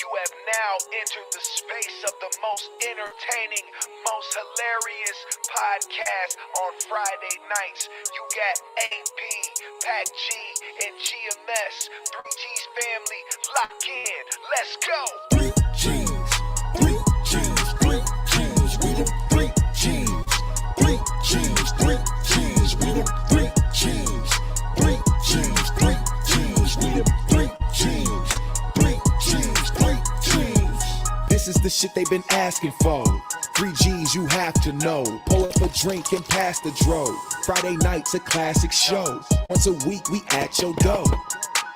You have now entered the space of the most entertaining, most hilarious podcast on Friday nights. You got AP, Pac G, and GMS. 3G's family, lock in. Let's go. 3G's, 3G's, 3G's, we the 3G's, 3G's, 3G's, we the 3G's, 3G's, 3G's, we the 3G's, 3G's, 3G's. This is the shit they've been asking for. 3G's you have to know. Pull up a drink and pass the dro. Friday night's a classic show. Once a week we at your door.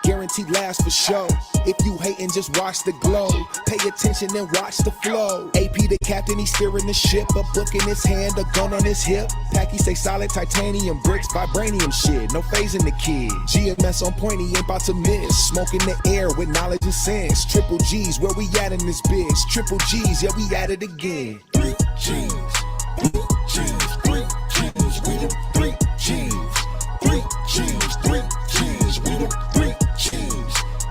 Guaranteed laughs for show. If you hatin', just watch the glow. Pay attention and watch the flow. AP the captain, he's steering the ship. A book in his hand, a gun on his hip. Packy say solid titanium bricks, vibranium shit. No phasing the kid. GMS on point, he ain't about to miss. Smoke in the air with knowledge and sense. Triple G's, where we at in this bitch? Triple G's, yeah, we at it again. 3G's, 3G's, 3G's, we the 3G's, 3G's, 3G's, we the 3G's.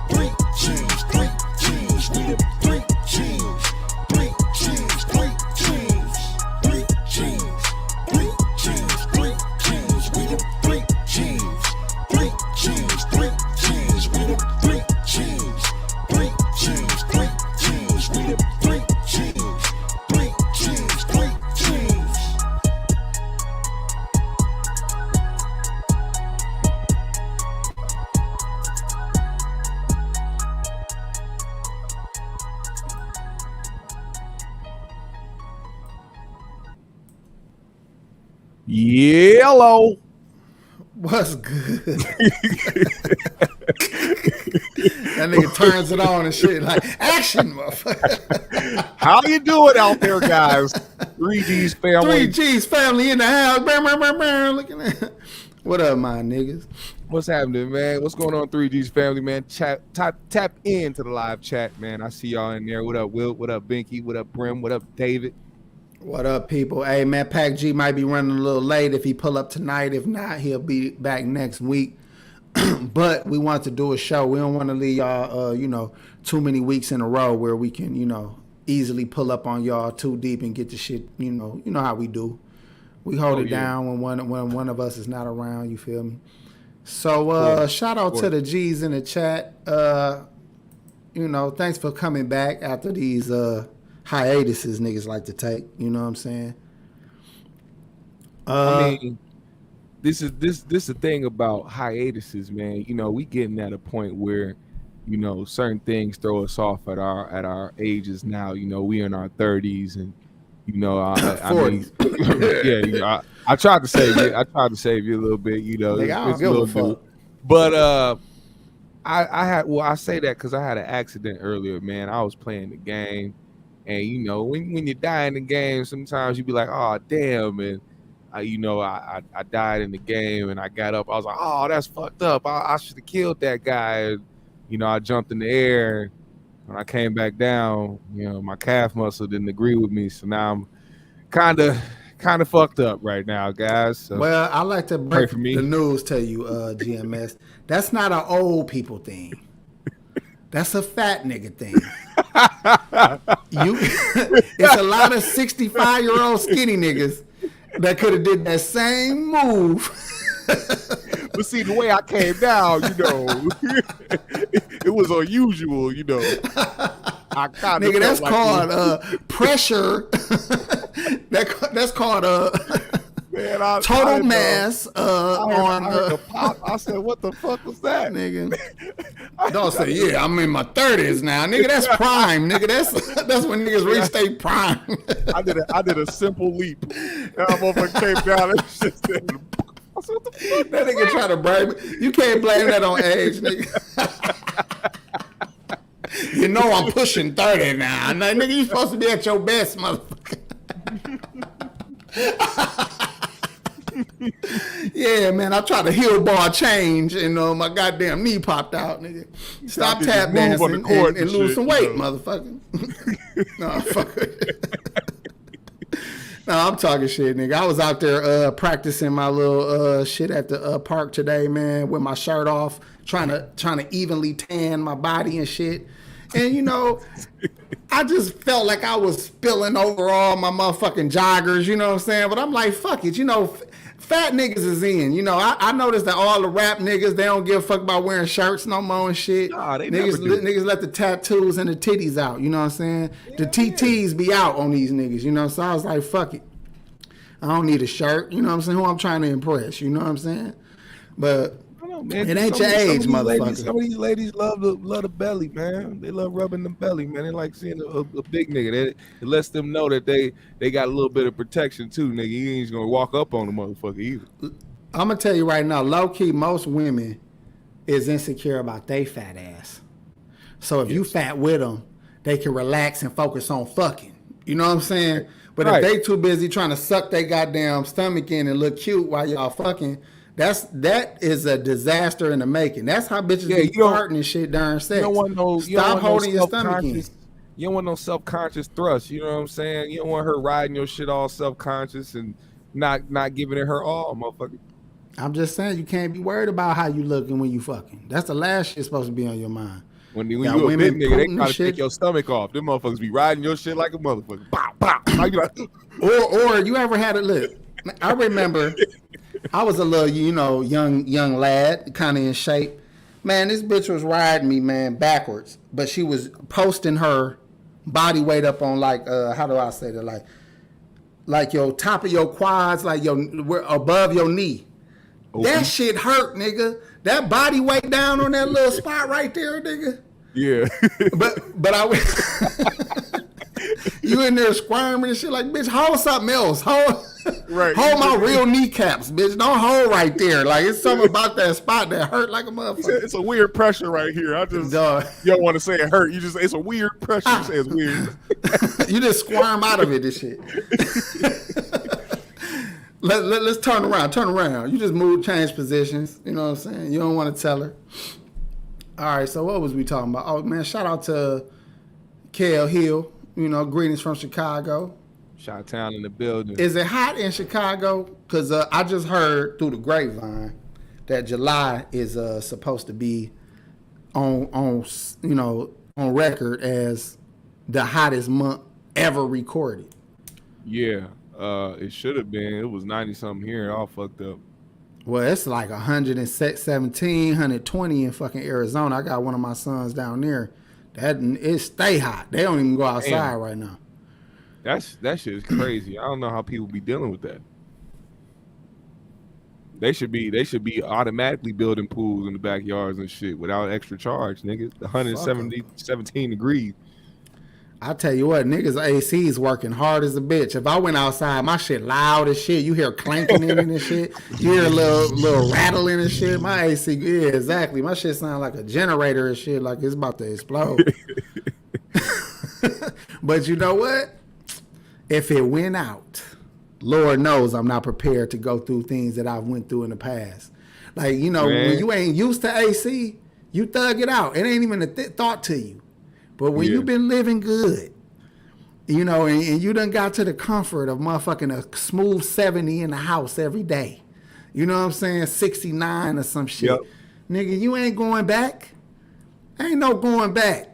3G's, 3G's, we the 3G's, 3G's, 3G's, 3G's, 3G's, 3G's, we the 3G's, 3G's, 3G's, we the 3G's, 3G's, 3G's, we the 3G's, 3G's, 3G's. Yellow. What's good? That nigga turns it on and shit like action, motherfucker. How you doing out there, guys? 3G's family. 3G's family in the house. Looking at what up, my niggas? What's happening, man? What's going on, 3G's family, man? Tap into the live chat, man. I see y'all in there. What up, Will? What up, Binky? What up, Brim? What up, David? What up, people? Hey, man, Pac G might be running a little late if he pull up tonight. If not, he'll be back next week. But we want to do a show. We don't want to leave y'all, too many weeks in a row where we can, easily pull up on y'all too deep and get the shit, you know how we do. We hold it down when one of us is not around, you feel me? So shout out to the G's in the chat. Thanks for coming back after these hiatuses niggas like to take, you know what I'm saying? I mean, this is the thing about hiatuses, man. We getting at a point where, certain things throw us off at our ages now. We in our 30s and I mean, yeah, I tried to save you. I tried to save you a little bit, Nigga, I don't give a fuck. But I say that because I had an accident earlier, man. I was playing the game. And when you die in the game, sometimes you be like, "Oh, damn!" And I died in the game, and I got up. I was like, "Oh, that's fucked up. I should have killed that guy." And, I jumped in the air. When I came back down, my calf muscle didn't agree with me, so now I'm kind of fucked up right now, guys. So well, I like to break the news to you, GMS. That's not an old people thing. That's a fat nigga thing. It's a lot of 65-year-old skinny niggas that could have did that same move. But see, the way I came down, it was unusual, I kind of nigga, that's like called pressure. That's called man, total mass on. I said, "What the fuck was that, nigga?" Don't say, "Yeah, I'm in my 30s now, nigga." That's prime, nigga. That's when niggas reach their prime. I did a simple leap. And I'm over came down. And shit. I said, "What the fuck?" That nigga try to blame me. You can't blame that on age, nigga. I'm pushing 30 now. Nigga, you supposed to be at your best, motherfucker. Yeah, man, I tried to heel bar change and my goddamn knee popped out, nigga. Stop tap dancing and lose some weight, motherfucker. No, fuck it. No, I'm talking shit, nigga. I was out there practicing my little shit at the park today, man, with my shirt off, trying to evenly tan my body and shit. And you know, I just felt like I was spilling over all my motherfucking joggers, you know what I'm saying? But I'm like, fuck it, you know, fat niggas is in. You know, I noticed that all the rap niggas, they don't give a fuck about wearing shirts no more and shit. Nah, they niggas, never do. niggas let the tattoos and the titties out, you know what I'm saying? The TTs be out on these niggas, you know? So I was like, fuck it. I don't need a shirt, you know what I'm saying? Who I'm trying to impress, you know what I'm saying? But Man, it ain't your age, motherfucker. Some of these ladies love the belly, man. They love rubbing the belly, man. They like seeing a big nigga. It lets them know that they got a little bit of protection too, nigga. You ain't just gonna walk up on the motherfucker either. I'm gonna tell you right now, low key, most women is insecure about they fat ass. So if you fat with them, they can relax and focus on fucking. You know what I'm saying? But if they too busy trying to suck their goddamn stomach in and look cute while y'all fucking, that is a disaster in the making. That's how bitches be farting and shit during sex. Stop holding your stomach in. You don't want no self-conscious thrust. You know what I'm saying? You don't want her riding your shit all self-conscious and not giving it her all, motherfucker. I'm just saying, you can't be worried about how you looking when you fucking. That's the last shit supposed to be on your mind. When you a big nigga, they try to take your stomach off. Them motherfuckers be riding your shit like a motherfucker. Bow, bow. Or you ever had a look? I remember I was a little, you know, young lad, kind of in shape. Man, this bitch was riding me, man, backwards. But she was posting her body weight up on like, how do I say that? Like your top of your quads, like above your knee. Okay. That shit hurt, nigga. That body weight down on that little spot right there, nigga. Yeah. but I you in there squirming and shit like, bitch, hold something else. Hold my real kneecaps, bitch. Don't hold right there. Like, it's something about that spot that hurt like a motherfucker. It's a weird pressure right here. You don't want to say it hurt. You just say it's a weird pressure. You say it's weird. You just squirm out of it, this shit. Let's turn around. You just change positions. You know what I'm saying? You don't want to tell her. All right, so what was we talking about? Oh, man, shout out to Kale Hill. You know, greetings from Chicago. Chi-town in the building. Is it hot in Chicago? Because I just heard through the grapevine that July is supposed to be on record as the hottest month ever recorded. Yeah, it should have been. It was 90-something here. All fucked up. Well, it's like 117, 120 in fucking Arizona. I got one of my sons down there. It stay hot. They don't even go outside right now. That shit is crazy. I don't know how people be dealing with that. They should be automatically building pools in the backyards and shit without extra charge, nigga. 17 degrees. I tell you what, niggas AC is working hard as a bitch. If I went outside, my shit loud as shit. You hear clanking in it and shit. You hear a little rattling and shit. My AC, yeah, exactly. My shit sound like a generator and shit, like it's about to explode. But you know what? If it went out, Lord knows I'm not prepared to go through things that I've went through in the past. Like, you know, when you ain't used to AC, you thug it out. It ain't even a thought to you. But when you've been living good, you know, and you done got to the comfort of motherfucking a smooth 70 in the house every day, you know what I'm saying, 69 or some shit. Yep. Nigga, you ain't going back. Ain't no going back.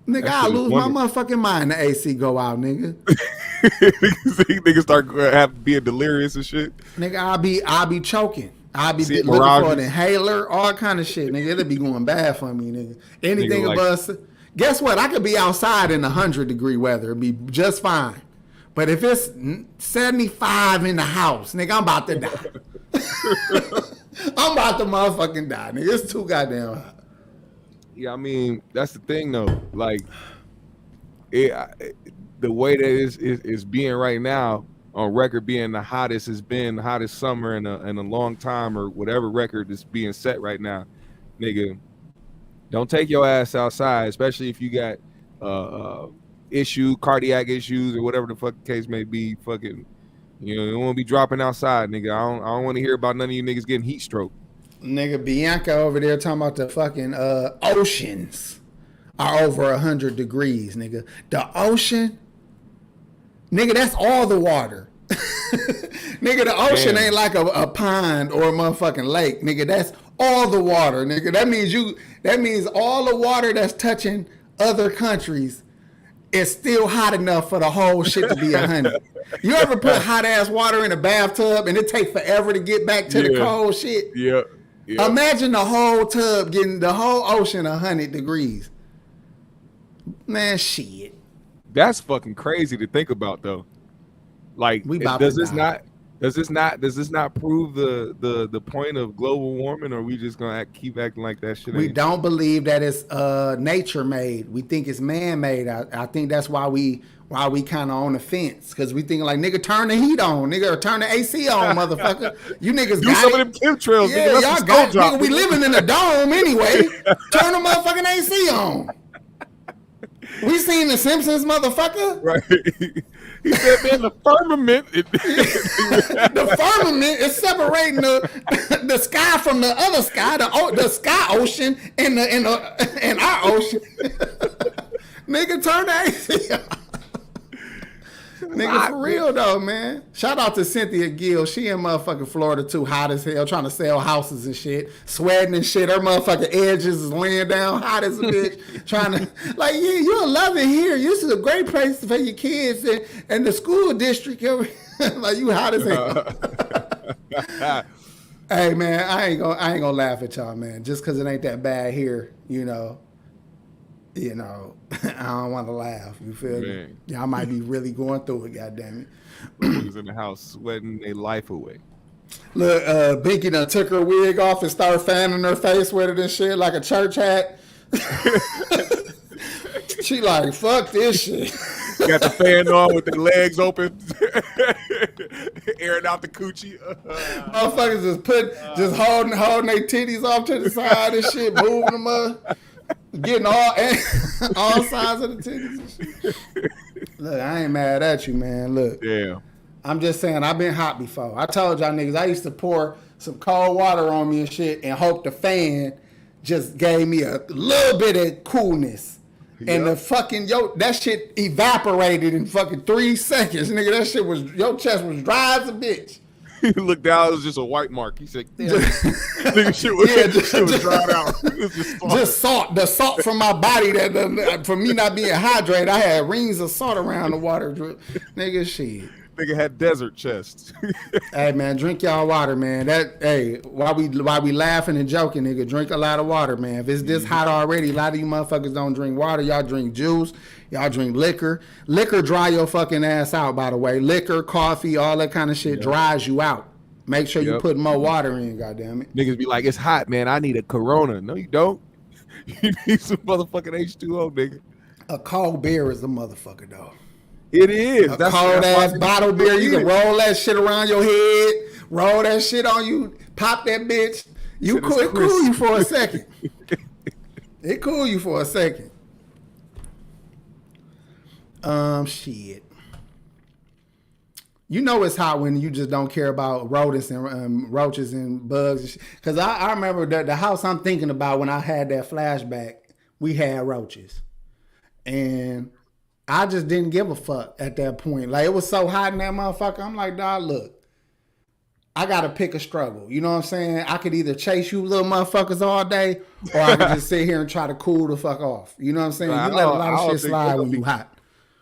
Nigga, I'll lose my motherfucking mind. The AC go out, nigga. Niggas start being delirious and shit. Nigga, I'll be choking. I'll be looking for an inhaler, all kind of shit, nigga. It'll be going bad for me, nigga. Anything nigga above... Guess what? I could be outside in 100-degree weather. It'd be just fine. But if it's 75 in the house, nigga, I'm about to die. I'm about to motherfucking die, nigga. It's too goddamn hot. Yeah, I mean, that's the thing, though. Like, the way that it's being right now, on record being the hottest has been the hottest summer in a long time, or whatever record is being set right now, nigga. Don't take your ass outside, especially if you got cardiac issues or whatever the fuck the case may be. Fucking, you know, you don't want to be dropping outside, nigga. I don't want to hear about none of you niggas getting heat stroke. Nigga, Bianca over there talking about the fucking oceans are over 100 degrees, nigga. The ocean, nigga, that's all the water. Nigga, the ocean ain't like a pond or a motherfucking lake. Nigga, that's All the water, nigga. That means all the water that's touching other countries is still hot enough for the whole shit to be 100. You ever put hot ass water in a bathtub and it take forever to get back to the cold shit? Yeah. Imagine the whole tub getting the whole ocean 100 degrees. Man, shit. That's fucking crazy to think about, though. Like, does this not prove the point of global warming, or are we just gonna keep acting like that shit? We don't believe that it's nature made. We think it's man made. I think that's why we kind of on the fence, because we think like, nigga, turn the heat on, nigga, or turn the AC on, motherfucker. You niggas do some of them chemtrails. Yeah, nigga, y'all got nigga. We living in a dome anyway. Turn the motherfucking AC on. We seen The Simpsons, motherfucker. Right. He said, man, the firmament. The firmament is separating the sky from the other sky, the sky ocean and our ocean. Nigga, turn the AC on. Nigga, for real though, man. Shout out to Cynthia Gill. She in motherfucking Florida too, hot as hell, trying to sell houses and shit, sweating and shit. Her motherfucking edges is laying down, hot as a bitch, trying to, like, yeah, you'll love it here. This is a great place for your kids and the school district. Like, you hot as hell. Hey man, I ain't gonna laugh at y'all, man. Just because it ain't that bad here, you know, I don't want to laugh. You feel me? Y'all might be really going through it. Goddamn it! Niggas in the house sweating their life away. Look, Binky done took her wig off and started fanning her face with it and shit like a church hat. She like, fuck this shit. Got the fan on with the legs open, airing out the coochie. Motherfuckers just holding their titties off to the side and shit, moving them up. Getting all sides of the titties and shit. Look, I ain't mad at you, man. Look. Yeah. I'm just saying, I've been hot before. I told y'all niggas, I used to pour some cold water on me and shit and hope the fan just gave me a little bit of coolness. Yep. And the fucking, that shit evaporated in fucking 3 seconds. Nigga, that shit was, your chest was dry as a bitch. He looked down, it was just a white mark. He said, damn, nigga, shit was dried out. Just salt. The salt from my body, that from me not being hydrated, I had rings of salt around the water drip. Nigga, shit. Nigga had desert chest. Hey man, drink y'all water, man. While we laughing and joking, nigga, drink a lot of water, man. If it's this hot already, a lot of you motherfuckers don't drink water. Y'all drink juice. Y'all drink liquor. Liquor dry your fucking ass out, by the way. Liquor, coffee, all that kind of shit dries you out. Make sure you put more water in, goddamn it. Niggas be like, it's hot, man. I need a Corona. No, you don't. You need some motherfucking H2O, nigga. A cold beer is a motherfucker, though. It is. That's cold ass bottle beer. You can roll that shit around your head, roll that shit on you, pop that bitch. It cool you for a second. It cool you for a second. Shit. You know it's hot when you just don't care about rodents and roaches and bugs. Because I remember the house I'm thinking about when I had that flashback, we had roaches. And I just didn't give a fuck at that point. Like, it was so hot in that motherfucker. I'm like, dawg, look, I got to pick a struggle. You know what I'm saying? I could either chase you little motherfuckers all day, or I could just sit here and try to cool the fuck off. You know what I'm saying? You let a lot of shit slide when you hot.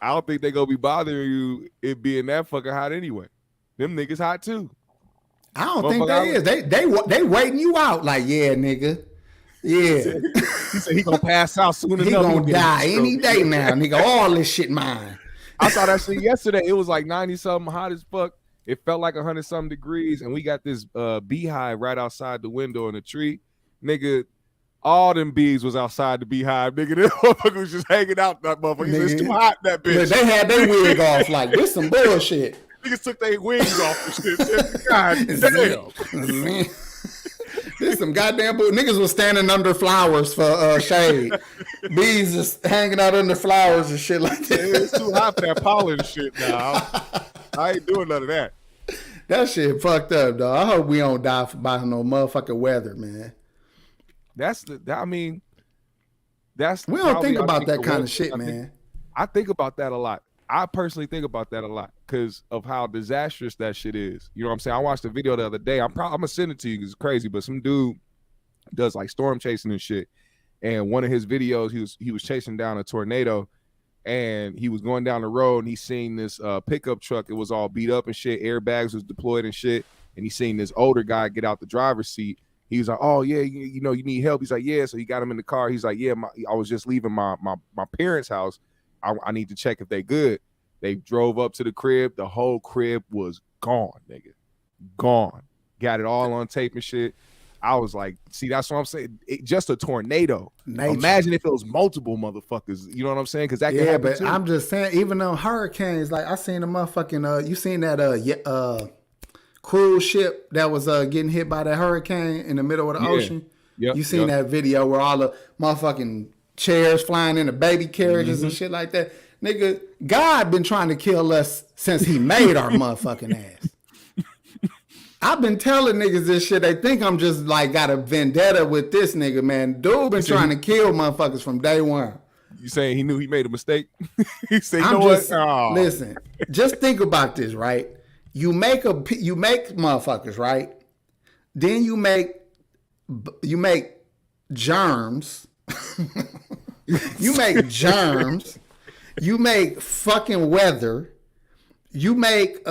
I don't think they gonna be bothering you it being that fucking hot anyway. Them niggas hot too. I don't think they is. They waiting you out like, yeah, nigga. Yeah. He said he gonna pass out soon enough. He gonna die any day now, nigga. All this shit mine. I saw that shit yesterday. It was like 90-something, hot as fuck. It felt like 100-something degrees, and we got this beehive right outside the window in the tree. Nigga, all them bees was outside the beehive. Nigga, this motherfucker was just hanging out that motherfucker. It's too hot, that bitch. They had their wig off like, this some bullshit. Niggas took their wigs off and shit. God damn. This some goddamn bull. Niggas was standing under flowers for shade. Bees just hanging out under flowers and shit like that. It's too hot for that pollen shit now. I ain't doing none of that. That shit fucked up, dog. I hope we don't die by no motherfucking weather, man. We don't think about that kind of shit, man. I think about that a lot. I personally think about that a lot because of how disastrous that shit is. You know what I'm saying? I watched a video the other day. I'm gonna send it to you because it's crazy. But some dude does like storm chasing and shit. And one of his videos, he was chasing down a tornado, and he was going down the road, and he seen this pickup truck. It was all beat up and shit. Airbags was deployed and shit. And he seen this older guy get out the driver's seat. He was like, "Oh yeah, you know, you need help." He's like, "Yeah." So he got him in the car. He's like, "Yeah, I was just leaving my parents' house. I need to check if they good." They drove up to the crib. The whole crib was gone, nigga. Gone. Got it all on tape and shit. I was like, see, that's what I'm saying. Just a tornado. Nature. Imagine if it was multiple motherfuckers. You know what I'm saying? Because that could happen too. I'm just saying, even though hurricanes, like I seen a motherfucking, you seen that cruise ship that was getting hit by that hurricane in the middle of the ocean? Yep, you seen that video where all the motherfucking chairs flying into baby carriages and shit like that? Nigga, God been trying to kill us since he made our motherfucking ass. I've been telling niggas this shit. They think I'm just like got a vendetta with this nigga, man. Dude been trying to kill motherfuckers from day one. You saying he knew he made a mistake? He said, you know what? Oh. Listen, just think about this, right? You make motherfuckers, right? Then you make germs. You make germs. You make fucking weather. You make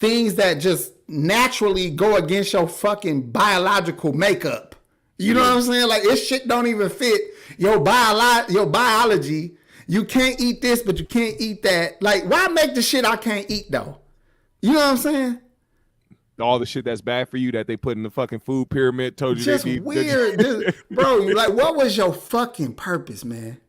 things that just naturally go against your fucking biological makeup. You know what I'm saying? Like, this shit don't even fit your biology. You can't eat this, but you can't eat that. Like, why make the shit I can't eat, though? You know what I'm saying? All the shit that's bad for you that they put in the fucking food pyramid told you just they need. Weird. Bro, like, what was your fucking purpose, man?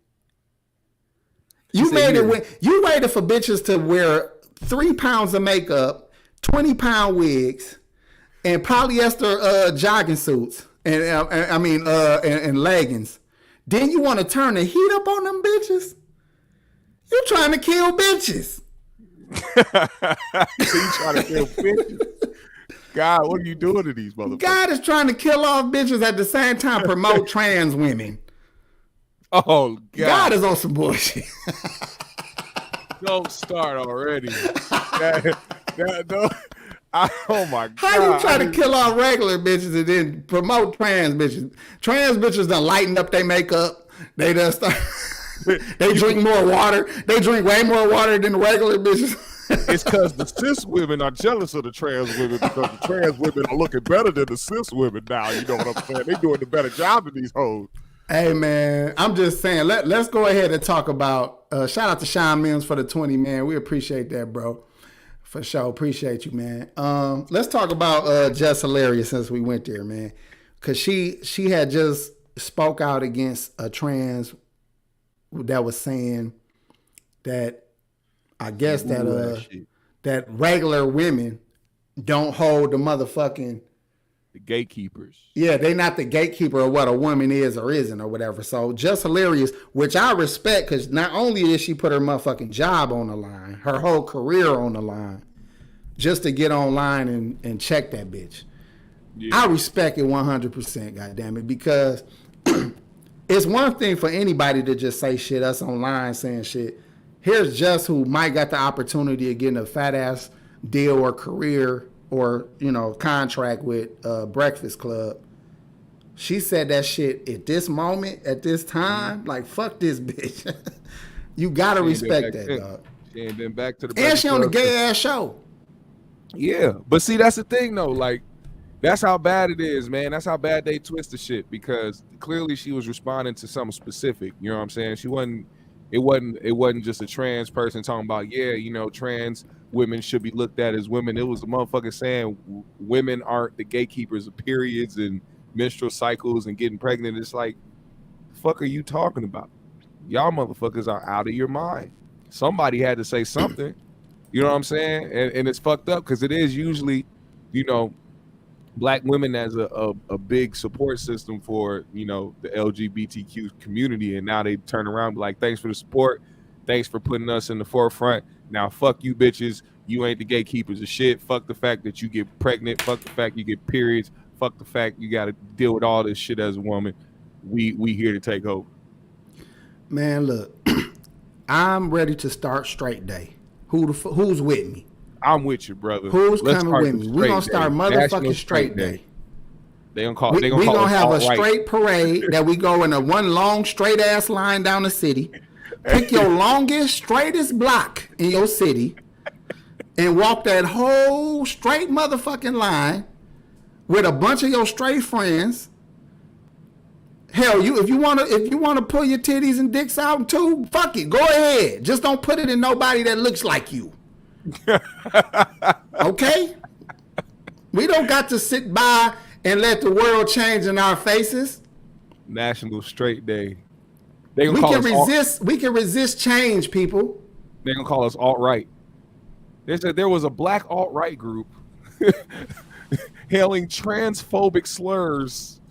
You waited for bitches to wear 3 pounds of makeup, 20-pound wigs, and polyester jogging suits, and leggings. Then you want to turn the heat up on them bitches? You trying to kill bitches? You trying to kill bitches? God, what are you doing to these motherfuckers? God is trying to kill off bitches at the same time promote trans women. Oh, God. God is on some bullshit. Don't start already. Oh, my God. How you try to kill off regular bitches and then promote trans bitches? Trans bitches done lighten up their makeup. They done start... They drink more water. They drink way more water than the regular bitches. It's because the cis women are jealous of the trans women because the trans women are looking better than the cis women now. You know what I'm saying? They doing a better job than these hoes. Hey, man, I'm just saying, let's go ahead and talk about, shout out to Sean Mims for the 20, man. We appreciate that, bro. For sure. Appreciate you, man. Let's talk about Just Hilarious since we went there, man. Because she had just spoke out against a trans that was saying that, I guess that regular women don't hold the motherfucking... The gatekeepers. Yeah, they not the gatekeeper of what a woman is or isn't or whatever. So Just Hilarious, which I respect, because not only did she put her motherfucking job on the line, her whole career on the line, just to get online and check that bitch. Yeah. I respect it 100%, goddammit, because it's one thing for anybody to just say shit, us online saying shit. Here's Just who might got the opportunity of getting a fat ass deal or career or, you know, contract with Breakfast Club. She said that shit at this moment, at this time, like, fuck this bitch. You gotta respect that, dog. She ain't been back to the And she on the gay ass show. Yeah, but see, that's the thing though, like, that's how bad it is, man. That's how bad they twist the shit, because clearly she was responding to something specific. You know what I'm saying? It wasn't just a trans person talking about, yeah, you know, trans women should be looked at as women. It was a motherfucker saying women aren't the gatekeepers of periods and menstrual cycles and getting pregnant. It's like, the fuck are you talking about? Y'all motherfuckers are out of your mind. Somebody had to say something. You know what I'm saying? And it's fucked up because it is usually, you know, Black women as a big support system for, you know, the LGBTQ community. And now they turn around and be like, thanks for the support. Thanks for putting us in the forefront. Now, fuck you bitches. You ain't the gatekeepers of shit. Fuck the fact that you get pregnant. Fuck the fact you get periods. Fuck the fact you got to deal with all this shit as a woman. We here to take over. Man, look, I'm ready to start straight day. Who's with me? I'm with you, brother. Who's coming with me? We're going to start motherfucking straight day. They gonna call. We They gonna gonna call us have a alt-right. straight parade that we go in a one long straight ass line down the city. Pick your longest, straightest block in your city, and walk that whole straight motherfucking line with a bunch of your straight friends. Hell, if you wanna pull your titties and dicks out too, fuck it, go ahead. Just don't put it in nobody that looks like you. Okay? We don't got to sit by and let the world change in our faces. National Straight Day. They gonna We call can us resist. We can resist change, people. They gonna call us alt-right. They said there was a black alt-right group hailing transphobic slurs,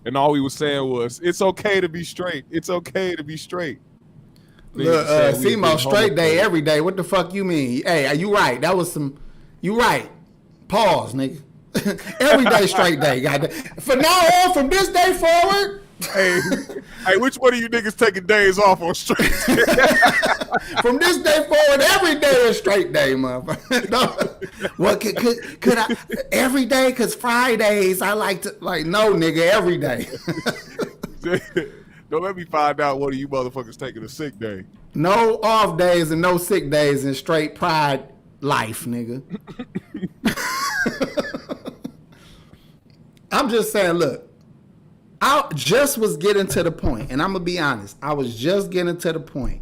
and all we was saying was, "It's okay to be straight. It's okay to be straight." Look, Said we SEMO was straight day homophobic. every day. What the fuck you mean? Hey, you right? That was some. You right? Pause, nigga. Every day straight day. Goddamn. From now on, from this day forward. Hey, which one of you niggas taking days off on straight? From this day forward, every day is straight day, motherfucker. No. What could I every day? Because Fridays I like to no nigga every day. Don't let me find out one of you motherfuckers taking a sick day. No off days and no sick days in straight pride life, nigga. I'm just saying, look. I just was getting to the point, and I'm gonna be honest. I was just getting to the point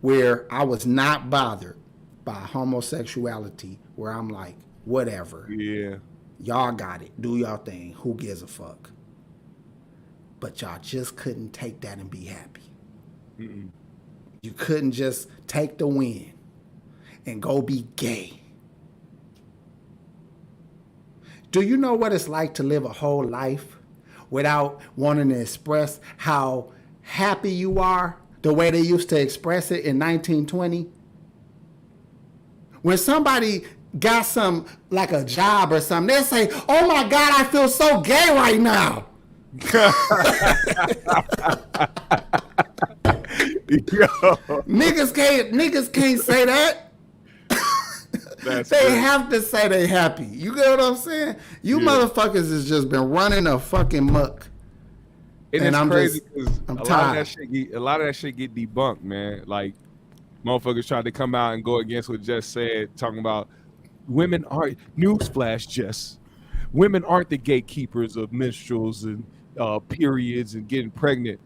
where I was not bothered by homosexuality, where I'm like, whatever. Yeah. Y'all got it. Do y'all thing. Who gives a fuck? But y'all just couldn't take that and be happy. Mm-mm. You couldn't just take the win and go be gay. Do you know what it's like to live a whole life without wanting to express how happy you are the way they used to express it in 1920? When somebody got some, like a job or something, they'll say, "Oh my God, I feel so gay right now." Yo, Niggas can't say that. that's They great. have to say they happy. You get what I'm saying? You Yeah. motherfuckers has just been running a fucking muck. And it's I'm crazy just- because I'm a lot tired. of that shit get debunked, man. Like motherfuckers tried to come out and go against what Jess said, talking about women aren't newsflash, Jess. Women aren't the gatekeepers of menstruals and periods and getting pregnant.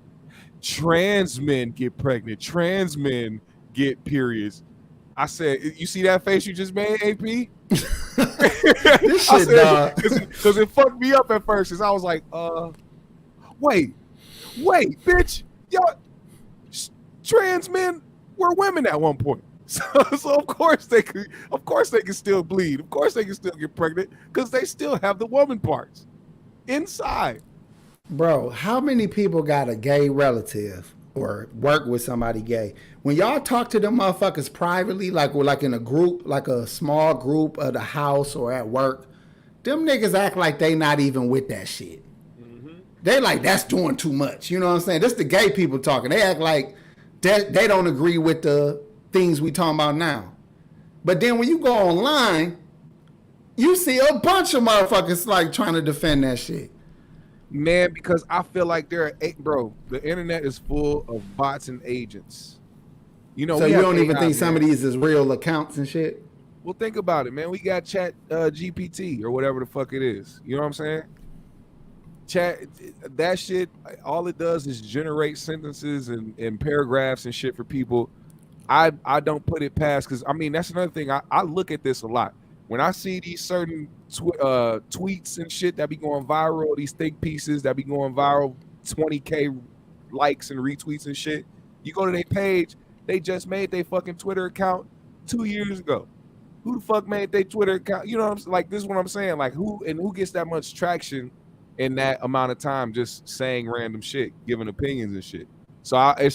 Trans men get pregnant. Trans men get periods. I said, you see that face you just made, AP? This shit, dog. Because it fucked me up at first. Because I was like, wait, bitch, y'all, trans men were women at one point. So of course they can still bleed. Of course they can still get pregnant because they still have the woman parts inside. Bro, how many people got a gay relative or work with somebody gay? When y'all talk to them motherfuckers privately, like we're like in a group, like a small group of the house or at work, them niggas act like they not even with that shit. They like, that's doing too much. You know what I'm saying? This the gay people talking. They act like they don't agree with the things we talking about now. But then when you go online, you see a bunch of motherfuckers like trying to defend that shit. Man, because I feel like the internet is full of bots and agents. You know, So we you have don't even AI, think some of man. these is real accounts and shit? Well, think about it, man. We got Chat GPT or whatever the fuck it is. You know what I'm saying? Chat, that shit, all it does is generate sentences and paragraphs and shit for people. I don't put it past, because I mean, that's another thing. I look at this a lot. When I see these certain tweets and shit that be going viral, these think pieces that be going viral, 20K likes and retweets and shit, you go to their page, they just made their fucking Twitter account 2 years ago. Who the fuck made their Twitter account? You know what I'm saying? Like, this is what I'm saying. Like, who gets that much traction in that amount of time just saying random shit, giving opinions and shit? So I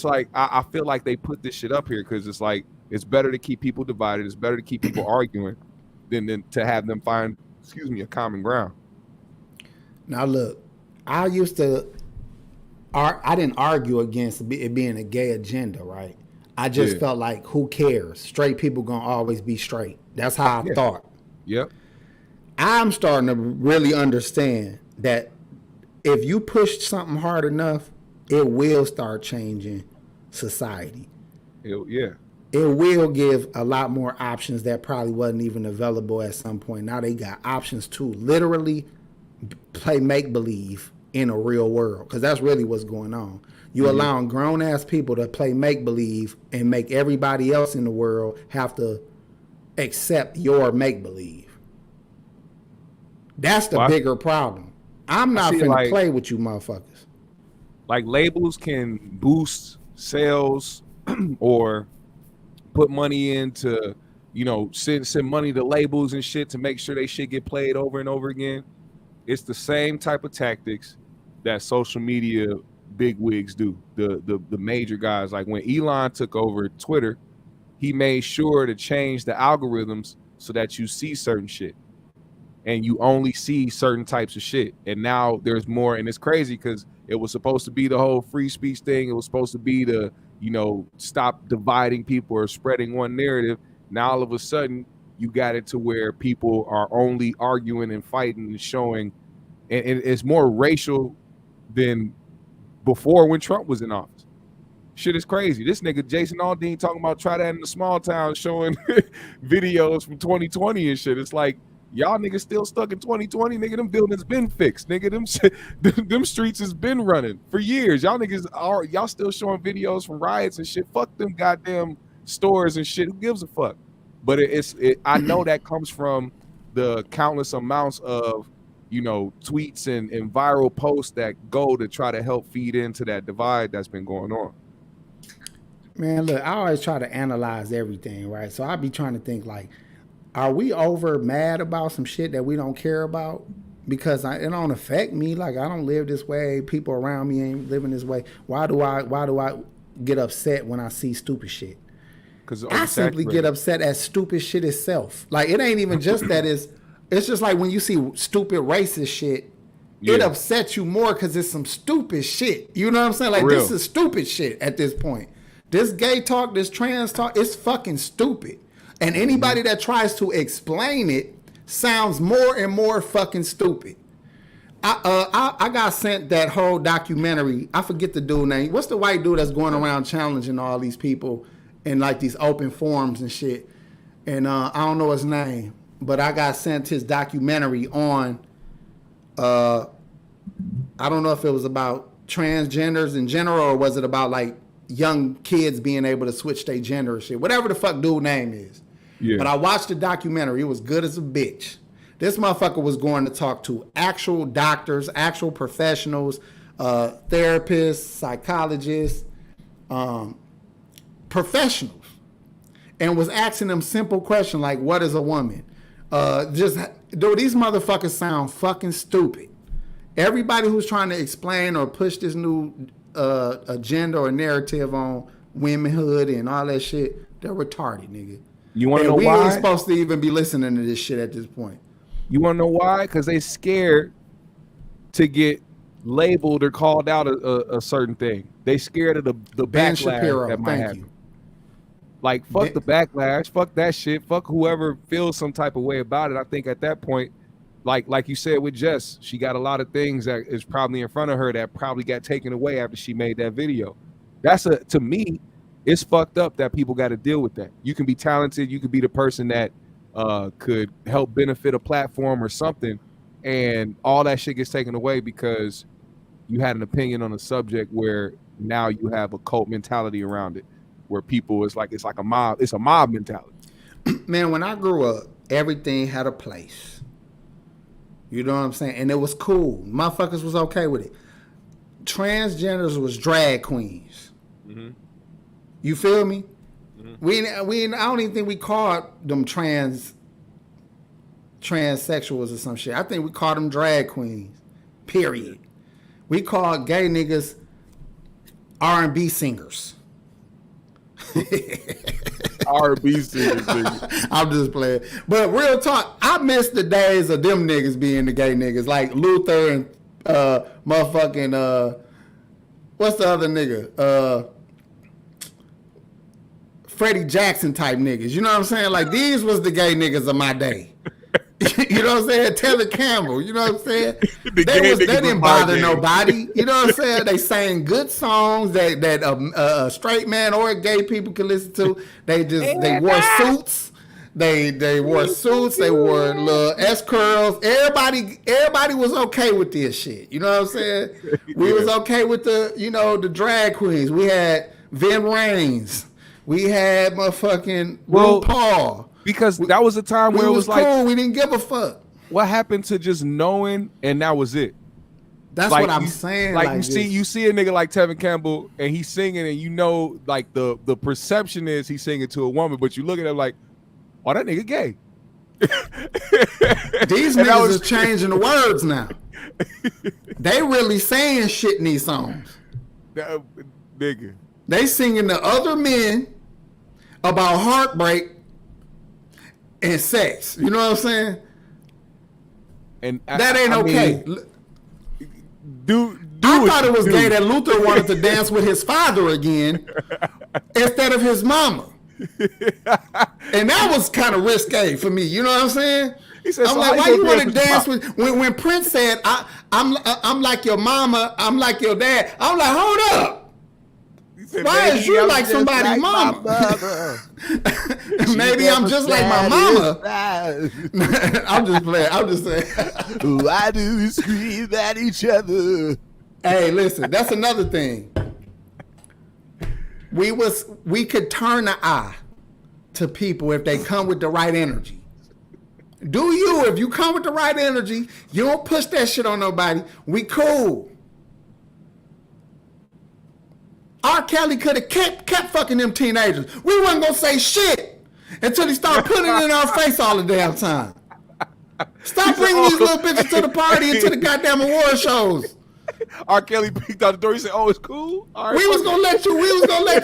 feel like they put this shit up here because it's like, it's better to keep people divided. It's better to keep people arguing than to have them find, a common ground. Now look, I didn't argue against it being a gay agenda, right? I just felt like, who cares? Straight people gonna always be straight. That's how I thought. Yep. I'm starting to really understand that if you push something hard enough, it will start changing society. Yeah. It will give a lot more options that probably wasn't even available at some point. Now they got options to literally play make-believe in a real world, because that's really what's going on. You allowing grown-ass people to play make-believe and make everybody else in the world have to accept your make-believe. That's the bigger problem. I'm not finna play with you motherfuckers. Like, labels can boost sales or put money into, you know, send money to labels and shit to make sure they shit get played over and over again. It's the same type of tactics that social media bigwigs do. The major guys, like when Elon took over Twitter, he made sure to change the algorithms so that you see certain shit and you only see certain types of shit. And now there's more, and it's crazy because it was supposed to be the whole free speech thing. It was supposed to be the, you know, stop dividing people or spreading one narrative. Now all of a sudden you got it to where people are only arguing and fighting and showing, and it's more racial than before when Trump was in office. Shit is crazy. This nigga Jason Aldean talking about try that in the small town, showing videos from 2020 and shit. It's like, y'all niggas still stuck in 2020, nigga. Them buildings been fixed, nigga. Them streets has been running for years. Y'all niggas y'all still showing videos from riots and shit. Fuck them goddamn stores and shit. Who gives a fuck? But I know that comes from the countless amounts of, you know, tweets and viral posts that go to try to help feed into that divide that's been going on. Man, look, I always try to analyze everything, right? So I be trying to think, like, are we over mad about some shit that we don't care about? Because it don't affect me. Like, I don't live this way. People around me ain't living this way. Why do I get upset when I see stupid shit? Because I simply get upset at stupid shit itself. Like, it ain't even just that. It's just like when you see stupid racist shit, it upsets you more because it's some stupid shit. You know what I'm saying? Like, this is stupid shit at this point. This gay talk, this trans talk, it's fucking stupid. And anybody that tries to explain it sounds more and more fucking stupid. I got sent that whole documentary. I forget the dude's name. What's the white dude that's going around challenging all these people in like these open forums and shit? And I don't know his name, but I got sent his documentary on, I don't know if it was about transgenders in general or was it about like young kids being able to switch their gender or shit. Whatever the fuck dude's name is. Yeah. But I watched the documentary. It was good as a bitch. This motherfucker was going to talk to actual doctors, actual professionals, therapists, psychologists, professionals, and was asking them simple questions like, what is a woman? Dude, these motherfuckers sound fucking stupid. Everybody who's trying to explain or push this new agenda or narrative on womanhood and all that shit, they're retarded, nigga. You want to know why? We ain't supposed to even be listening to this shit at this point. You want to know why? Because they scared to get labeled or called out a certain thing. They scared of the Ben backlash Shapiro, that might thank happen. you. Like, fuck the backlash, fuck that shit, fuck whoever feels some type of way about it. I think at that point, like you said with Jess, she got a lot of things that is probably in front of her that probably got taken away after she made that video. To me, it's fucked up that people got to deal with that. You can be talented, you could be the person that could help benefit a platform or something, and all that shit gets taken away because you had an opinion on a subject where now you have a cult mentality around it, where people it's like a mob mentality. Man, when I grew up, everything had a place. You know what I'm saying? And it was cool. Motherfuckers was okay with it. Transgenders was drag queens. Mm-hmm. You feel me? Mm-hmm. I don't even think we called them transsexuals or some shit. I think we called them drag queens. Period. We called gay niggas R&B singers. R&B singers, nigga. I'm just playing. But real talk, I miss the days of them niggas being the gay niggas. Like Luther and motherfucking, what's the other nigga? Freddie Jackson type niggas. You know what I'm saying? Like, these was the gay niggas of my day. You know what I'm saying? Tevin Campbell. You know what I'm saying? They didn't bother nobody. You know what I'm saying? They sang good songs that a straight man or gay people can listen to. They wore suits. They wore suits. They wore little S curls. Everybody was okay with this shit. You know what I'm saying? We was okay with the drag queens. We had Vin Raines. We had motherfucking RuPaul. Because that was a time where it was like, cool. We didn't give a fuck. What happened to just knowing and that was it? That's like, what I'm saying. Like you see a nigga like Tevin Campbell and he's singing and you know like the perception is he's singing to a woman, but you look at him like, oh, that nigga gay. These niggas are changing the words now. They really saying shit in these songs. Nigga. They singing to other men about heartbreak and sex. You know what I'm saying? And that ain't okay. I thought it was gay that Luther wanted to dance with his father again instead of his mama. And that was kind of risque for me. You know what I'm saying? He said, I'm like, why you want to dance with when Prince said, I'm like your mama, I'm like your dad. I'm like, hold up. Why is you like somebody's mama? Maybe I'm just like my mama. I'm just playing. I'm just saying. Why do we scream at each other? Hey, listen, that's another thing. We could turn the eye to people if they come with the right energy. If you come with the right energy, you don't push that shit on nobody. We cool. R. Kelly could have kept fucking them teenagers. We wasn't gonna say shit until he started putting it in our face all the damn time. Stop bringing these little bitches to the party and to the goddamn award shows. R. Kelly peeked out the door. He said, "Oh, it's cool." Right, we was gonna let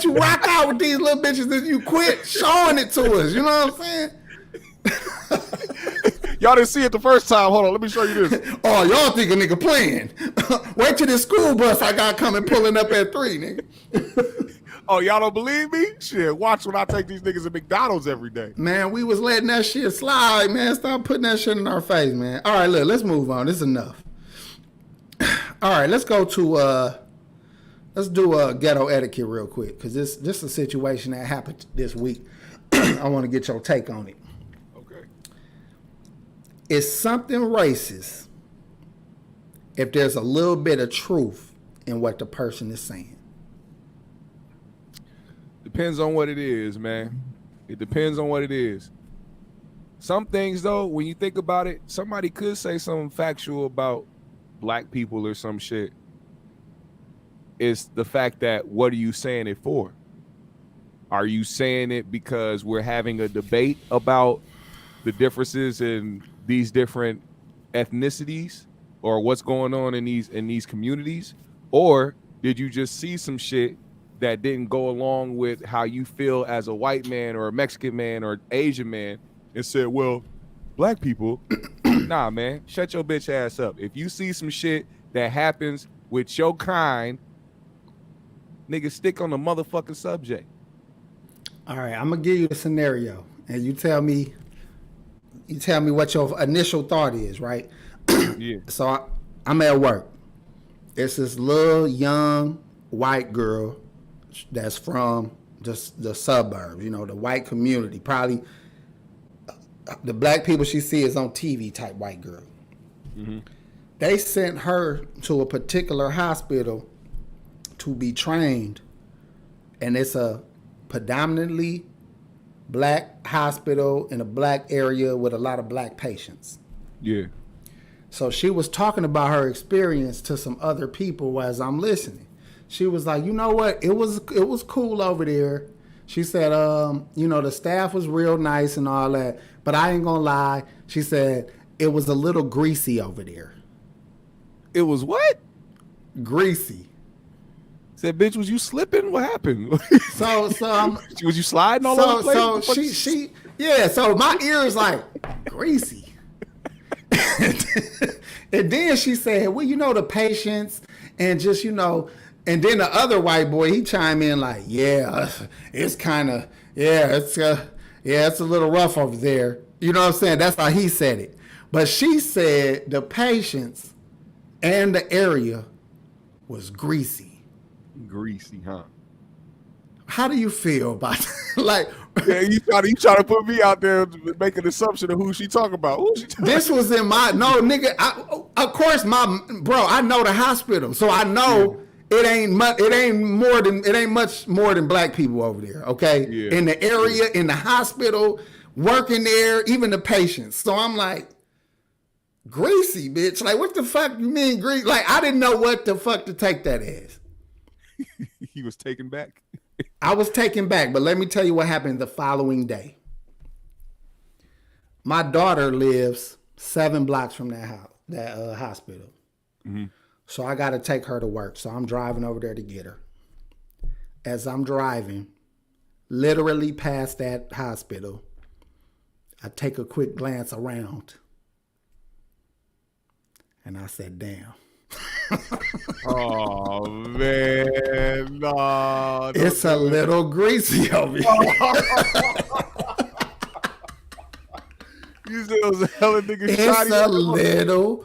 you rock out with these little bitches if you quit showing it to us. You know what I'm saying? Y'all didn't see it the first time. Hold on, let me show you this. Oh, y'all think a nigga playing? Wait till this school bus I got coming pulling up at 3, nigga. Oh, y'all don't believe me? Shit, watch when I take these niggas to McDonald's every day. Man, we was letting that shit slide, man. Stop putting that shit in our face, man. All right, look, let's move on. This is enough. All right, let's go to let's do ghetto etiquette real quick because this is a situation that happened this week. I want to get your take on it. Okay. Is something racist if there's a little bit of truth in what the person is saying? Depends on what it is, man. It depends on what it is. Some things, though, when you think about it, somebody could say something factual about black people or some shit. It's the fact that what are you saying it for? Are you saying it because we're having a debate about the differences in these different ethnicities or what's going on in these communities? Or did you just see some shit that didn't go along with how you feel as a white man or a Mexican man or Asian man and said, well, black people, nah, man, shut your bitch ass up. If you see some shit that happens with your kind, nigga, stick on the motherfucking subject. All right, I'm gonna give you the scenario, and you tell me what your initial thought is, right? Yeah. So I'm at work. It's this little young white girl that's from just the suburbs, you know, the white community. Probably the black people she sees on TV type white girl. Mm-hmm. They sent her to a particular hospital to be trained, and it's a predominantly black hospital in a black area with a lot of black patients. Yeah. So she was talking about her experience to some other people as I'm listening. She was like, you know what? It was cool over there. She said, you know, the staff was real nice and all that, but I ain't gonna lie. She said it was a little greasy over there. It was what? Greasy. Said, bitch, was you slipping? What happened? So was you sliding all over the place? So so my ear is like greasy. And then she said, well, you know, the patients and just, you know, and then the other white boy, he chimed in like, yeah, it's kind of, it's a little rough over there. You know what I'm saying? That's how he said it. But she said the patients and the area was greasy. Greasy, huh? How do you feel about that? Like, Yeah, you try to put me out there to make an assumption of who she talking about. Who she talking this was in my nigga. Of course, I know the hospital, so I know it ain't much more than black people over there. Okay, in the area, in the hospital, working there, even the patients. So I'm like, greasy, bitch. Like, what the fuck you mean greasy? Like, I didn't know what the fuck to take that as. He was taken back. I was taken back, but let me tell you what happened the following day. My daughter lives 7 blocks from that hospital. Mm-hmm. So I got to take her to work. So I'm driving over there to get her. As I'm driving, literally past that hospital, I take a quick glance around. And I said, damn. Oh, man. No. It's a little greasy over here. You said it was a hella nigga It's shoddy. a little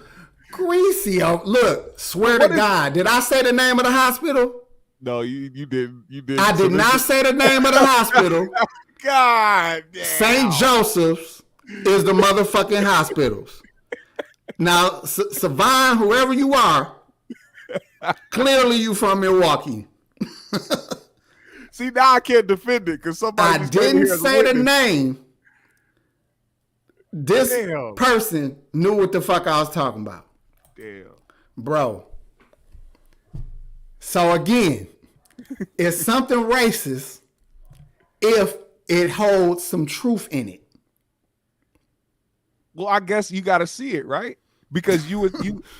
greasy. Look, swear to God. Did I say the name of the hospital? No, you didn't. You didn't. I did not say the name of the hospital. God damn. St. Joseph's is the motherfucking hospitals. Now, Savine, whoever you are, clearly you from Milwaukee. See, now I can't defend it because somebody. I didn't say the name. This Damn. person knew what the fuck I was talking about. Damn. Bro. So again, it's something racist if it holds some truth in it. Well, I guess you got to see it, right? Because you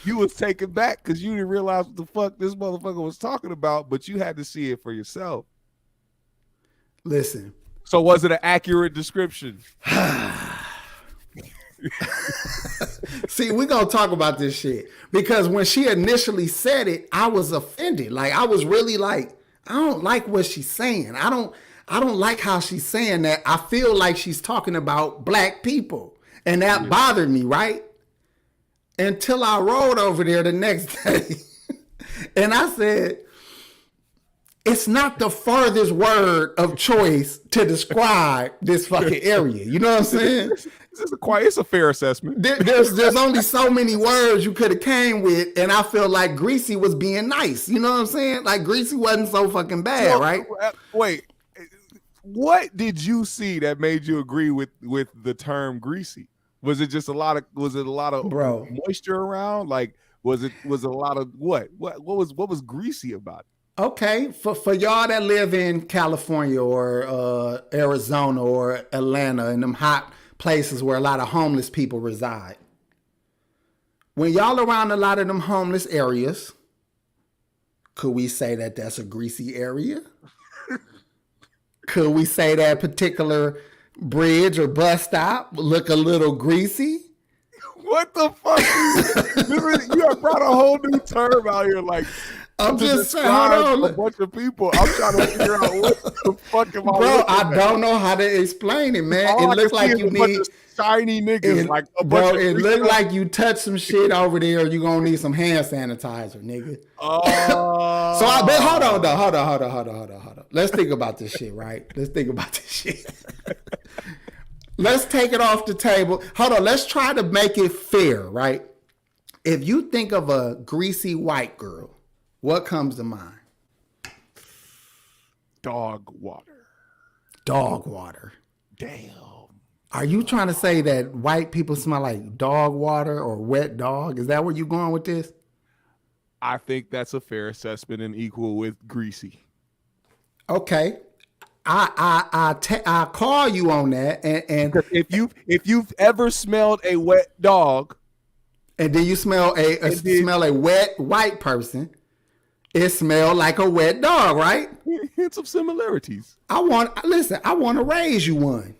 was taken back because you didn't realize what the fuck this motherfucker was talking about, but you had to see it for yourself. Listen. So was it an accurate description? See, we're going to talk about this shit. Because when she initially said it, I was offended. Like, I was really like, I don't like what she's saying. I don't like how she's saying that. I feel like she's talking about black people. And that bothered me, right? Until I rode over there the next day. And I said, it's not the farthest word of choice to describe this fucking area. You know what I'm saying? It's a fair assessment. There's only so many words you could have came with, and I feel like Greasy was being nice. You know what I'm saying? Like, Greasy wasn't so fucking bad, right? Wait, what did you see that made you agree with the term greasy? Was it just a lot of Bro, moisture around? Like, was it a lot of what was greasy about it? Okay, for y'all that live in California or Arizona or Atlanta and them hot places where a lot of homeless people reside. When y'all around a lot of them homeless areas, could we say that that's a greasy area? Could we say that particular bridge or bus stop look a little greasy? What the fuck? You have brought a whole new term out here, like I'm just saying, hold on. A bunch of people. I'm trying to figure out what the fuck am I. Bro, I don't know how to explain it, man. All it looks like you need shiny niggas, like a bro. bunch It look like you touch some shit over there. You gonna need some hand sanitizer, nigga. Oh. But hold on. Let's think about this shit, right? Let's think about this shit. Let's take it off the table. Hold on. Let's try to make it fair, right? If you think of a greasy white girl, what comes to mind? Dog water. Dog water. Damn. Are you trying to say that white people smell like dog water or wet dog? Is that where you're going with this? I think that's a fair assessment and equal with greasy. Okay. I call you on that, and if you've ever smelled a wet dog, and then you smell a wet white person, it smells like a wet dog, right? Hints of similarities. I want to raise you one.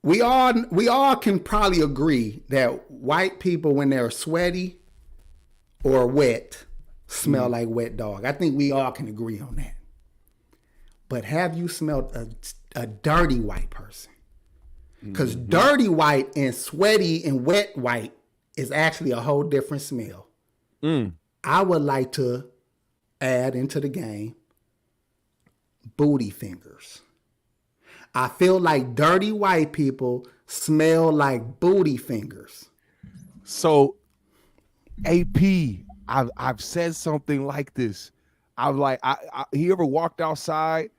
We all can probably agree that white people, when they're sweaty or wet, smell like wet dog. I think we all can agree on that. But have you smelled a dirty white person? Because dirty white and sweaty and wet white is actually a whole different smell. I would like to add into the game booty fingers. I feel like dirty white people smell like booty fingers. So, AP, I've said something like this. I'm like, he ever walked outside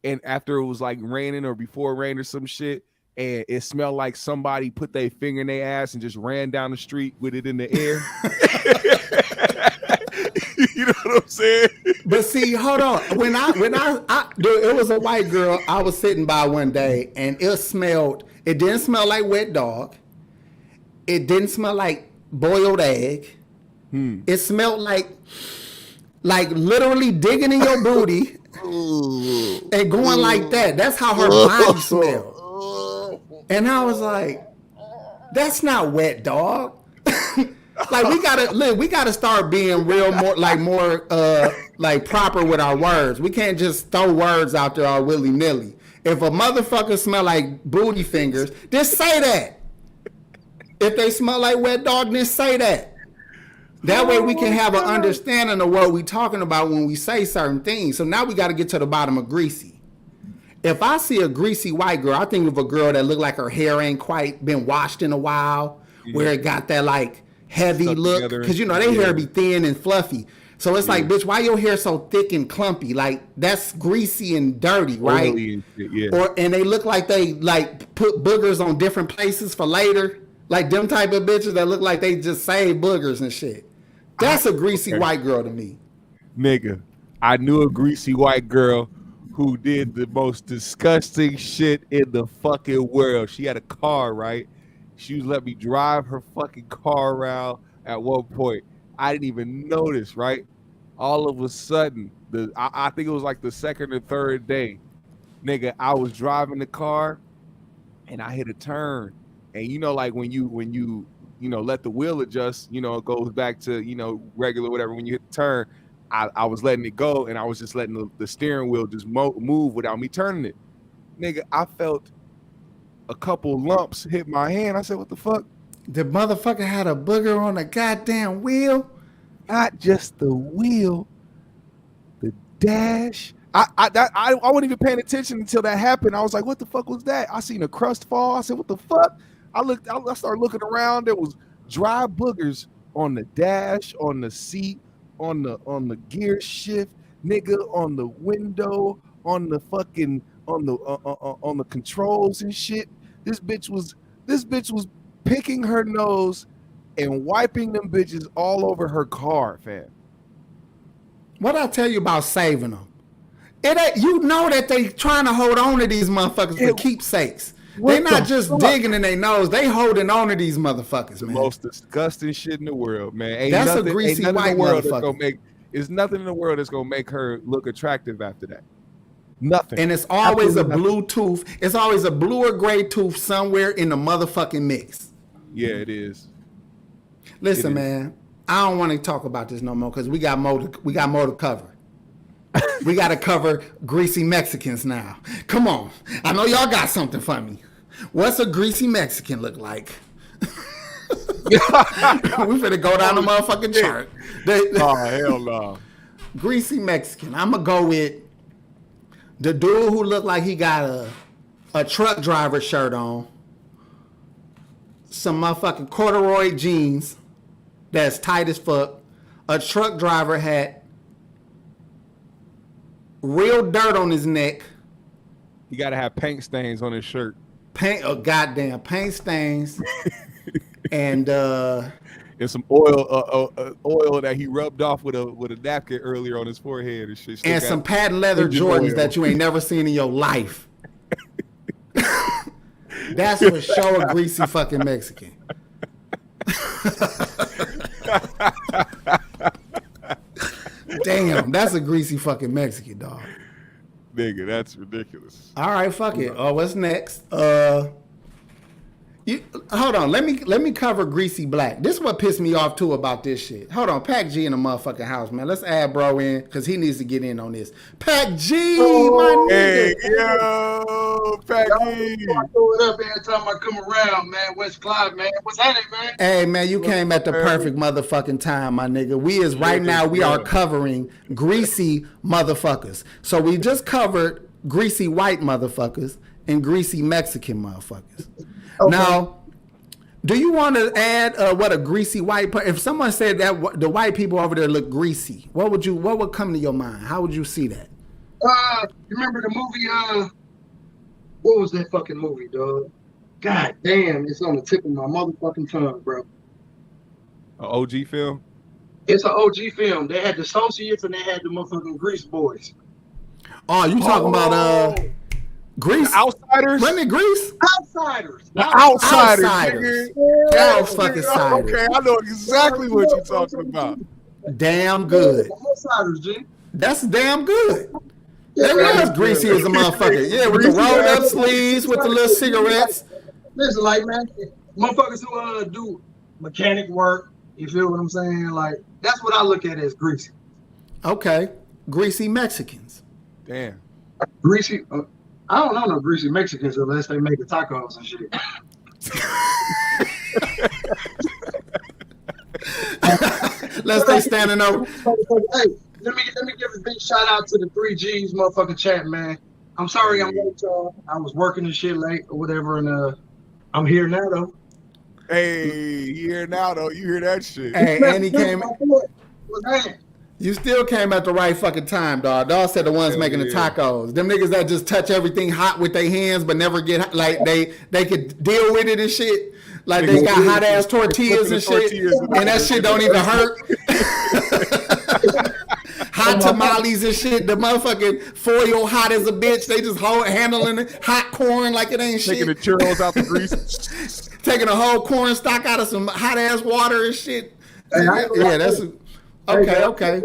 and after it was like raining or before rain or some shit, and it smelled like somebody put their finger in their ass and just ran down the street with it in the air. You know what I'm saying? But see, hold on. When I dude, it was a white girl I was sitting by one day, and it didn't smell like wet dog. It didn't smell like boiled egg. It smelled like literally digging in your booty and going like that. That's how her body smelled. And I was like, that's not wet dog. Like we gotta start being more proper with our words. We can't just throw words out there all willy nilly. If a motherfucker smell like booty fingers, just say that. If they smell like wet dog, just say that. That way we can have an understanding of what we talking about when we say certain things. So now we got to get to the bottom of greasy. If I see a greasy white girl, I think of a girl that look like her hair ain't quite been washed in a while, where it got that like heavy stuck look. Because you know their hair be thin and fluffy. So it's like, bitch, why your hair so thick and clumpy? Like that's greasy and dirty, right? And shit, And they look like they like put boogers on different places for later. Like them type of bitches that look like they just saved boogers and shit. That's a greasy white girl to me. Nigga, I knew a greasy white girl who did the most disgusting shit in the fucking world. She had a car, right? She was letting me drive her fucking car around at one point. I didn't even notice, right? All of a sudden, I think it was like the second or third day, nigga, I was driving the car and I hit a turn. And you know, like when you let the wheel adjust, it goes back to, regular, whatever. When you hit the turn, I was letting it go and I was just letting the steering wheel just move without me turning it. Nigga, I felt a couple lumps hit my hand. I said, what the fuck? The motherfucker had a booger on the goddamn wheel? Not just the wheel, the dash. I wasn't even paying attention until that happened. I was like, what the fuck was that? I seen a crust fall. I said, what the fuck? I started looking around. There was dry boogers on the dash, on the seat, on the gear shift, nigga, on the window, on the fucking on the controls and shit. This bitch was picking her nose and wiping them bitches all over her car, fam. What I tell you about saving them? It ain't, you know that they trying to hold on to these motherfuckers for keepsakes. They not just digging in their nose. They holding on to these motherfuckers, man. The most disgusting shit in the world, man. That's a greasy white motherfucker. There's nothing in the world that's gonna make her look attractive after that. Nothing. And it's always a blue tooth. It's always a blue or gray tooth somewhere in the motherfucking mix. Yeah, it is. Listen, man, I don't want to talk about this no more because we got more to cover. We got to cover greasy Mexicans now. Come on. I know y'all got something for me. What's a greasy Mexican look like? We finna go down the motherfucking chart. Oh, hell no. Greasy Mexican. I'm going to go with the dude who looked like he got a truck driver shirt on, some motherfucking corduroy jeans that's tight as fuck, a truck driver hat, real dirt on his neck. You gotta have paint stains on his shirt. Goddamn paint stains, and some oil that he rubbed off with a napkin earlier on his forehead and shit. And some patent leather Jordans that you ain't never seen in your life. That's for sure a greasy fucking Mexican. Damn, that's a greasy fucking Mexican, dog. Nigga, that's ridiculous. All right, fuck it. What's next? Hold on. Let me cover Greasy Black. This is what pissed me off too about this shit. Hold on. Pac G in the motherfucking house, man. Let's add bro in because he needs to get in on this. Pac G, my nigga. Hey, yo, Pac G. I throw it up every time I come around, man. West Clyde, man. What's happening, man? Hey man, you came at the perfect motherfucking time, my nigga. We are covering greasy motherfuckers. So we just covered greasy white motherfuckers and greasy Mexican motherfuckers. Okay. Now, do you want to add what a greasy white person? If someone said that the white people over there look greasy, what would come to your mind? How would you see that? You remember the movie? What was that fucking movie, dog? God damn, it's on the tip of my motherfucking tongue, bro. An OG film? It's an OG film. They had the associates and they had the motherfucking Grease boys. Oh, you talking about Grease? The Outsiders? Wasn't it Grease? Outsiders. The Outsiders. Outsiders. Okay, I know exactly what you're talking about. Damn good. Outsiders, G. That's damn good. They was greasy as a motherfucker. Yeah, with the rolled up sleeves, with the little cigarettes. Listen, like, man, motherfuckers who do mechanic work, you feel what I'm saying? Like, that's what I look at as greasy. Okay. Greasy Mexicans. Damn. Greasy. I don't know no greasy Mexicans unless they make tacos and shit. Unless they standing over. Hey, let me give a big shout out to the 3G's motherfucking chat, man. I'm sorry I'm late, y'all. I was working and shit late or whatever, and I'm here now though. Hey, you here now though? You hear that shit? Hey, and he came. You still came at the right fucking time, dog. Dog said the ones making the tacos. Them niggas that just touch everything hot with their hands, but never get like they could deal with it and shit. Like they got hot ass tortillas and shit, and that shit don't even hurt. Hot tamales and shit. The motherfucking foil hot as a bitch. They just handling it. Hot corn like it ain't shit. Taking the churros out the grease. Taking a whole corn stock out of some hot ass water and shit. Yeah, that's. Okay.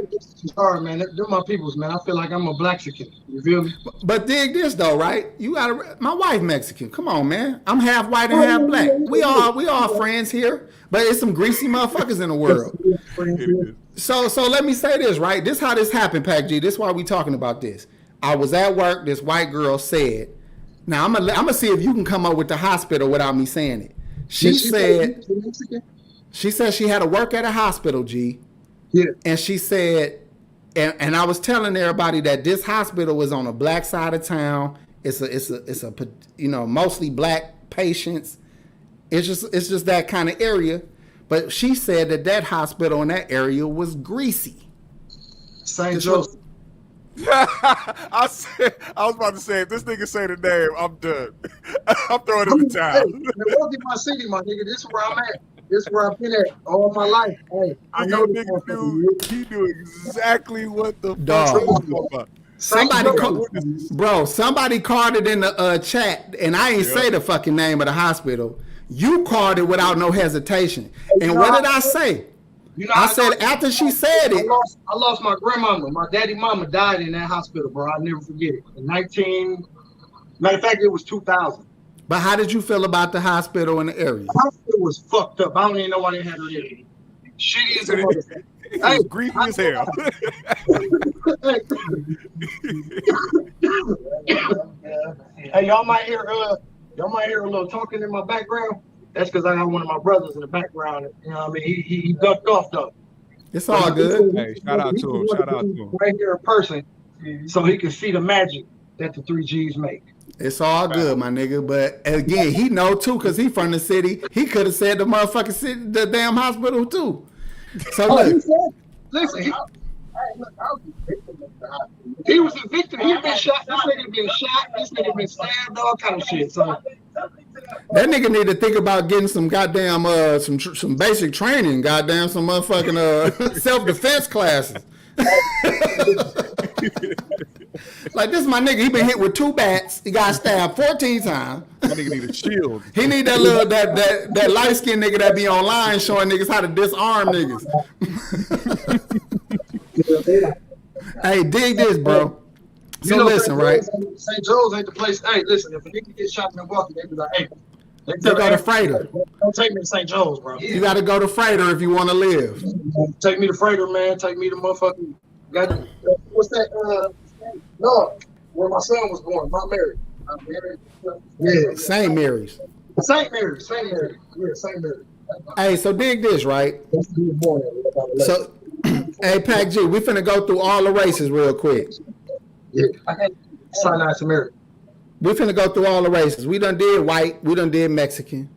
Sorry, man. They're my peoples, man. I feel like I'm a Blaxican. You feel me? But dig this though, right? You got my wife Mexican. Come on, man. I'm half white and half black. We all friends here, but it's some greasy motherfuckers in the world. So let me say this, right? This how this happened, Pac G. This is why we talking about this. I was at work. This white girl said, "Now I'm gonna see if you can come up with the hospital without me saying it." She said she had to work at a hospital, G. Yeah. And she said, and I was telling everybody that this hospital is on a black side of town. It's a mostly black patients. It's just that kind of area. But she said that hospital in that area was greasy. St. Joseph. I was about to say, if this nigga say the name, I'm done. I'm throwing in the towel. Hey, welcome my city, my nigga. This is where I'm at. This is where I've been at all my life. Hey, I know this nigga he knew exactly what the fuck. Somebody called it in the chat, and I ain't say the fucking name of the hospital. You called it without no hesitation. And what did I say? I said after she said it. I lost my grandmama. My daddy mama died in that hospital, bro. I'll never forget it. Matter of fact, it was 2000. But how did you feel about the hospital in the area? The hospital was fucked up. I don't even know why they had her there. Shitty as a motherfucker. Hey, greasy as hell. Hey, y'all might hear a little talking in my background. That's because I got one of my brothers in the background. You know what I mean? He ducked off though. It's all good. Hey, shout out to him. Right here in person, so he can see the magic that the 3G's make. It's all good, my nigga. But again, he know too, cause he from the city. He could have said the motherfucking city, the damn hospital too. So look, listen. He was a victim. He been shot. This nigga been shot. This nigga been stabbed. All kind of shit. So that nigga need to think about getting some goddamn some basic training. Goddamn some motherfucking self-defense classes. Like this, my nigga, he been hit with 2 bats. He got stabbed 14 times. That nigga need a shield. He need that little that light skinned nigga that be online showing niggas how to disarm niggas. Hey, dig this, bro. So listen, right? St. Joe's ain't the place. Hey, listen, if a nigga gets shot in Milwaukee, they be like, hey, They go to Freighter. Don't take me to St. Joe's, bro. You got to go to Freighter if you want to live. Take me to Freighter, man. Take me to motherfucking. What's that? No, where my son was born. Not Mary. Yeah, St. Mary's. St. Mary. Yeah, St. Mary. Hey, so dig this, right? So, hey, Pac G, we finna go through all the races real quick. Yeah. Sinai Samaritan. We finna go through all the races. We done did white. We done did Mexican.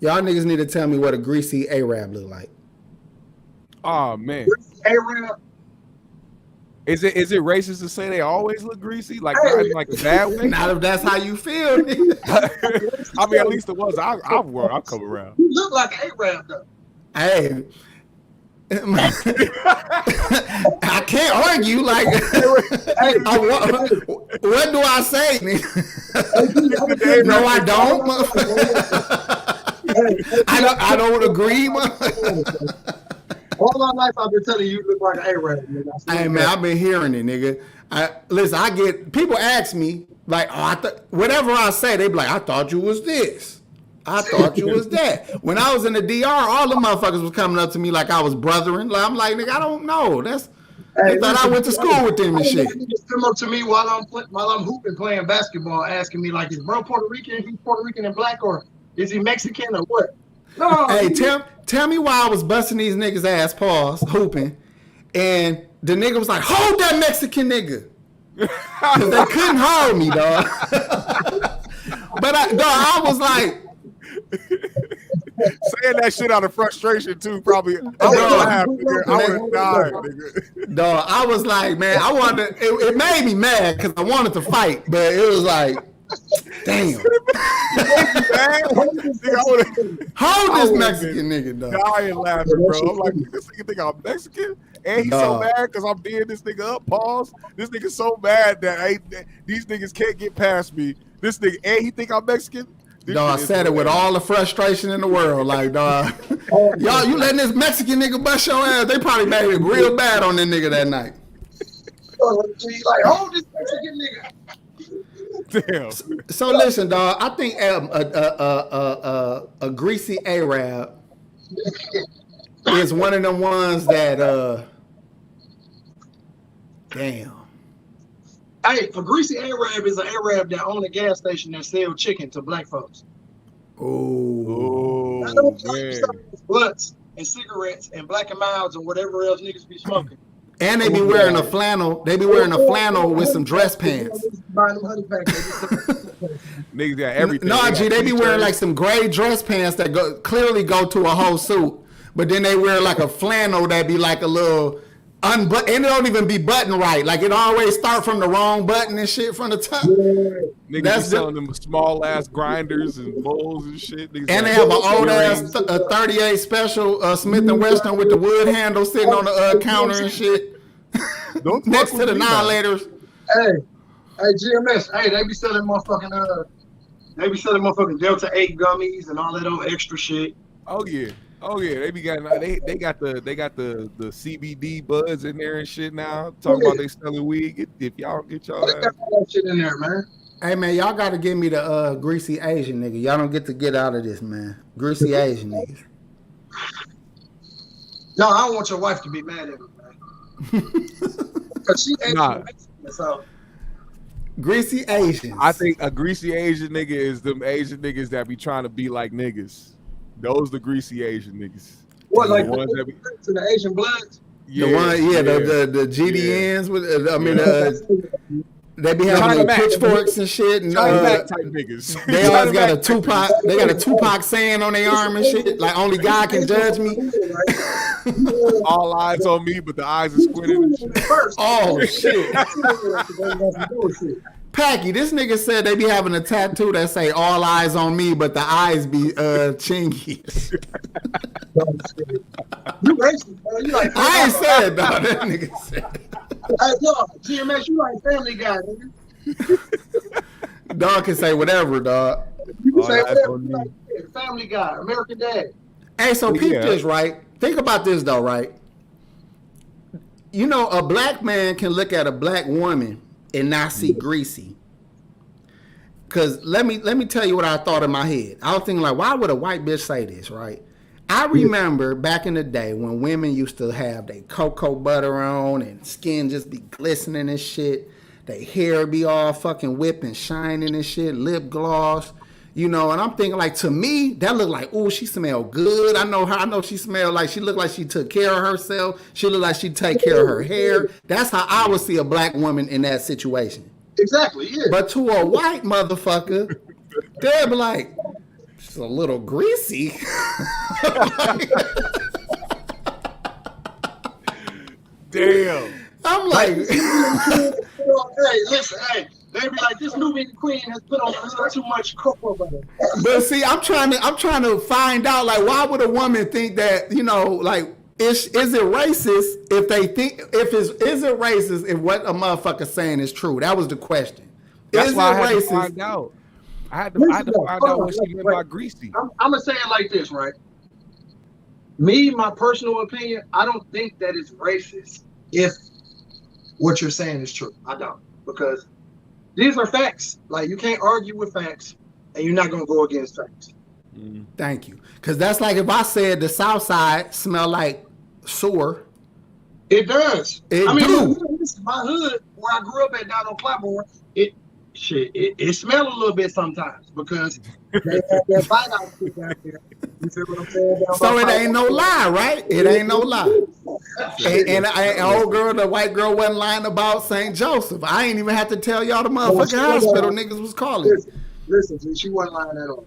Y'all niggas need to tell me what a greasy Arab look like. Oh man, Arab. is it racist to say they always look greasy, like not in like a bad way? Not if that's how you feel. Nigga. I mean, at least it was. I'll come around. You look like Arab though. Hey. I can't argue. Like, what do I say? No, I don't. I don't agree. All my life I've been telling you look like an Arab. Hey man, I've been hearing it, nigga. Listen, I get people ask me like, whatever I say, they be like, I thought you was this. I thought you was that. When I was in the DR, all the motherfuckers was coming up to me like I was brothering. Like, I'm like, nigga, I don't know. They thought I went to school with them and shit. Just come up to me while I'm hooping, playing basketball, asking me like, is bro Puerto Rican? He's Puerto Rican and black, or is he Mexican or what? No. Hey, tell me why I was busting these niggas' ass paws hooping, and the nigga was like, hold that Mexican nigga. Cause they couldn't hold me, dog. But I was like, saying that shit out of frustration too, probably. I would laugh, nigga. I would have died, nigga. Dog, I was like, man, I wanted. It made me mad because I wanted to fight, but it was like, damn. Hold this Mexican nigga, dog. Dying laughing, bro. I'm like, this nigga think I'm Mexican, and he's so mad because I'm beating this nigga up. Pause. This nigga's so mad that these niggas can't get past me. This nigga, and he think I'm Mexican. Dog, I said it with all the frustration in the world. Like, dog, y'all, you letting this Mexican nigga bust your ass? They probably made it real bad on that nigga that night. Like, hold this Mexican nigga. Damn. So listen, dog. I think a greasy Arab is one of them ones that damn. Hey, a greasy Arab is an Arab that own a gas station that sells chicken to black folks. Oh, man. Blunts and cigarettes and Black and Milds and whatever else niggas be smoking. And they be wearing a flannel. They be wearing a flannel with some dress pants. Niggas got everything. No, G, they be wearing like some gray dress pants that clearly go to a whole suit, but then they wear like a flannel that be like a little and it don't even be buttoned right. Like it always start from the wrong button and shit from the top. Niggas be selling them small ass grinders and bowls and shit. Niggas and they have an old ass 38 special Smith & Wesson with the wood handle sitting on the counter and shit. Next to the annihilators. Hey, GMS. Hey, they be selling motherfucking Delta 8 gummies and all that old extra shit. Oh yeah, they got the CBD buds in there and shit now. Talking about they selling weed. If y'all get y'all got all that shit in there, man. Hey man, y'all gotta give me the greasy Asian nigga. Y'all don't get to get out of this, man. Greasy Asian niggas. No, I don't want your wife to be mad at me, man. Cause she ain't so. Greasy Asians. I think a greasy Asian nigga is them Asian niggas that be trying to be like niggas. Those the greasy Asian niggas. What, like the ones that be to the Asian bloods? Yeah, the GDNs with they be having like pitchforks and shit, and type niggas. They always got a Tupac. They got a Tupac saying on their arm and shit. Like only God can judge me. All eyes on me, but the eyes are squinted and shit. Oh shit. Packy, this nigga said they be having a tattoo that say all eyes on me, but the eyes be chingy. You racist, bro. You like I ain't said it, dog. That nigga said it. Hey, dog, GMS, you like Family Guy, nigga. Dog can say whatever, dog. You can say whatever. You like Family Guy, American Dad. Hey, so peep this, right? Think about this, though, right? You know, a black man can look at a black woman and not see greasy. Cause let me tell you what I thought in my head. I was thinking like, why would a white bitch say this, right? I remember back in the day when women used to have their cocoa butter on and skin just be glistening and shit. Their hair be all fucking whipped and shining and shit, lip gloss, you know. And I'm thinking like, to me, that looked like, oh, she smelled good. I know her. I know she smelled like, she looked like she took care of herself. She looked like she take care of her hair. That's how I would see a black woman in that situation. Exactly, yeah. But to a white motherfucker, they'd be like, she's a little greasy. Damn. I'm like, hey, listen, hey, they be like, this Nubian queen has put on a little too much cocoa butter. but see, I'm trying to find out, like, why would a woman think that, you know, like, is it racist if they think, is it racist if what a motherfucker saying is true? That was the question. That's is why it I had racist? to find out. I had to find out what she meant by greasy. I'm gonna say it like this, right? Me, my personal opinion, I don't think that it's racist if what you're saying is true. I don't, because these are facts. Like, you can't argue with facts, and you're not gonna go against facts. Thank you. Because that's like if I said the South Side smell like sewer. It does. It I mean, do. look, this is my hood where I grew up at down on Clapboard. It smelled a little bit sometimes because they had that bite out shit down there. You feel what I'm saying? So it ain't no lie, right? It ain't no lie. And an old girl, the white girl wasn't lying about St. Joseph. I ain't even have to tell y'all the motherfucking hospital niggas was calling. Listen, she wasn't lying at all.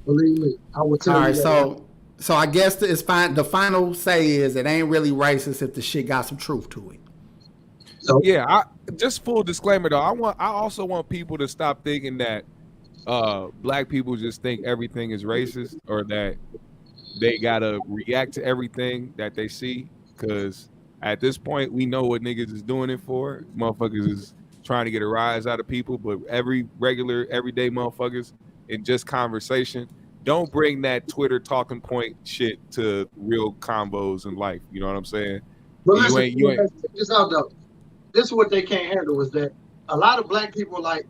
Believe me, I will tell All you. right, that. so I guess it's fine. The final say is it ain't really racist if the shit got some truth to it. So, Yeah, just full disclaimer though. I also want people to stop thinking that black people just think everything is racist or that they gotta react to everything that they see. Cause at this point we know what niggas is doing it for. Motherfuckers is trying to get a rise out of people, but everyday motherfuckers in just conversation. Don't bring that Twitter talking point shit to real combos in life. You know what I'm saying? but listen, you ain't. check this out though. This is what they can't handle is that a lot of black people, like,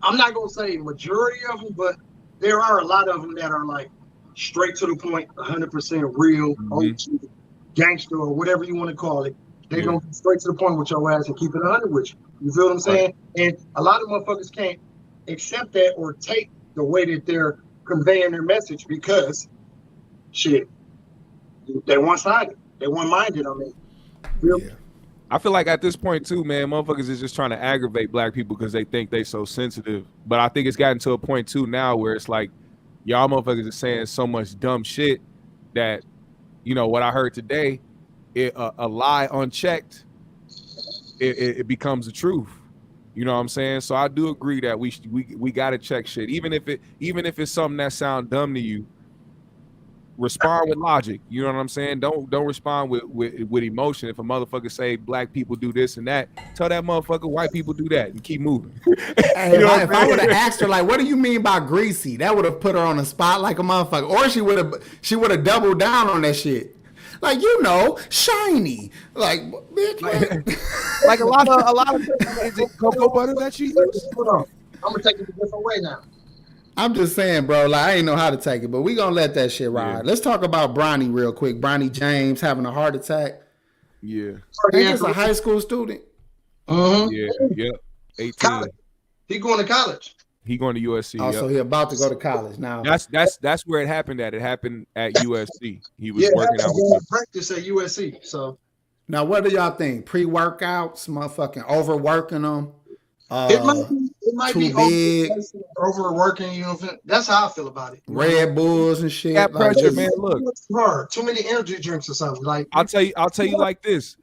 I'm not gonna say majority of them, but there are a lot of them that are like straight to the point, 100% real, OG, gangster, or whatever you want to call it. They gonna be straight to the point with your ass and keep it 100 with you. You feel what I'm saying? And a lot of motherfuckers can't accept that or take the way that they're conveying their message because shit, they one-sided, they one-minded. I mean, Yeah. I feel like at this point too, man, motherfuckers is just trying to aggravate black people because they think they so sensitive. But I think it's gotten to a point too now where it's like y'all motherfuckers are saying so much dumb shit that, you know, what I heard today, a lie unchecked, it becomes the truth. You know what I'm saying? So I do agree that we gotta check shit, even if it's something that sound dumb to you. Respond with logic. You know what I'm saying? Don't respond with emotion. If a motherfucker say black people do this and that, tell that motherfucker white people do that and keep moving. Hey, if I would have asked her like, "What do you mean by greasy?" That would have put her on the spot like a motherfucker, or she would have doubled down on that shit. Like, you know, shiny. Like, bitch, like a lot of is it cocoa butter that you use? hold on. I'm gonna take it a different way now. I'm just saying, bro, like, I ain't know how to take it, but we gonna let that shit ride. Yeah. Let's talk about Bronny real quick. Bronny James having a heart attack. Yeah. Ain't this a high school student? Yeah. 18. College. He going to college. He going to USC. Also, he about to go to college now. That's where it happened at. It happened at USC. He was Yeah, working out with them. practice at USC. So Now, what do y'all think? Pre-workouts, motherfucking overworking them. it might be too big. overworking. You know, that's how I feel about it. Red Bulls and shit. Got Like, pressure, this- man. Look, Too hard. Too many energy drinks or something. Like I'll tell you like this.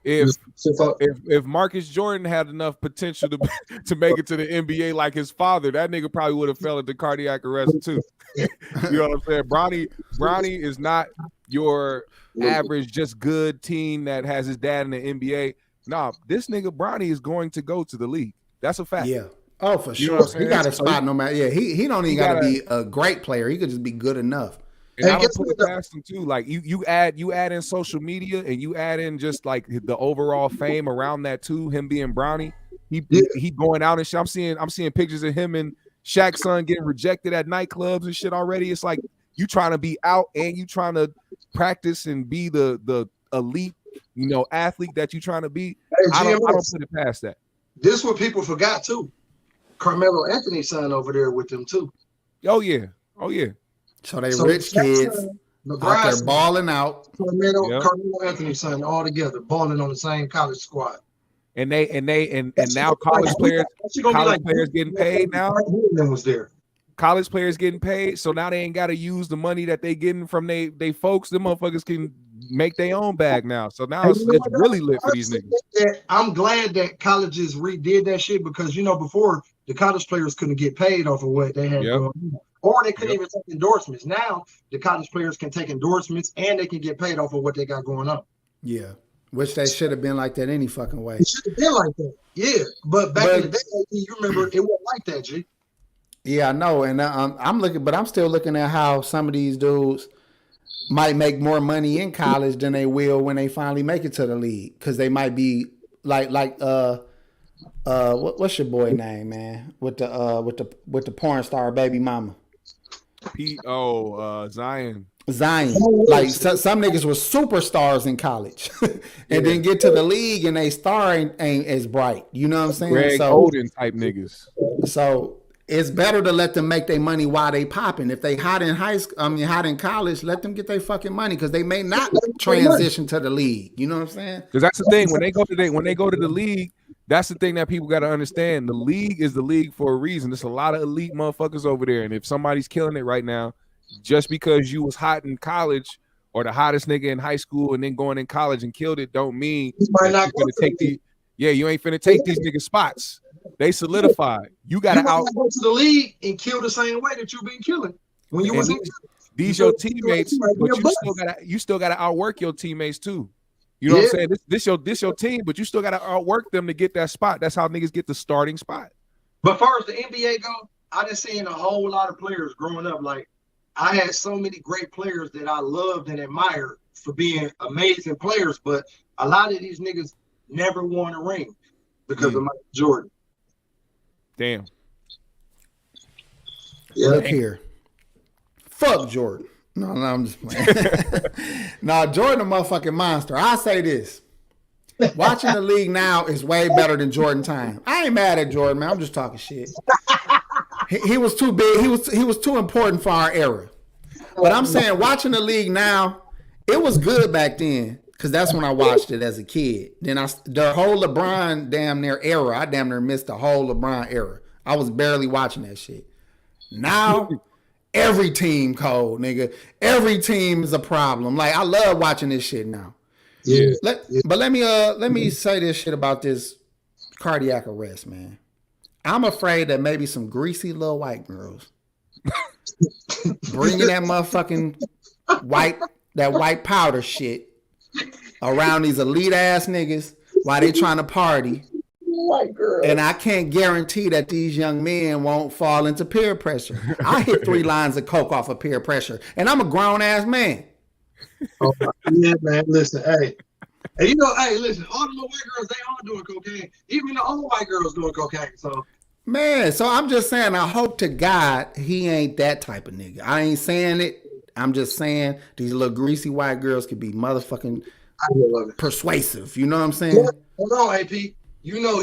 If Marcus Jordan had enough potential to make it to the NBA like his father, that nigga probably would have fell into cardiac arrest too. You know what I'm saying? Bronny is not your average just good teen that has his dad in the NBA. Nah, this nigga Bronny is going to go to the league. That's a fact. Yeah. Oh, for You know sure. what I'm He got a saying? spot no matter. Yeah, he don't even got to be a great player. He could just be good enough. And Hey, I don't guess put it what, past him too. Like you add in social media and you add in just like the overall fame around that too. Him being Bronny, He going out and shit. I'm seeing pictures of him and Shaq's son getting rejected at nightclubs and shit already. It's like you trying to be out and you trying to practice and be the elite, athlete that you trying to be. Hey, I don't put it past that. This is what people forgot too. Carmelo Anthony's son over there with them too. Oh yeah. So they rich kids out there balling out. Carmelo Anthony's son all together balling on the same college squad. And now college players getting paid now. Was there. College players getting paid, so now they ain't got to use the money that they getting from they folks. Them motherfuckers can make their own bag now. So now it's really lit for these niggas. I'm glad that colleges redid that shit because before the college players couldn't get paid off of what they had going on, or they couldn't even take endorsements. Now the college players can take endorsements and they can get paid off of what they got going on. Yeah, which they should have been like that any fucking way. It should have been like that. Yeah, but back in the day, you remember it wasn't like that, G. Yeah, I know, and I'm still looking at how some of these dudes might make more money in college than they will when they finally make it to the league, because they might be like what's your boy name, man? With the porn star baby mama. Zion. Like some niggas were superstars in college, and then get to the league and they star ain't as bright. You know what I'm saying? Greg Oden type niggas. So it's better to let them make their money while they popping. If they hot in hot in college, let them get their fucking money, because they may not transition to the league. You know what I'm saying? Because that's the thing, when they go to the league, that's the thing that people got to understand. The league is the league for a reason. There's a lot of elite motherfuckers over there, and if somebody's killing it right now, just because you was hot in college or the hottest nigga in high school and then going in college and killed it, don't mean that you're gonna take you ain't finna take these niggas spots. They solidified. You gotta go to the league and kill the same way that you've been killing when you was in. These your teammates, but you still gotta outwork your teammates too. You know what I'm saying? This your team, but you still gotta outwork them to get that spot. That's how niggas get the starting spot. But as far as the NBA go, I just seen a whole lot of players growing up. Like I had so many great players that I loved and admired for being amazing players, but a lot of these niggas never won a ring because of Michael Jordan. Damn. Yeah. Look here. Fuck Jordan. No, I'm just playing. No, Jordan a motherfucking monster. I say this. Watching the league now is way better than Jordan time. I ain't mad at Jordan, man. I'm just talking shit. He was too big. He was too important for our era. But I'm saying watching the league now, it was good back then, because that's when I watched it as a kid. Then the whole LeBron damn near era, I damn near missed the whole LeBron era. I was barely watching that shit. Now, every team cold, nigga. Every team is a problem. Like, I love watching this shit now. Yeah. But let me say this shit about this cardiac arrest, man. I'm afraid that maybe some greasy little white girls bringing that motherfucking white powder shit around these elite ass niggas while they trying to party. White girl. And I can't guarantee that these young men won't fall into peer pressure. I hit 3 lines of coke off of peer pressure, and I'm a grown ass man. Oh, yeah, man. Listen, hey, listen. All the little white girls, they all doing cocaine. Even the old white girls doing cocaine. So, man, I'm just saying. I hope to God he ain't that type of nigga. I ain't saying it. I'm just saying these little greasy white girls could be motherfucking persuasive. You know what I'm saying? Yeah, hold on, AP. You know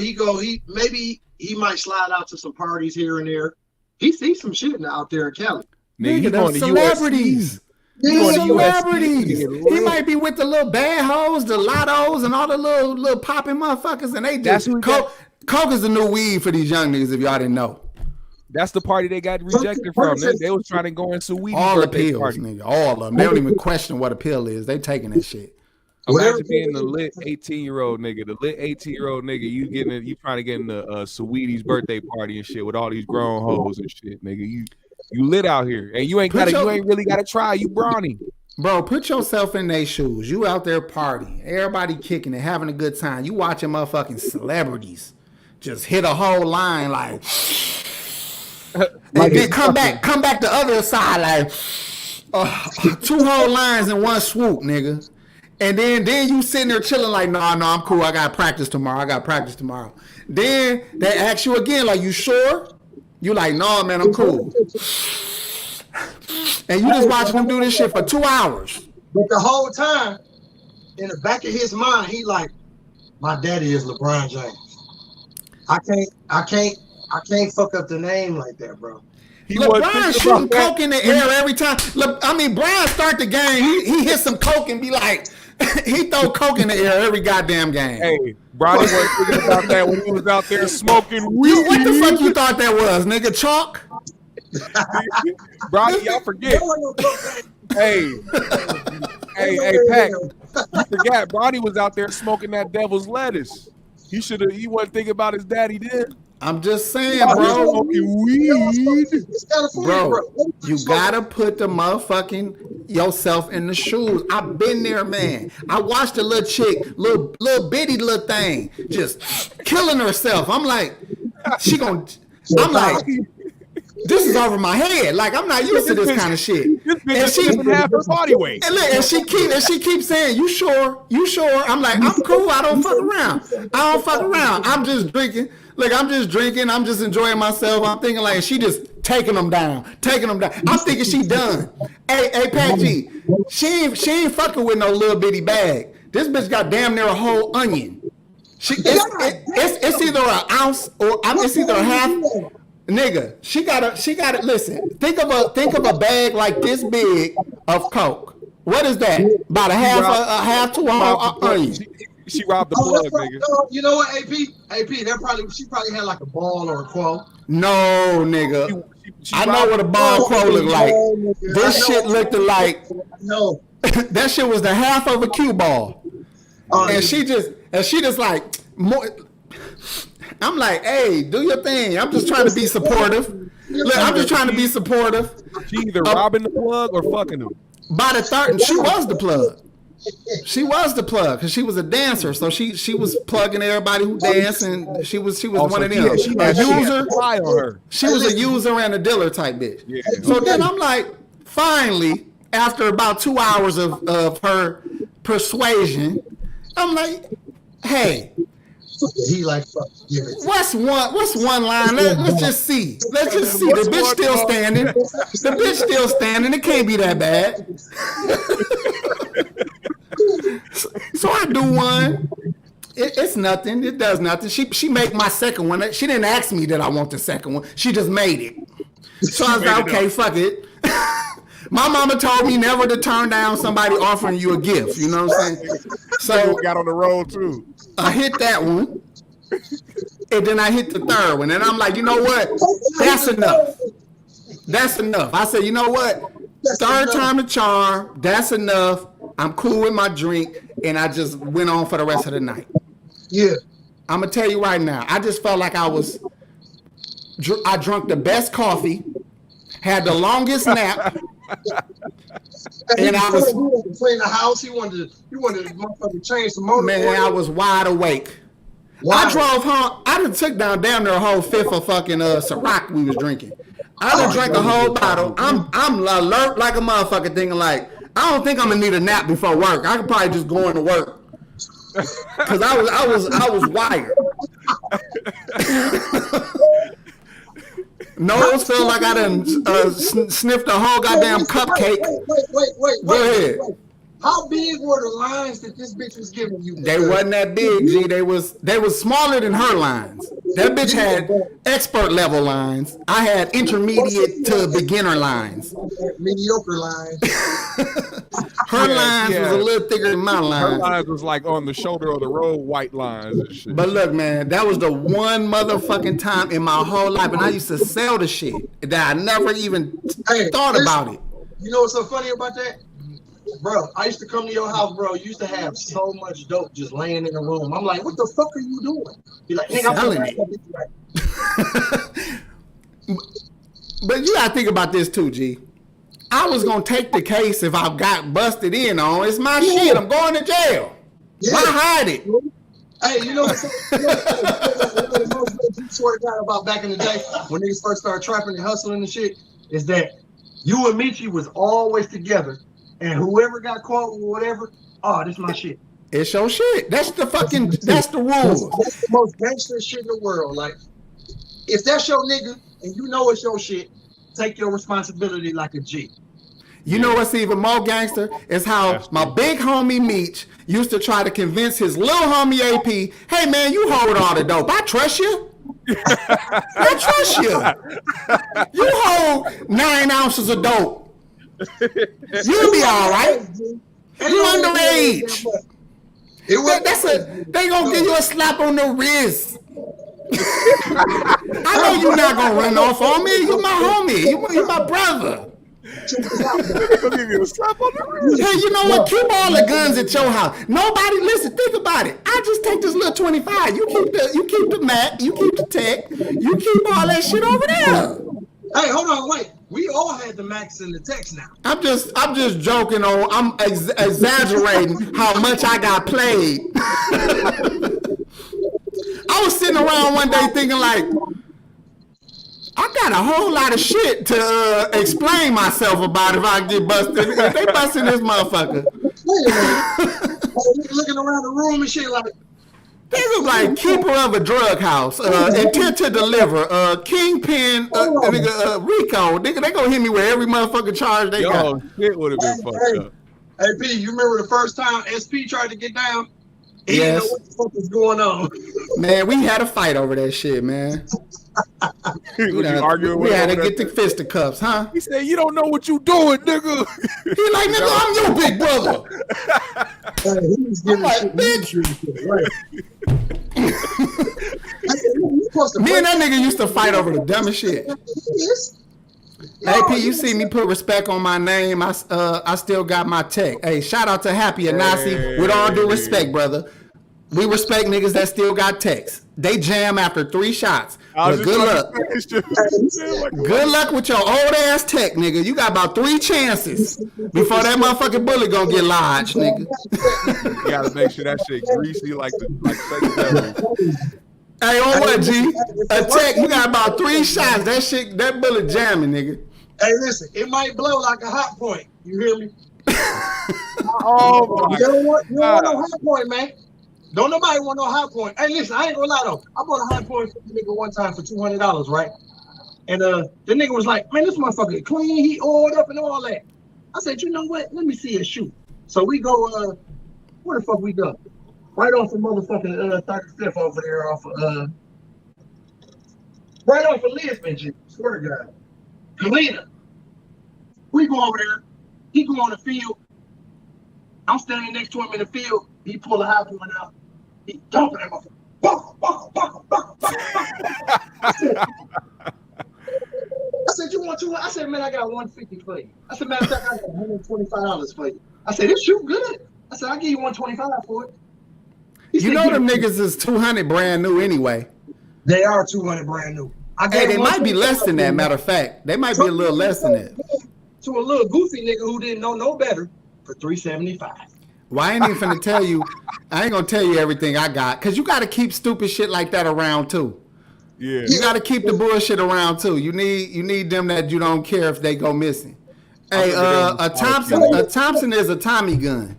maybe he might slide out to some parties here and there. He sees some shit out there in Cali. Nigga, they're celebrities. They're celebrities. He might be with the little bad hoes, the lottos, and all the little popping motherfuckers, and they just coke is the new weed for these young niggas. If y'all didn't know, that's the party they got rejected from. They was trying to go into weed. All the pills, nigga. All of them. They don't even question what a pill is. They taking that shit. Imagine being the lit 18-year-old nigga. The lit 18-year-old nigga, you trying to get in the Saweetie's birthday party and shit with all these grown hoes and shit, nigga. You lit out here, and you ain't really gotta try. You Bronny. Bro, put yourself in their shoes. You out there partying, everybody kicking it, having a good time. You watching motherfucking celebrities just hit a whole line like and then come back the other side like 2 whole lines in one swoop, nigga. And then you sitting there chilling like, no, I'm cool. I got practice tomorrow. Then they ask you again, like, you sure? You like, no, man, I'm cool. And you just watching them do this shit for 2 hours. But the whole time, in the back of his mind, he like, my daddy is LeBron James. I can't fuck up the name like that, bro. LeBron shooting coke in the air every time. Brian start the game. He hit some coke and be like, he throw coke in the air every goddamn game. Hey, Bronny wasn't thinking about that when he was out there smoking weed. What the fuck you thought that was, nigga? Chalk? Bronny, y'all forget. Hey, Pat, you forgot Bronny was out there smoking that devil's lettuce. He wasn't thinking about his daddy then. I'm just saying, bro. Smoking weed. Bro, you gotta put the motherfucking yourself in the shoes. I've been there, man. I watched a little chick, little bitty little thing, just killing herself. I'm like, I'm like, this is over my head. Like, I'm not used to this kind of shit. This bitch is even half her body weight. And look, and she keeps saying, you sure? I'm like, I'm cool. I don't fuck around. I'm just drinking. Look, I'm just drinking. I'm just enjoying myself. I'm thinking like she just taking them down. I'm thinking she done. Hey, Pat G, she ain't fucking with no little bitty bag. This bitch got damn near a whole onion. It's either an ounce or it's either a half. Nigga, she got it. Listen, think of a bag like this big of coke. What is that? About a half to a whole onion. She robbed the plug, nigga. You know what, AP? She probably had like a ball or a quo. No, nigga. I know what a ball quo look like. This shit looked like. No. That shit was the half of a cue ball. And she just like more. I'm like, hey, do your thing. I'm just trying to be supportive. Look, I'm just trying to be supportive. She either robbing the plug or fucking him. By the third, she was the plug. She was the plug because she was a dancer, so she was plugging everybody who danced, and she was one of them. She was a user and a dealer type bitch. Yeah. So then I'm like, finally, after about 2 hours of her persuasion, I'm like, hey. He like, fuck. What's one line? Let's just see. The bitch still standing. It can't be that bad. So I do one. It's nothing. It does nothing. She made my second one. She didn't ask me that I want the second one. She just made it. So I was like, okay, fuck it. My mama told me never to turn down somebody offering you a gift. You know what I'm saying? So got on the road too. I hit that one. And then I hit the third one. And I'm like, you know what? That's enough. I said, you know what? Third time the charm. That's enough. I'm cool with my drink. And I just went on for the rest of the night. Yeah. I'm going to tell you right now. I just felt like I drunk the best coffee, had the longest nap. And I was clean the house. He wanted to motherfucking change the motor. Man, I was wide awake. I drove home. I done took down damn near a whole fifth of fucking Ciroc we was drinking. I done drank a whole bottle. I'm alert like a motherfucker, thinking like, I don't think I'm gonna need a nap before work. I could probably just go into work because I was wired. Nose felt like I done sniffed a whole goddamn cupcake. Wait. Go ahead. How big were the lines that this bitch was giving you? They wasn't that big, G. They was smaller than her lines. That bitch had expert level lines. I had intermediate to beginner lines. Mediocre lines. Her lines was a little thicker than my lines. Her lines was like on the shoulder of the road, white lines and shit. But look, man, that was the one motherfucking time in my whole life, and I used to sell the shit that I never even thought about it. You know what's so funny about that? Bro, I used to come to your house, bro. You used to have so much dope just laying in the room. I'm like, what the fuck are you doing? You're like, hey, I'm selling it. But you gotta think about this too, G. I was gonna take the case if I got busted in on. It's my shit. I'm going to jail. Yeah. Why hide it? Hey, you know what you swear to God about back in the day when niggas first started trapping and hustling and shit is that you and Michi was always together. And whoever got caught or whatever, Oh, this my shit. It's your shit. That's the fucking. That's the rules. That's the most gangster shit in the world. Like, if that's your nigga and you know it's your shit, take your responsibility like a G. You know what's even more gangster is how my big homie Meech used to try to convince his little homie AP, hey man, you hold all the dope. I trust you. I trust you. You hold 9 ounces of dope. You'll be all right. You underage. They gonna give you a slap on the wrist. I know you're not gonna run off on me. You my homie. You my brother. Gonna give you a slap on the wrist. Hey, you know what? Keep all the guns at your house. Nobody listen. Think about it. I just take this little 25. You keep the Mac. You keep the tech. You keep all that shit over there. Hey, hold on, wait. We all had the Max and the Techs now. I'm just joking on. I'm exaggerating how much I got played. I was sitting around one day thinking like, I got a whole lot of shit to explain myself about if I get busted. If they busting this motherfucker. Wait a minute. Looking around the room and shit like. They look like keeper of a drug house, intent to deliver, kingpin, Rico. They gonna hit me with every motherfucking charge they got. Shit would have been fucked up. Hey, P, you remember the first time SP tried to get down? He didn't know what the fuck was going on. Man, we had a fight over that shit, man. We had to get the fisticuffs, huh? He said, "You don't know what you doing, nigga." He like, nigga, I'm your big brother. Hey, he was giving like, shit bitch. right. Me and that nigga used to fight over the dumbest shit. Hey, P, you see me put respect on my name. I still got my tech. Hey, shout out to Happy and Nasi. With all due respect, brother. We respect niggas that still got techs. They jam after 3 shots. But good luck. Good luck with your old ass tech, nigga. You got about 3 chances before that motherfucking bullet gonna get lodged, nigga. You gotta make sure that shit greasy like second. Hey, on what, G? A tech, you got about 3 shots. That bullet jamming, nigga. Hey, listen, it might blow like a hot point. You hear me? Oh my You don't want no hot point, man. Don't nobody want no high point. Hey, listen, I ain't gonna lie though. I bought a high point for the nigga one time for $200, right? And the nigga was like, man, this motherfucker clean, he oiled up and all that. I said, you know what? Let me see it shoot. So we go, where the fuck we go? Right off of motherfucking 35th over there off of, right off of Lisbon, G. Swear to God. Galena. We go over there. He go on the field. I'm standing next to him in the field. He pull a high point out. He dumping that motherfucker. I said, you want 2? I said, man, I got 150 for you. I said, matter of fact, I got $125 for you. I said, this shoot good. I said, I'll give you 125 for it. You know them niggas is 200 brand new anyway. They are 200 brand new. Hey, they might be less than that, matter of fact. They might be a little less than that. To a little goofy nigga who didn't know no better for $375. Well, I ain't even finna tell you. I ain't gonna tell you everything I got, cause you gotta keep stupid shit like that around too. Yeah. You gotta keep the bullshit around too. You need them that you don't care if they go missing. Hey, a Thompson is a Tommy gun.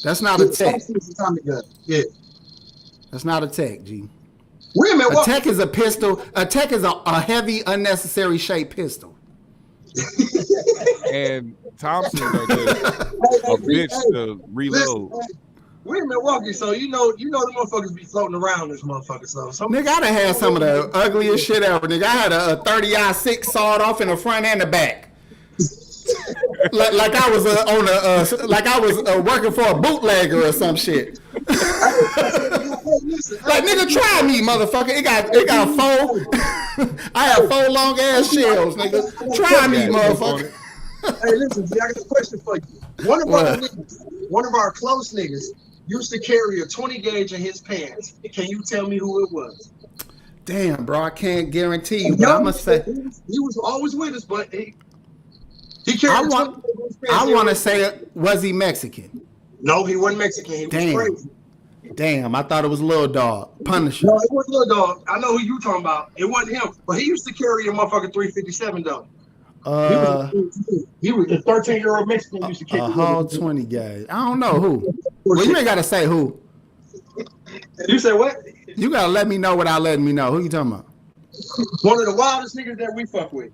That's not a tech. Thompson's a Tommy gun. Yeah. That's not a tech, G. Wait a minute. A tech is a pistol. A tech is a heavy, unnecessary shaped pistol. And Thompson are just a bitch to reload. We're in Milwaukee, so you know the motherfuckers be floating around this motherfucker. So nigga, I done had some of the ugliest shit ever. Nigga, I had a 30-06 sawed off in the front and the back. like I was working for a bootlegger or some shit. Like, nigga, try me, motherfucker. It got 4. I have 4 long ass shells, nigga. Try me, motherfucker. Hey, listen, I got a question for you. One of our close niggas used to carry a 20 gauge in his pants. Can you tell me who it was? Damn, bro, I can't guarantee you, but I must say he was always with us, but he carried. I want to say, was he Mexican? No, he wasn't Mexican. He was crazy. Damn, I thought it was Lil Dog, Punisher. No, it wasn't Lil Dog. I know who you talking about. It wasn't him, but he used to carry a motherfucking 357 though. He was the 13-year-old Mexican used to kick A the whole little- 20 guys. I don't know who. Well, you ain't gotta say who. You said what? You gotta let me know without letting me know. Who you talking about? One of the wildest niggas that we fuck with.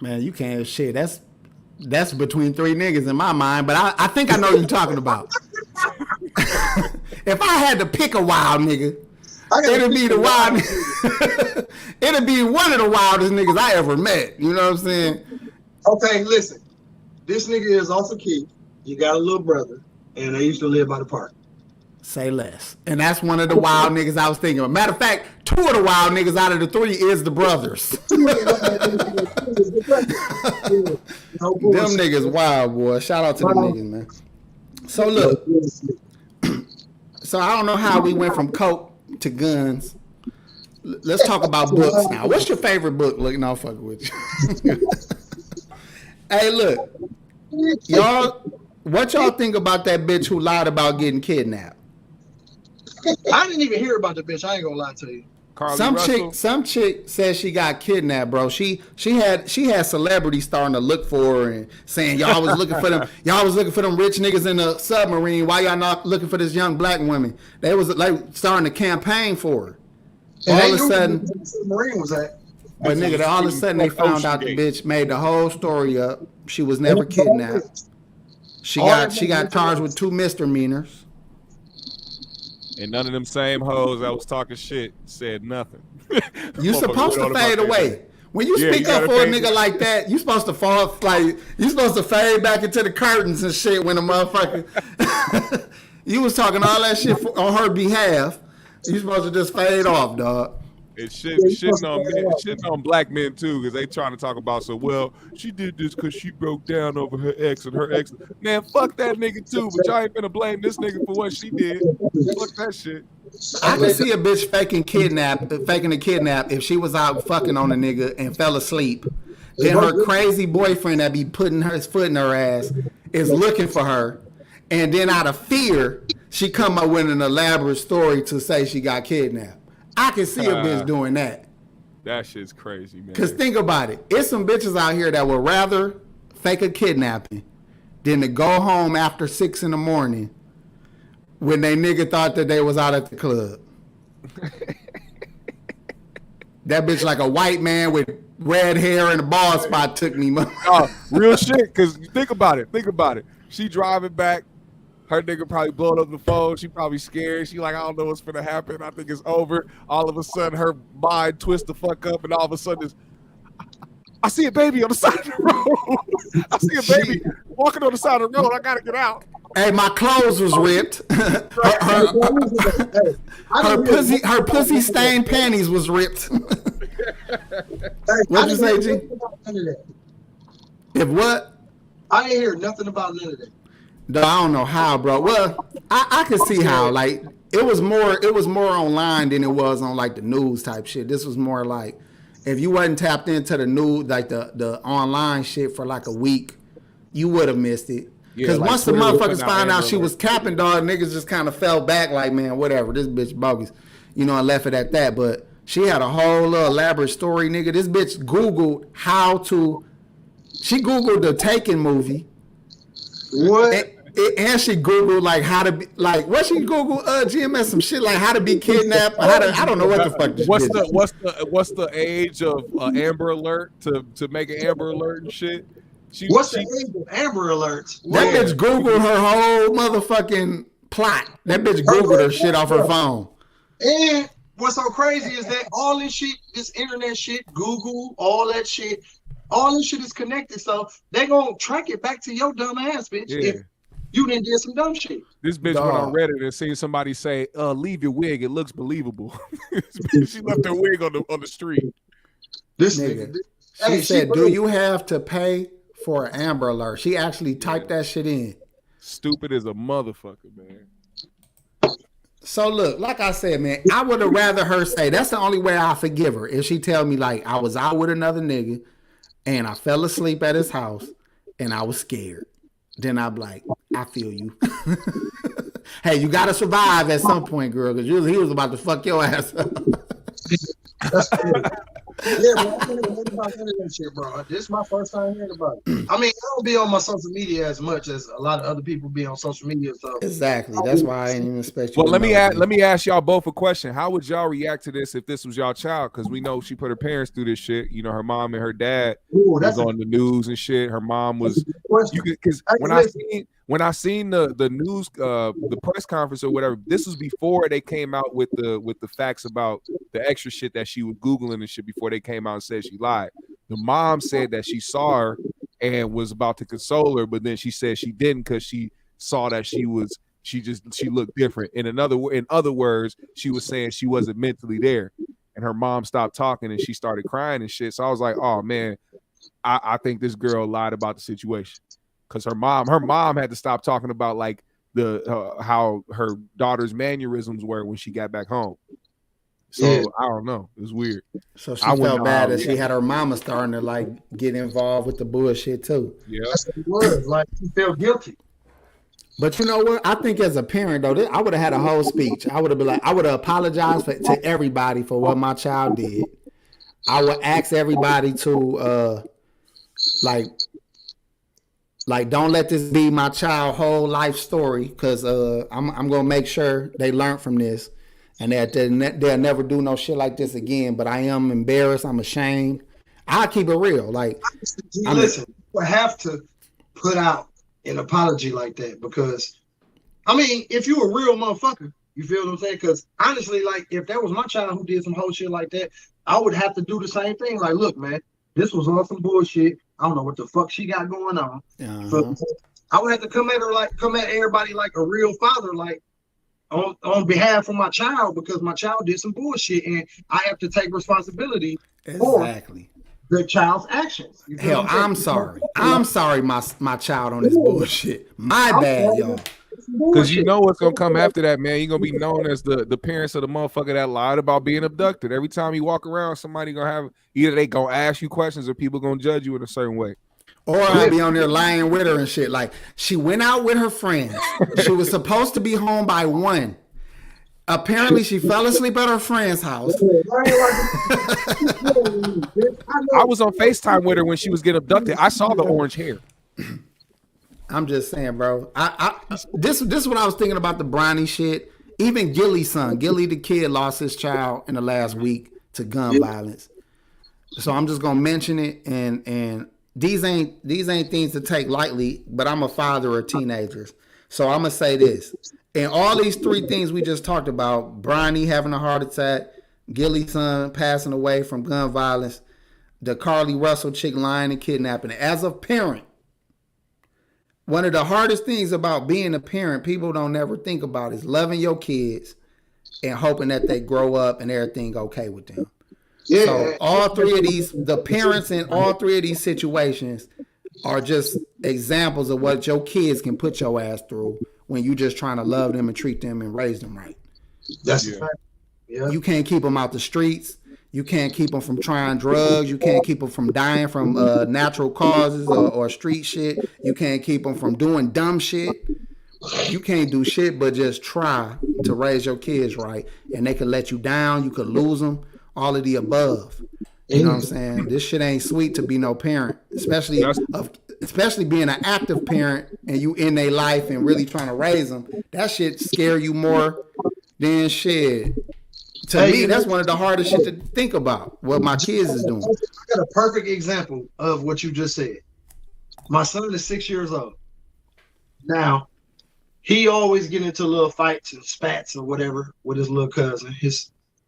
Man, you can't shit. That's between three niggas in my mind, but I think I know what you're talking about. If I had to pick a wild nigga, it'd be the wild. It'd be one of the wildest niggas I ever met. You know what I'm saying? Okay, listen. This nigga is also Keith. You got a little brother, and they used to live by the park. Say less. And that's one of the wild niggas I was thinking of. Matter of fact, two of the wild niggas out of the three is the brothers. Them niggas wild, boy. Shout out to them niggas, man. So look. So I don't know how we went from coke to guns. Let's talk about books now. What's your favorite book? Look, no, I'm fucking with you. Hey, look. Y'all, what y'all think about that bitch who lied about getting kidnapped? I didn't even hear about the bitch. I ain't gonna lie to you. Carly Some Russell. chick said she got kidnapped, bro. She had celebrities starting to look for her and saying y'all was looking for them. Y'all was looking for them rich niggas in the submarine. Why y'all not looking for this young black woman? They was like starting to campaign for her. And All of a sudden, the submarine was at. but nigga, all of a sudden they found out the bitch made the whole story up. She was never kidnapped. She got charged with 2 misdemeanors. And none of them same hoes that was talking shit said nothing. You supposed to fade away. When you speak up for a nigga like that, you supposed to fall like you supposed to fade back into the curtains and shit when a motherfucker you was talking all that shit on her behalf. You supposed to just fade off, dog. It's shitting on black men too, because they trying to talk about she did this because she broke down over her ex and her ex. Man, fuck that nigga too, but y'all ain't gonna blame this nigga for what she did. Fuck that shit. I can see a bitch faking a kidnap if she was out fucking on a nigga and fell asleep. Then her crazy boyfriend that be putting his foot in her ass is looking for her. And then out of fear, she come up with an elaborate story to say she got kidnapped. I can see a bitch doing that. That shit's crazy, man. Because think about it. It's some bitches out here that would rather fake a kidnapping than to go home after 6 in the morning when they nigga thought that they was out at the club. That bitch like a white man with red hair and a bald spot took me. Oh, real shit, because think about it. She driving back. Her nigga probably blowing up the phone. She probably scared. She like, I don't know what's gonna happen. I think it's over. All of a sudden, her mind twists the fuck up, and all of a sudden, I see a baby on the side of the road. I see a baby walking on the side of the road. I gotta get out. Hey, my clothes was ripped. her pussy stained panties was ripped. What'd you say, G? If what? I didn't hear nothing about none of that. No, I don't know how, bro. Well, I can see how. Like, it was more online than it was on like the news type shit. This was more like if you wasn't tapped into the news, like the online shit for like a week, you would have missed it. Because like once the Twitter motherfuckers found out she was capping, dog, niggas just kind of fell back like, man, whatever, this bitch bogus, and left it at that. But she had a whole little elaborate story, nigga. This bitch Googled she Googled the Taken movie. What? And she Googled like how to be like what she Googled GMS some shit like how to be kidnapped. I don't know what the fuck this What's bitch. what's the age of Amber Alert to make an Amber Alert and shit? What's the age of Amber Alerts? That bitch Googled her whole motherfucking plot. That bitch Googled her shit off her phone. And what's so crazy is that all this shit, this internet shit, Google, all this shit is connected. So they gonna track it back to your dumb ass, bitch. Yeah. If you didn't do some dumb shit. This bitch went on Reddit and seen somebody say, leave your wig, it looks believable. She left her wig on the street. This Nigga. nigga. She said, do you have to pay for an Amber Alert? She actually typed that shit in. Stupid as a motherfucker, man. So look, like I said, man, I would have rather her say, that's the only way I forgive her. If she tell me like I was out with another nigga and I fell asleep at his house and I was scared. Then I'd be like, I feel you. Hey, you gotta survive at some point, girl, because he was about to fuck your ass up. Yeah, bro, I never heard about none of that shit, bro. This is my first time hearing about it. I mean, I don't be on my social media as much as a lot of other people be on social media, so I Exactly. don't That's be- why I didn't even expect you Well, to let me know, ask, B. y'all both a question. How would y'all react to this if this was y'all child? Because we know she put her parents through this shit. You know, her mom and her dad Ooh, was on the news and shit. Her mom that's a was, good question. because Hey, listen, when I seen the news the press conference or whatever, this was before they came out with the facts about the extra shit that she was googling and shit before they came out and said she lied. The mom said that she saw her and was about to console her, but then she said she didn't because she saw that she looked different. In other words, she was saying she wasn't mentally there, and her mom stopped talking and she started crying and shit. So I was like, oh man, I think this girl lied about the situation because her mom had to stop talking about like the how her daughter's mannerisms were when she got back home. So yeah, I don't know, it was weird. So I she wouldn't felt know how bad to that she had her mama starting to like get involved with the bullshit too. Yeah, that's what it was. Like, she felt guilty. But you know what? I think as a parent though, I would have had a whole speech. I would have been like, I would have apologized to everybody for what my child did. I would ask everybody to like don't let this be my child whole life story because I'm gonna make sure they learn from this and that they'll never do no shit like this again. But I am embarrassed. I'm ashamed. I keep it real. Like Listen, you have to put out an apology like that because, I mean, if you a real motherfucker, you feel what I'm saying? Because honestly, like, if that was my child who did some whole shit like that, I would have to do the same thing. Like, look, man, this was all some bullshit. I don't know what the fuck she got going on. So I would have to come at everybody like a real father, like on behalf of my child, because my child did some bullshit and I have to take responsibility for exactly. the child's actions. You feel Hell, what I'm I'm saying? sorry. I'm sorry, my child on this bullshit. My bad, y'all. because you know what's gonna come after that, man. You're gonna be known as the parents of the motherfucker that lied about being abducted. Every time you walk around, somebody gonna have either they gonna ask you questions or people gonna judge you in a certain way. Or I'll be on there lying with her and shit. Like, she went out with her friends. She was supposed to be home by 1. Apparently, she fell asleep at her friend's house. I was on FaceTime with her when she was getting abducted. I saw the orange hair. I'm just saying, bro. This is what I was thinking about the Bronny shit. Even Gilly's son, Gilly the kid, lost his child in the last week to gun violence. So I'm just gonna mention it, and these ain't things to take lightly. But I'm a father of teenagers, so I'm gonna say this. And all these 3 things we just talked about: Bronny having a heart attack, Gilly's son passing away from gun violence, the Carly Russell chick lying and kidnapping. As a parent, one of the hardest things about being a parent, people don't ever think about, is loving your kids and hoping that they grow up and everything okay with them. Yeah. So all 3 of these, the parents in all 3 of these situations are just examples of what your kids can put your ass through when you just trying to love them and treat them and raise them right. That's a fact. Yeah. You can't keep them out the streets. You can't keep them from trying drugs. You can't keep them from dying from natural causes or street shit. You can't keep them from doing dumb shit. You can't do shit but just try to raise your kids right. And they could let you down. You could lose them. All of the above. You know what I'm saying? This shit ain't sweet to be no parent, especially being an active parent and you in their life and really trying to raise them. That shit scare you more than shit. To me, that's one of the hardest shit to think about, what my kids is doing. I got a perfect example of what you just said. My son is 6 years old. Now, he always get into little fights and spats or whatever with his little cousin.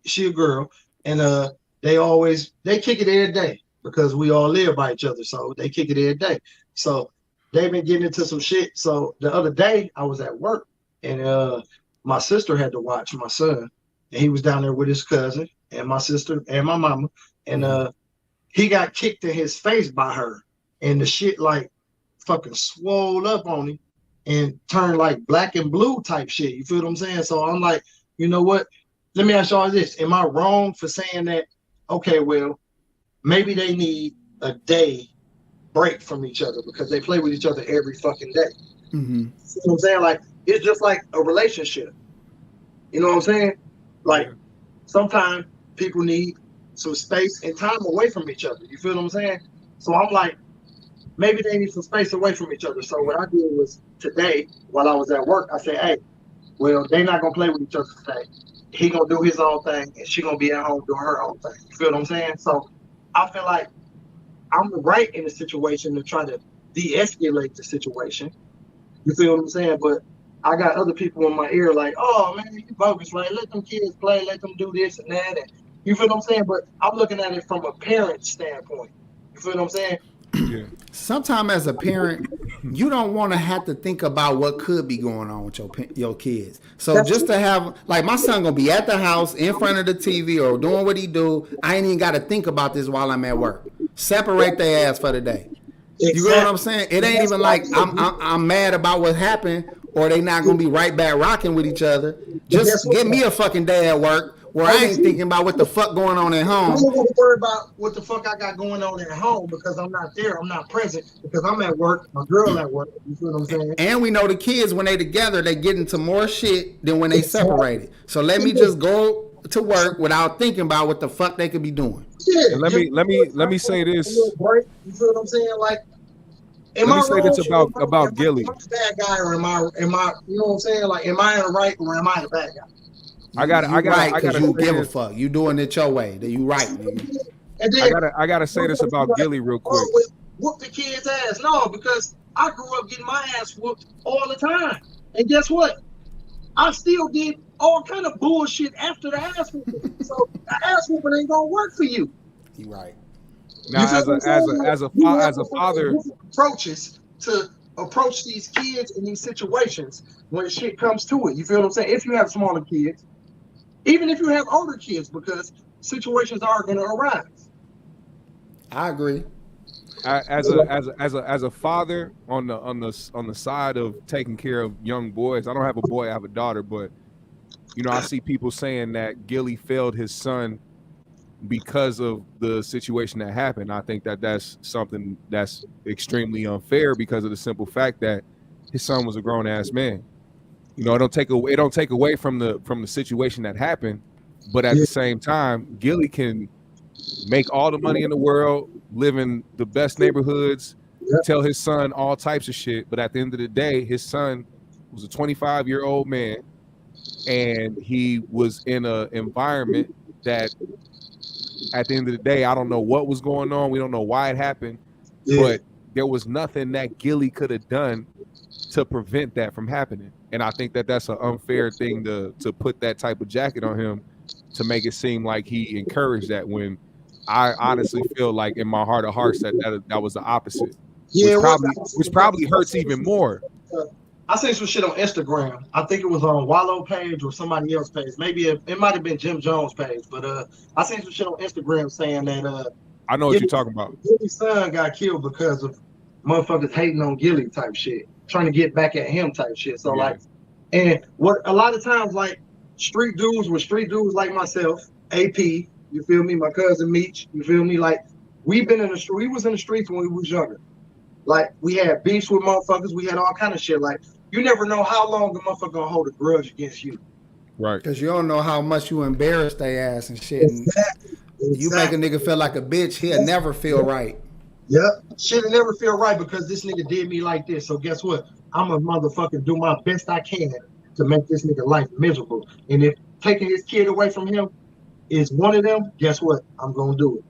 She a girl, and they kick it every day because we all live by each other, so they kick it every day. So they've been getting into some shit. So the other day I was at work, and my sister had to watch my son, and he was down there with his cousin and my sister and my mama, and he got kicked in his face by her, and the shit like fucking swole up on him and turned like black and blue type shit. You feel what I'm saying? So I'm like, you know what? Let me ask y'all this. Am I wrong for saying that, okay, well, maybe they need a day break from each other because they play with each other every fucking day. Mm-hmm. You know what I'm saying? Like, it's just like a relationship. You know what I'm saying? Like, sometimes people need some space and time away from each other. You feel what I'm saying? So I'm like, maybe they need some space away from each other. So what I did was today, while I was at work, I said, hey, well, they not gonna play with each other today. He gonna do his own thing, and she gonna be at home doing her own thing. You feel what I'm saying? So I feel like I'm right in the situation to try to de-escalate the situation. You feel what I'm saying? But I got other people in my ear like, oh man, you bogus, right? Let them kids play, let them do this and that. And you feel what I'm saying? But I'm looking at it from a parent standpoint. You feel what I'm saying? Yeah. Sometimes as a parent, you don't want to have to think about what could be going on with your kids. So That's just true. to have, like, my son gonna be at the house in front of the TV or doing what he do. I ain't even got to think about this while I'm at work. Separate their ass for the day. You know what I'm saying? It ain't even like I'm mad about what happened or they not gonna be right back rocking with each other. Just give me a fucking day at work where I ain't thinking about what the fuck going on at I home. don't want to worry about what the fuck I got going on at home because I'm not there. I'm not present because I'm at work. My girl at work. You feel what I'm saying? And we know the kids, when they together, they get into more shit than when they separated. So let me just go to work without thinking about what the fuck they could be doing. Yeah. And let me say this. A little break. You feel what I'm saying? Like, am Let I me say wrong? this about Gilly. Am I the bad guy or am I? You know what I'm saying? Like, am I in the right or am I the bad guy? I gotta you say give a this. fuck. You doing it your way. That you right, nigga. And then I gotta say this about Gilly real quick. Whoop the kid's ass. No, because I grew up getting my ass whooped all the time. And guess what? I still did all kind of bullshit after the ass whooping. So the ass whooping ain't gonna work for you. You right. Now, as a father, approaches to approach these kids in these situations when shit comes to it. You feel what I'm saying? If you have smaller kids, even if you have older kids, because situations are going to arise. I agree. as a father on the side of taking care of young boys. I don't have a boy, I have a daughter, but you know, I see people saying that Gilly failed his son because of the situation that happened. I think that that's something that's extremely unfair because of the simple fact that his son was a grown ass man. You know, it don't take away from the situation that happened, but at the same time, Gilly can make all the money in the world, live in the best neighborhoods, tell his son all types of shit, but at the end of the day, his son was a 25-year-old man, and he was in an environment that at the end of the day, I don't know what was going on. We don't know why it happened, but there was nothing that Gilly could have done to prevent that from happening. And I think that that's an unfair thing to put that type of jacket on him to make it seem like he encouraged that, when I honestly feel like in my heart of hearts that was the opposite. Yeah, which probably hurts even more. I seen some shit on Instagram. I think it was on Wallow page or somebody else's page. Maybe it might have been Jim Jones' page, but I seen some shit on Instagram saying that I know what you're talking about. Gilly's son got killed because of motherfuckers hating on Gilly type shit, trying to get back at him type shit. So like, and what a lot of times, like, street dudes with street dudes like myself, AP, you feel me, my cousin Meech, you feel me, like, we was in the streets when we was younger. Like, we had beefs with motherfuckers, we had all kind of shit. Like, you never know how long the motherfucker gonna hold a grudge against you. Right. Because you don't know how much you embarrass their ass and shit. Exactly. You make a nigga feel like a bitch, he'll never feel right. Yep. Shit'll never feel right because this nigga did me like this. So guess what? I'm a motherfucker do my best I can to make this nigga life miserable. And if taking his kid away from him is one of them, guess what? I'm gonna do it.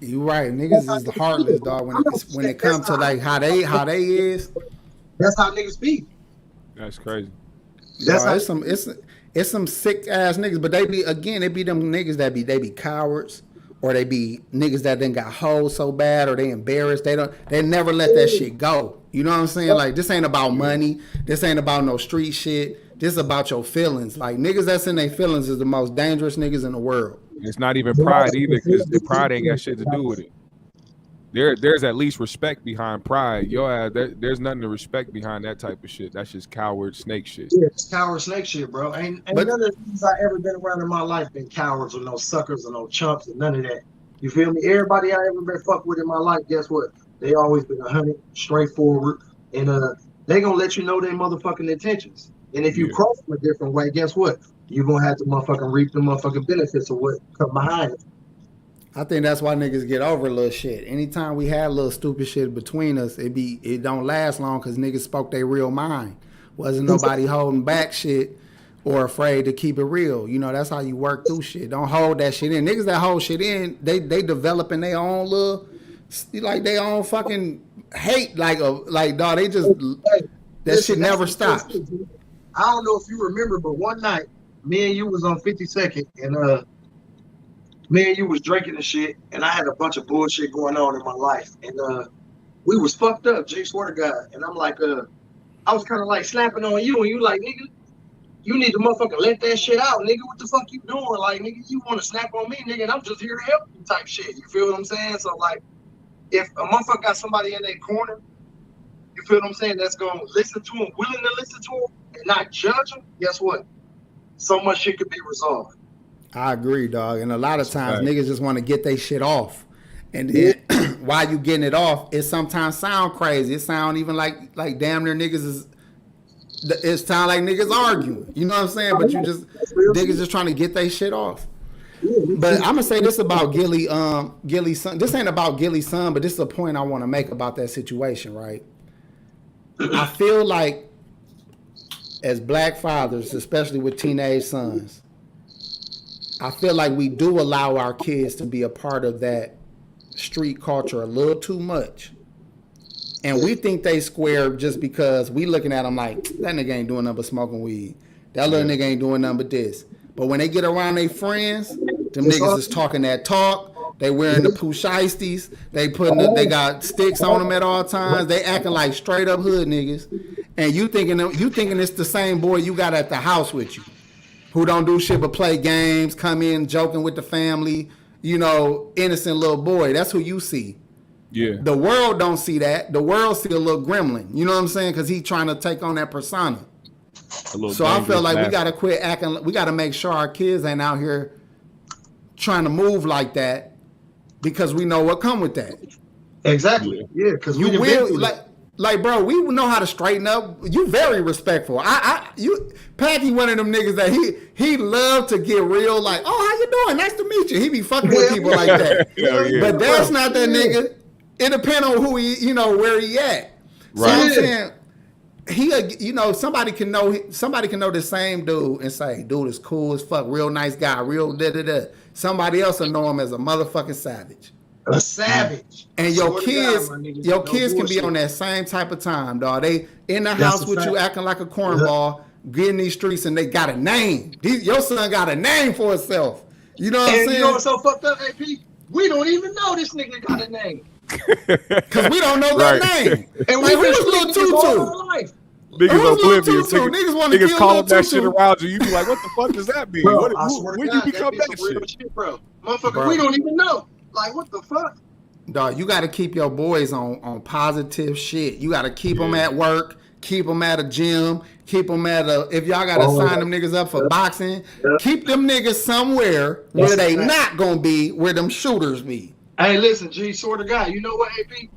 You right. Niggas is the heartless, dog, when it comes to like how they is. That's how niggas be. That's crazy. That's how it's some sick ass niggas, but they be them niggas that they be cowards, or they be niggas that then got hoes so bad, or they embarrassed. They never let that shit go. You know what I'm saying? Like, this ain't about money. This ain't about no street shit. This is about your feelings. Like, niggas that's in their feelings is the most dangerous niggas in the world. It's not even pride either, because the pride ain't got shit to do with it. There's at least respect behind pride. There's nothing to respect behind that type of shit. That's just coward snake shit. Yeah, it's coward snake shit, bro. Ain't none of the things I ever been around in my life been cowards or no suckers or no chumps or none of that. You feel me? Everybody I ever been fucked with in my life, guess what? They always been 100, straightforward, and they gonna let you know their motherfucking intentions. And if you cross them a different way, guess what? You're gonna have to motherfucking reap the motherfucking benefits of what come behind it. I think that's why niggas get over a little shit. Anytime we had a little stupid shit between us, it don't last long because niggas spoke their real mind. Wasn't nobody holding back shit or afraid to keep it real. You know, that's how you work through shit. Don't hold that shit in. Niggas that hold shit in, they developing their own little, like their own fucking hate. Like dog, they just, that shit never stops. I don't know if you remember, but one night, me and you was on 52nd, and me and you was drinking and shit, and I had a bunch of bullshit going on in my life, and we was fucked up, G, swear to God. And I'm like, I was kind of like slapping on you, and you like, nigga, you need to motherfucking let that shit out, nigga. What the fuck you doing? Like, nigga, you want to snap on me, nigga, and I'm just here to help you type shit. You feel what I'm saying? So, like, if a motherfucker got somebody in their corner, you feel what I'm saying, that's going to listen to him, willing to listen to him, and not judge him, guess what? So much shit could be resolved. I agree, dog. And a lot of times niggas just want to get their shit off. And then while you getting it off, it sometimes sound crazy. It sound even like damn near niggas is, it sound like niggas arguing. You know what I'm saying? But you just, niggas just trying to get their shit off. But I'm gonna say this about Gilly's son. This ain't about Gilly's son, but this is a point I want to make about that situation, right? I feel like as black fathers, especially with teenage sons, I feel like we do allow our kids to be a part of that street culture a little too much. And we think they square just because we looking at them like, that nigga ain't doing nothing but smoking weed. That little nigga ain't doing nothing but this. But when they get around their friends, them niggas is talking that talk. They wearing the pusheisties. They got sticks on them at all times. They acting like straight up hood niggas. And you thinking it's the same boy you got at the house with you, who don't do shit but play games, come in joking with the family, you know, innocent little boy. That's who you see. Yeah. The world don't see that. The world see a little gremlin. You know what I'm saying? Because he trying to take on that persona. So I feel like we got to quit acting. We got to make sure our kids ain't out here trying to move like that, because we know what come with that. Exactly. Yeah, because you will like, bro, we know how to straighten up. You very respectful. Packy one of them niggas that he love to get real. Like, oh, how you doing? Nice to meet you. He be fucking with people like that. But that's not that nigga. It depends on who he, you know, where he at. Right. So I'm saying, you know, somebody can know the same dude and say, dude is cool as fuck, real nice guy, real da-da-da. Somebody else will know him as a motherfucking savage. A savage. And your kids can be on that same type of time, dog. They in the house with you acting like a cornball, getting these streets, and they got a name. Your son got a name for himself. You know what I'm saying? You know what's so fucked up, AP? We don't even know this nigga got a name. Because we don't know that name. And we was little Tutu. Niggas oblivious. Niggas calling that Tutu. shit around you. You be like, what the fuck does that mean? Bro, When you become that shit? Bro. Motherfucker, we don't even know. Like, what the fuck? Dog, you got to keep your boys on positive shit. You got to keep them at work, keep them at a gym, keep them at if y'all got to sign them niggas up for boxing, keep them niggas somewhere where they not going to be, where them shooters be. Hey, listen, G, sort of guy. You know what, AP?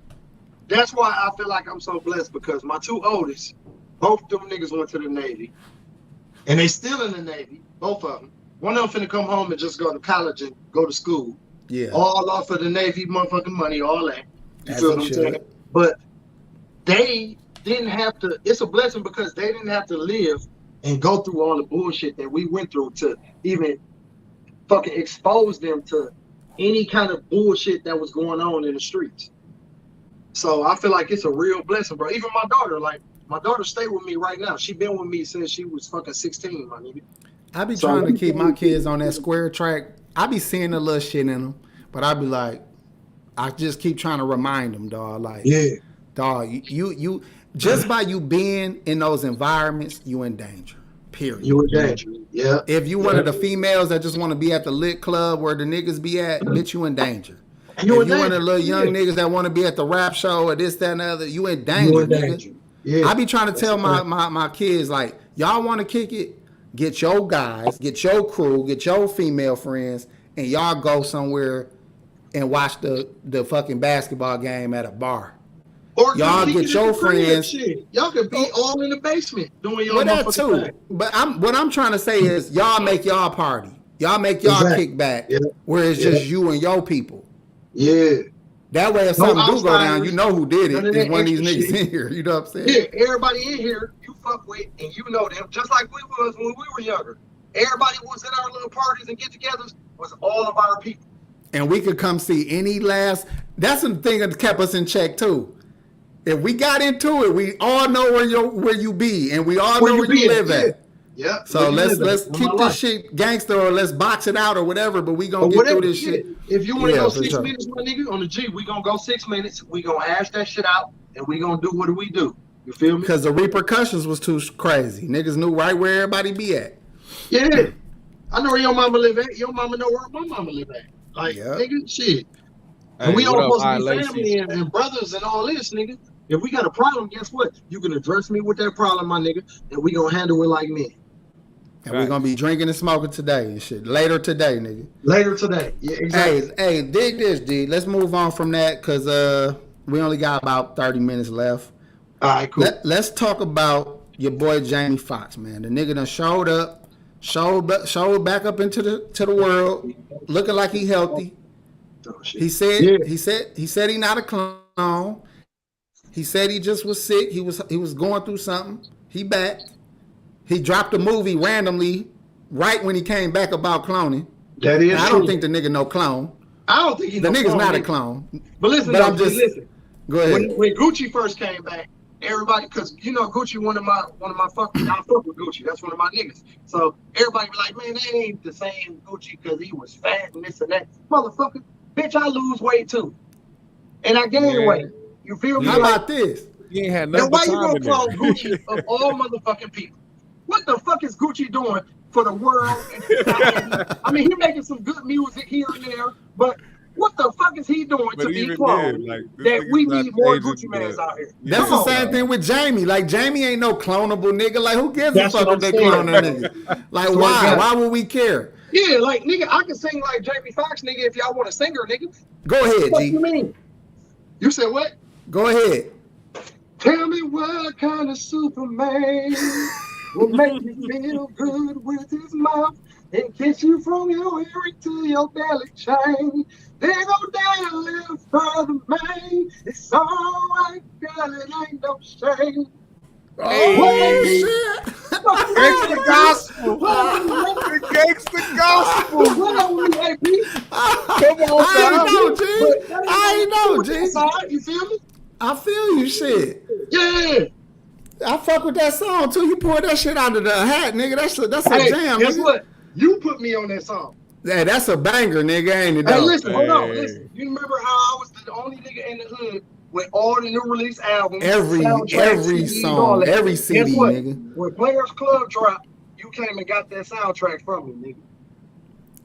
That's why I feel like I'm so blessed, because my two oldest, both of them niggas went to the Navy. And they still in the Navy, both of them. One of them finna come home and just go to college and go to school. Yeah. All off of the Navy motherfucking money, all that. You feel what I'm saying? But they didn't have to, it's a blessing because they didn't have to live and go through all the bullshit that we went through to even fucking expose them to any kind of bullshit that was going on in the streets. So I feel like it's a real blessing, bro. Even my daughter stay with me right now. She been with me since she was fucking 16, my nigga. I be trying to keep my kids on that square track. I be seeing the little shit in them, but I be like, I just keep trying to remind them, dog. Like, yeah, dog, you just by you being in those environments, you in danger. Period. You in danger. Yeah. If you one of the females that just want to be at the lit club where the niggas be at, bitch, you in danger. If you one of the little young niggas that want to be at the rap show or this, that, and the other, you in danger, nigga. Yeah. I be trying to tell my kids, like, y'all want to kick it? Get your guys, get your crew, get your female friends, and y'all go somewhere and watch the fucking basketball game at a bar. Or y'all get your friends. Shit. Y'all could be all in the basement doing your that too. Thing. But what I'm trying to say is y'all make y'all party. Y'all make y'all Exactly. kick back Yeah. where it's Yeah. just you and your people. Yeah. That way, if No something do go down, outsiders, you know who did none it. of It's that one of these extra niggas shit. in here. You know what I'm saying? Yeah, everybody in here you fuck with and you know them, just like we was when we were younger. Everybody was in our little parties and get-togethers was all of our people. And we could come see any last. That's the thing that kept us in check too. If we got into it, we all know where you be, and we all know where you live at. Yeah. So let's Live keep my this life. shit gangster, or let's box it out or whatever. But we gonna Or get whatever. through this Yeah. shit. If you want to Yeah, go for 6 sure. minutes, my nigga, on the G, we gonna go 6 minutes. We gonna hash that shit out, and we gonna do what we do. You feel me? Because the repercussions was too crazy. Niggas knew right where everybody be at. Yeah. I know where your mama live at. Your mama know where my mama live at. Like, Yep. nigga, shit. Hey, And we all what up, supposed to be Lacey? family and brothers and all this, nigga. If we got a problem, guess what? You can address me with that problem, my nigga, and we gonna handle it like men. And we're gonna be drinking and smoking today and shit. Later today, nigga. Later today. Yeah, exactly. Hey, dig this, G. Let's move on from that because we only got about 30 minutes left. All right, cool. Let's talk about your boy Jamie Foxx, man. The nigga done showed back up into the world, looking like he healthy. Oh, shit. He said Yeah. he said he not a clone. He said he just was sick. He was going through something. He back. He dropped a movie randomly right when he came back about cloning. That is Now, I true. don't think the nigga no clone. I don't think he's The no nigga's clone, not a nigga. clone. But listen, But though, I'm just listen. go ahead. When Gucci first came back, everybody, because you know Gucci, one of my fuck, I fuck with Gucci. That's one of my niggas. So everybody be like, man, that ain't the same Gucci because he was fat and this and that. Motherfucker, bitch, I lose weight too, and I gain Yeah. weight. You feel me? How Like, about this? You ain't had now nothing why but you time gonna in clone there. Gucci of all motherfucking people? What the fuck is Gucci doing for the world and society? I mean, he making some good music here and there, but what the fuck is he doing But to be even cloned? then, like, this That nigga's we not need more changing Gucci mans out here. That's Come the on, same man. thing with Jamie. Like Jamie ain't no clonable nigga. Like who gives That's a fuck what if they I'm saying, clone that bro. nigga? Like Swear to why? God. Why would we care? Yeah, like nigga, I can sing like Jamie Foxx, nigga, if y'all want a singer, nigga. Go ahead, What G. you mean? You said what? Go ahead. Tell me what kind of Superman will make you feel good with his mouth and kiss you from your earring to your belly chain. Then go down a little further, man. It's all right, girl, it ain't no shame. Oh shit! Gangsta gospel. The gangsta gospel. What up with me, AP? Come on, I now. ain't know, G. But I ain't know, G. That's all right, you feel me? I feel you, shit. Yeah. I fuck with that song too. You pour that shit out of the hat, nigga. That's a Hey, jam, guess nigga. what? You put me on that song. Yeah, that's a banger, nigga, ain't it? Hey, Though? listen, hold on, Hey. listen. You remember how I was the only nigga in the hood with all the new release albums, Every soundtracks, CDs, all song, that. every Guess CD, what? nigga. When Players Club dropped, you came and got that soundtrack from me,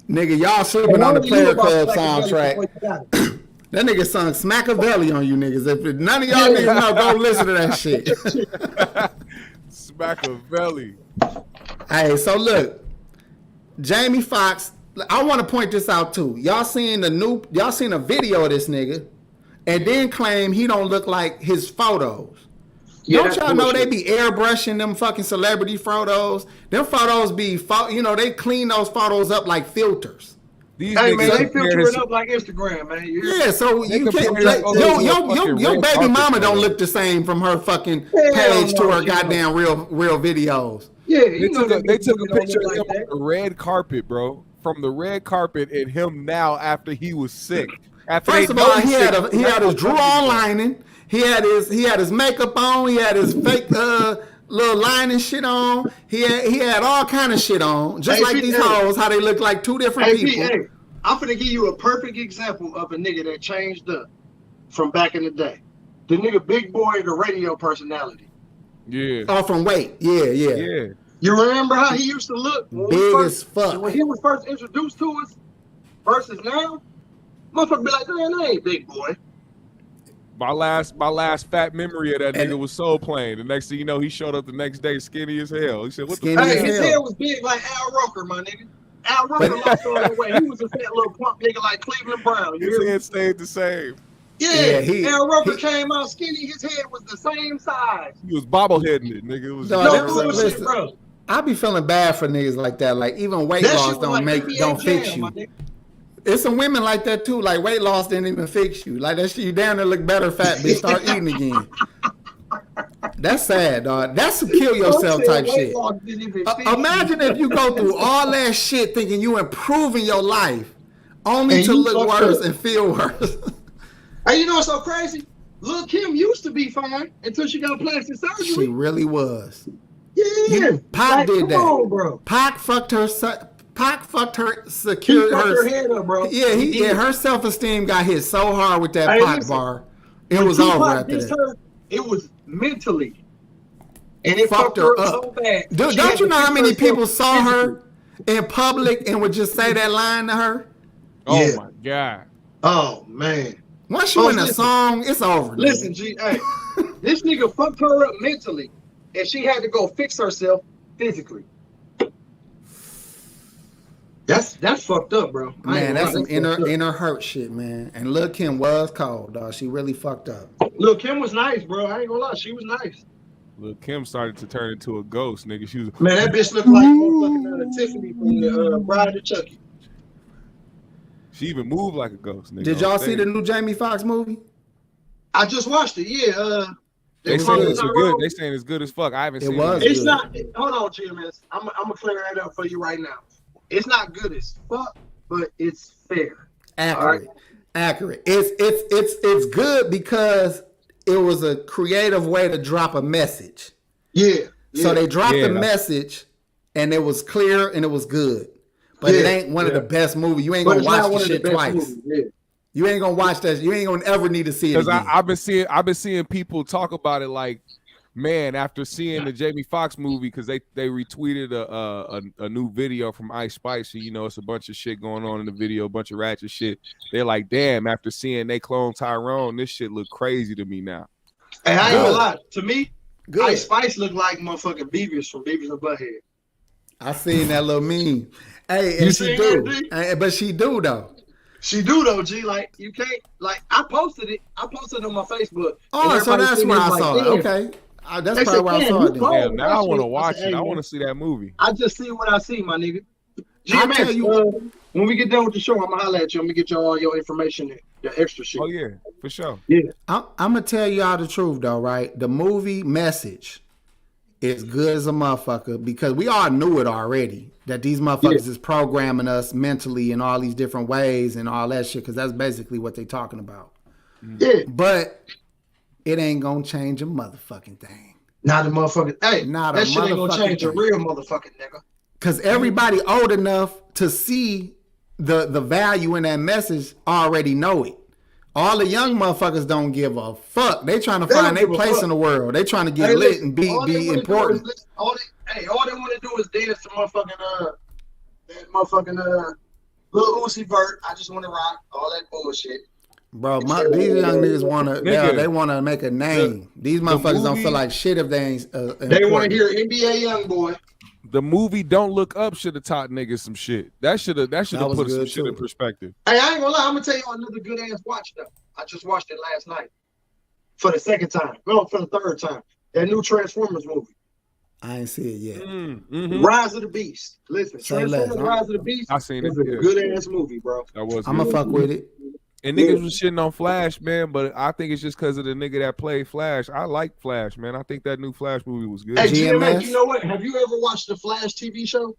nigga. Nigga, y'all sleeping And on the only you Player about Club Black and Belly soundtrack. before you got it. That nigga sung Smackavelli on you niggas. If none of y'all niggas know, go listen to that shit. Smackavelli. Hey, so look, Jamie Foxx. I want to point this out too. Y'all seen a video of this nigga, and then claim he don't look like his photos. Yeah, Don't that's y'all know they bullshit. be airbrushing them fucking celebrity photos? Them photos be, they clean those photos up like filters. These Hey, niggas man, they compare filter his- it up like Instagram, man. Yeah, so They you compare can't. his Like, photos to a your fucking baby red carpet mama don't photo. look the same from her fucking Hell page to no, her she goddamn real videos. Yeah, They you know took a that picture don't of look him like on that. the red carpet, bro. From the red carpet and him now after he was sick. After First they of know all, he's he sick, had his Drew on lining. He had his makeup on. He had his fake little lining shit on. He had all kind of shit on. Just Hey, like Pete, these hey. hoes, how they look like two different Hey, Pete, people. hey, I'm finna give you a perfect example of a nigga that changed up from back in the day. The nigga Big Boy, the radio personality. Yeah. Oh, from Wait. Yeah. Yeah. You remember how he used to look when Big as fuck. when he was first introduced to us versus now? Motherfucker be like, man, that ain't Big Boy. My last fat memory of that And- nigga was Soul Plane. The next thing you know, he showed up the next day skinny as hell. He said, "What Skinny the as Hey, fuck?" his hell. head was big like Al Roker, my nigga. Al Roker lost all that weight. He was a fat little plump nigga like Cleveland Brown. You His hear me? head stayed the same. Yeah, Al Roker came out skinny. His head was the same size. He was bobbleheading it, nigga. It was No, No listen, bullshit, listen. bro. I be feeling bad for niggas like that. Like even weight That loss shit was like NBA don't fix Jam, my you. nigga. It's some women like that too. Like weight loss didn't even fix you. Like that shit, you down there look better, fat bitch. Start eating again. That's sad, dog. That's some kill yourself type shit. Imagine if you go through all that shit thinking you improving your life, only And to you look fucked worse up. and feel worse. Hey, you know what's so crazy? Lil' Kim used to be fine until she got plastic surgery. She really was. Yeah. Pac Like, did come that. on, bro. Pac fucked her. He Secured fucked her. her head up, bro. Yeah, He did. her self-esteem got hit so hard with that Hey, Pac listen, bar. It When was over Tupac after dissed that. her, it was mentally. And it Fucked her up. so bad. Dude, She don't had you to know how fix many herself people saw her physically. in public and would just say that line to her? Oh Yeah. my god. Oh, man. Once you Oh, in a listen. song, it's over. Listen, nigga. G, hey, this nigga fucked her up mentally, and she had to go fix herself physically. That's fucked up, bro. I ain't Man, gonna that's lie, some fucked up. inner hurt shit, man. And Lil' Kim was cold, dog. She really fucked up. Lil' Kim was nice, bro. I ain't gonna lie, she was nice. Lil' Kim started to turn into a ghost, nigga. She was Man, that bitch looked like motherfucking Tiffany from the Bride of Chucky. she even moved like a ghost, nigga. Did y'all see the new Jamie Foxx movie? I just watched it. Yeah. They was saying good. it's good. They saying it's good as fuck. I haven't It seen was. it. It's good. not. Hold on, GMS. I'm gonna clear that up for you right now. It's not good as fuck, but it's fair. Accurate. It's good because it was a creative way to drop a message. Yeah. So they dropped Yeah. the message, and it was clear and it was good. But it Yeah. ain't one of the best movies. You ain't But gonna it's watch not the one of the shit best twice. movies. Yeah. You ain't gonna watch that. You ain't gonna ever need to see it Because again. I've been seeing people talk about it like, man, after seeing the Jamie Foxx movie, because they retweeted a new video from Ice Spice. You know, it's a bunch of shit going on in the video, a bunch of ratchet shit. They're like, damn, after seeing they clone Tyrone, this shit look crazy to me now. And I ain't Good. gonna lie. To me, Good. Ice Spice look like motherfucking Beavis from Beavis and Butthead. I seen that little meme. Hey, You and she seen do. that, G? But she do though. She do though, G. Like you can't. Like I posted it. I posted it on my Facebook. Oh, and so everybody that's seen where it, I like, saw it. damn. Okay. That's They probably said, where I "Damn, saw you it then. cold." Damn, now I want to I watch said, it. "Hey, I man, want to see that movie. I just see what I see, my nigga. I tell GMS, you- when we get done with the show, I'm gonna holler at you. I'm gonna get you all your information, the extra shit. Oh yeah, for sure. Yeah. I'm gonna tell y'all the truth though, right? The movie message is good as a motherfucker because we all knew it already that these motherfuckers is programming us mentally in all these different ways and all that shit because that's basically what they talking about. Yeah. But it ain't gonna change a motherfucking thing. Not a motherfucking. Hey, Not that a shit ain't gonna motherfucking change a thing. real motherfucking nigga. Cause everybody old enough to see the value in that message already know it. All the young motherfuckers don't give a fuck. They trying to They find don't their give a place fuck. in the world. They trying to get Hey, lit listen, and be all they wanna do important. is listen- all they want to do is dance to motherfucking that motherfucking Lil Uzi Vert. I just want to rock all that bullshit. Bro, these young niggas wanna Nigga, they wanna make a name. These motherfuckers don't movie- feel like shit if they ain't They want to hear NBA YoungBoy. The movie Don't Look Up should have taught niggas some shit. That should have was put some good, shit in too. perspective. Hey, I ain't gonna lie. I'm gonna tell you another good ass watch though. I just watched it last night for the second time. No, for the third time. That new Transformers movie, I ain't see it yet. Mm-hmm. Rise of the Beast. Listen, Say Transformers: less, huh? Rise of the Beast. I seen it, is a yeah. good ass movie, bro. That was I'ma good. fuck with it. And niggas was shitting on Flash, man, but I think it's just because of the nigga that played Flash. I like Flash, man. I think that new Flash movie was good. Hey, GMS? GMS, you know what? Have you ever watched the Flash TV show?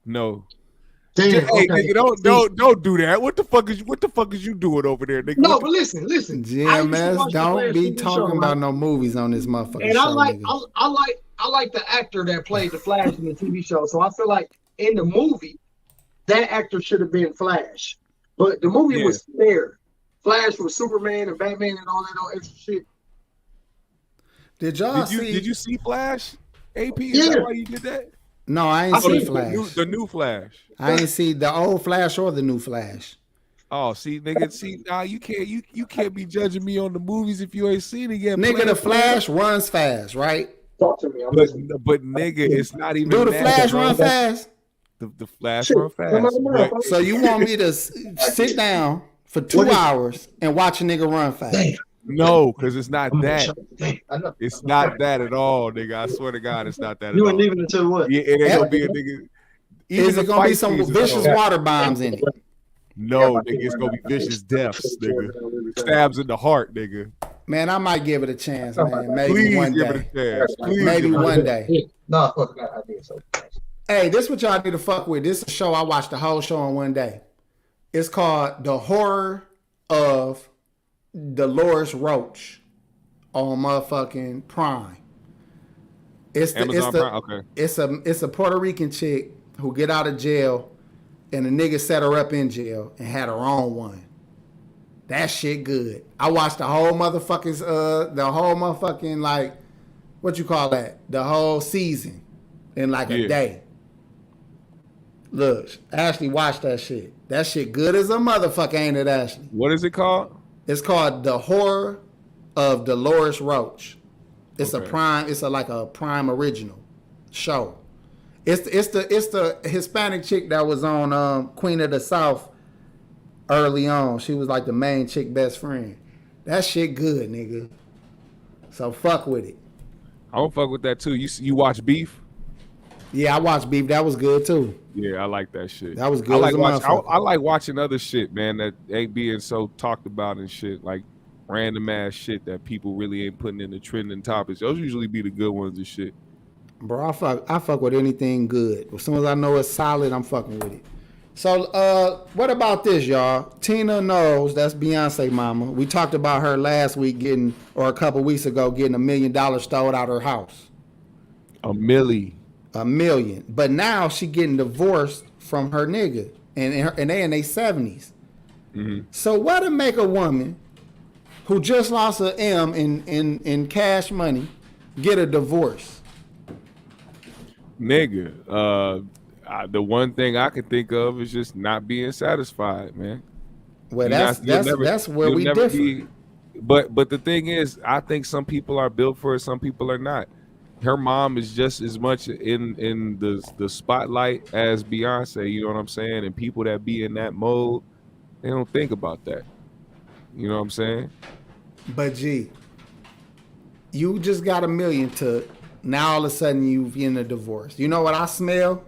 No. Damn, Hey, okay. nigga, don't do that. What the fuck is you doing over there, nigga? No, What but listen. I used to GMS, watch the don't Flash be TV talking show, about right? no movies on this motherfucking And show, I nigga. like the actor that played the Flash in the TV show. So I feel like in the movie, that actor should have been Flash. But the movie was fair. Flash was Superman and Batman and all that extra shit. Did y'all see? Did you see Flash? AP, is that why you did that? No, I ain't I see seen Flash. The new Flash. I ain't see the old Flash or the new Flash. Oh, see, nigga, nah, you can't be judging me on the movies if you ain't seen it yet. Nigga, the Flash runs fast, right? Talk to me. But nigga, it's not even. Do the that, Flash bro. run fast? The Flash Shit, run fast. come on, but- bro. So you want me to sit down for 2 hours and watch a nigga run fast? Damn. No, because it's not I'm gonna that. show you. Damn, I know. It's not that at all, nigga. I swear to God, it's not that You at ain't all. leaving until what? Yeah, it ain't gonna be a nigga. Even Is the it gonna be fight some scenes is vicious all- water bombs in it? No, nigga, it's gonna be vicious deaths, nigga. Stabs in the heart, nigga. Man, I might give it a chance, man. Maybe Please one give day. it a chance. Please Maybe give it a one day. No, fuck that idea. So Hey, this what y'all need to fuck with. This is a show I watched the whole show in one day. It's called The Horror of Dolores Roach on motherfucking Prime. Amazon Prime. Okay. It's a Puerto Rican chick who get out of jail and a nigga set her up in jail and had her own one. That shit good. I watched the whole motherfucking like, what you call that? The whole season in like a day. Look, Ashley watched that shit. That shit good as a motherfucker, ain't it, Ashley? What is it called? It's called The Horror of Dolores Roach. It's Okay. a prime. It's like a Prime original show. It's the Hispanic chick that was on Queen of the South early on. She was like the main chick best friend. That shit good, nigga. So fuck with it. I don't fuck with that too. You watch Beef? Yeah, I watched Beef. That was good too. Yeah, I like that shit. That was good I like as a motherfucker. I like watching other shit, man, that ain't being so talked about and shit, like random ass shit that people really ain't putting in the trending topics. Those usually be the good ones and shit. Bro, I fuck with anything good. As soon as I know it's solid, I'm fucking with it. So, what about this, y'all? Tina Knowles, that's Beyonce mama. We talked about her last week a couple weeks ago, getting $1 million stole out her house. $1 million. $1 million. But now she getting divorced from her nigga. And they in their 70s. Mm-hmm. So what to make a woman who just lost an M in cash money get a divorce? Nigga, the one thing I can think of is just not being satisfied, man. Well, that's where we differ. But the thing is, I think some people are built for it, some people are not. Her mom is just as much in the spotlight as Beyonce, you know what I'm saying? And people that be in that mode, they don't think about that. You know what I'm saying? But G, you just got $1 million to now all of a sudden you've in a divorce. You know what I smell?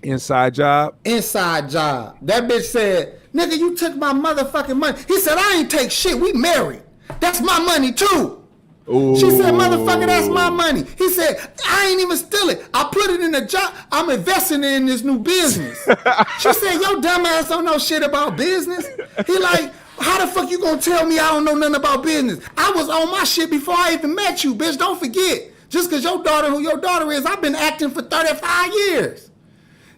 Inside job. Inside job. That bitch said, nigga, you took my motherfucking money. He said, I ain't take shit. We married. That's my money too. Ooh. She said, motherfucker, that's my money. He said, I ain't even steal it. I put it in a job. I'm investing in this new business. She said, your dumb ass don't know shit about business. He like, how the fuck you gonna tell me I don't know nothing about business? I was on my shit before I even met you, bitch. Don't forget. Just because your daughter who your daughter is, I've been acting for 35 years.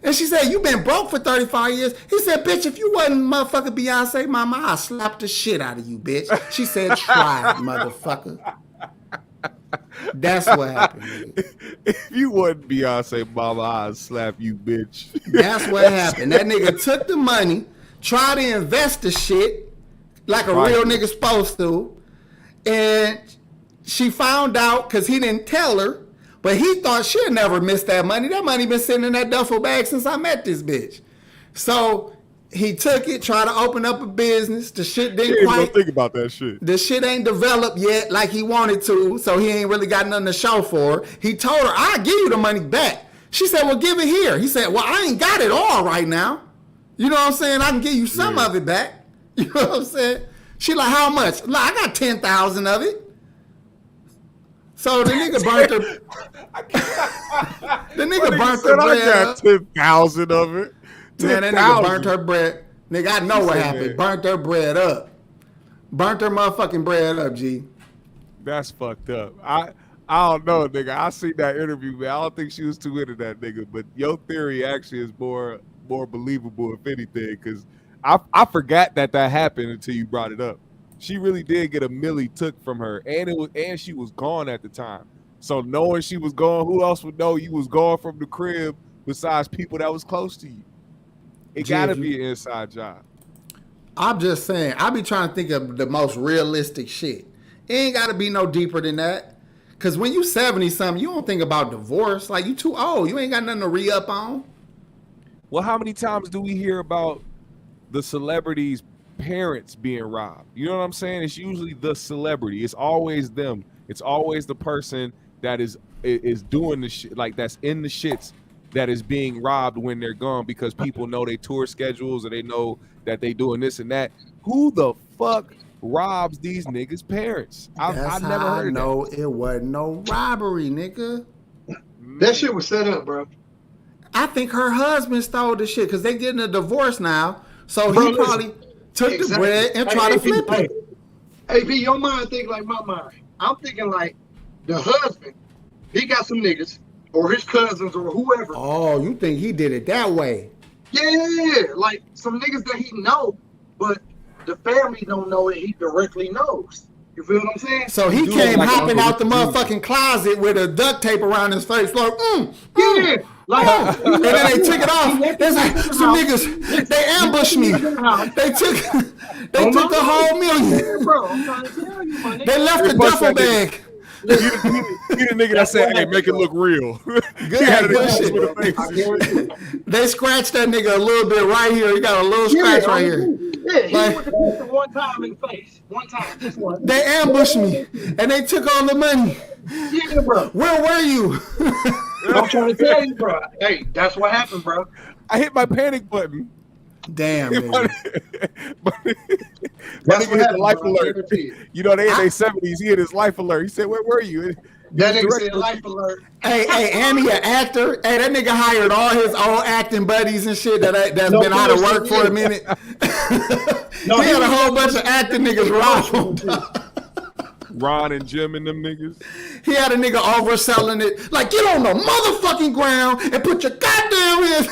And she said, you been broke for 35 years. He said, bitch, if you wasn't motherfucking Beyonce mama, I'd slap the shit out of you, bitch. She said, try it, motherfucker. That's what happened, nigga. If you wasn't Beyonce mama, I'd slap you, bitch. That's what happened. That nigga took the money, tried to invest the shit like a real nigga supposed to, and she found out because he didn't tell her, but he thought she'd never miss that money. That money been sitting in that duffel bag since I met this bitch. So he took it, tried to open up a business. The shit didn't quite think about that shit. The shit ain't developed yet like he wanted to, so he ain't really got nothing to show for her. He told her, I'll give you the money back. She said, well, give it here. He said, well, I ain't got it all right now. You know what I'm saying? I can give you some of it back. You know what I'm saying? She like, how much? Like, I got 10,000 of it. So the nigga burnt her. The nigga burnt her bread. I got 10,000 of it. Man, that nigga burnt her bread. Nigga, I know what happened. Man. Burnt her bread up. Burnt her motherfucking bread up, G. That's fucked up. I don't know, nigga. I seen that interview, man. I don't think she was too into that nigga. But your theory actually is more believable, if anything, because I forgot that happened until you brought it up. She really did get $1 million took from her, and she was gone at the time. So knowing she was gone, who else would know you was gone from the crib besides people that was close to you? It gotta be an inside job. I'm just saying, I be trying to think of the most realistic shit. It ain't gotta be no deeper than that. Cause when you 70-something, you don't think about divorce. Like, you too old. You ain't got nothing to re-up on. Well, how many times do we hear about the celebrities parents being robbed. You know what I'm saying? It's usually the celebrity. It's always them. It's always the person that is doing the shit, like that's in the shits, that is being robbed when they're gone, because people know they tour schedules or they know that they doing this and that. Who the fuck robs these niggas' parents? I never heard of know it wasn't no robbery, nigga. That shit was set up, bro. I think her husband stole the shit because they getting a divorce now. So he probably took the bread and tried to flip it. Hey, B, your mind think like my mind. I'm thinking like the husband, he got some niggas or his cousins or whoever. Oh, you think he did it that way? Yeah, like some niggas that he know, but the family don't know it. He directly knows. You feel what I'm saying? So he came hopping out the motherfucking closet with a duct tape around his face, like, yeah. Like, and then they took it off. There's like some niggas. They ambushed me. They took the whole million. Yeah, bro, I'm trying to tell you, my nigga. They left the duffel bag. You the nigga that said, "Hey, make it look real." They scratched that nigga a little bit right here. He got a little scratch right here. Yeah, he went to the one time in the face. One time, just one. They ambushed me and they took all the money. Yeah, bro. Where were you? I'm trying to tell you, bro. Hey, that's what happened, bro. I hit my panic button. Damn, man. That's what happened, the life bro. alert. You know, they in their 70s. He hit his life alert. He said, "Where were you?" That nigga said life alert. Hey, and he an actor. Hey, that nigga hired all his old acting buddies and shit that's been out of work for a minute. He had a whole bunch of acting niggas Ron and Jim and them niggas. He had a nigga overselling it. Like, get on the motherfucking ground and put your goddamn in.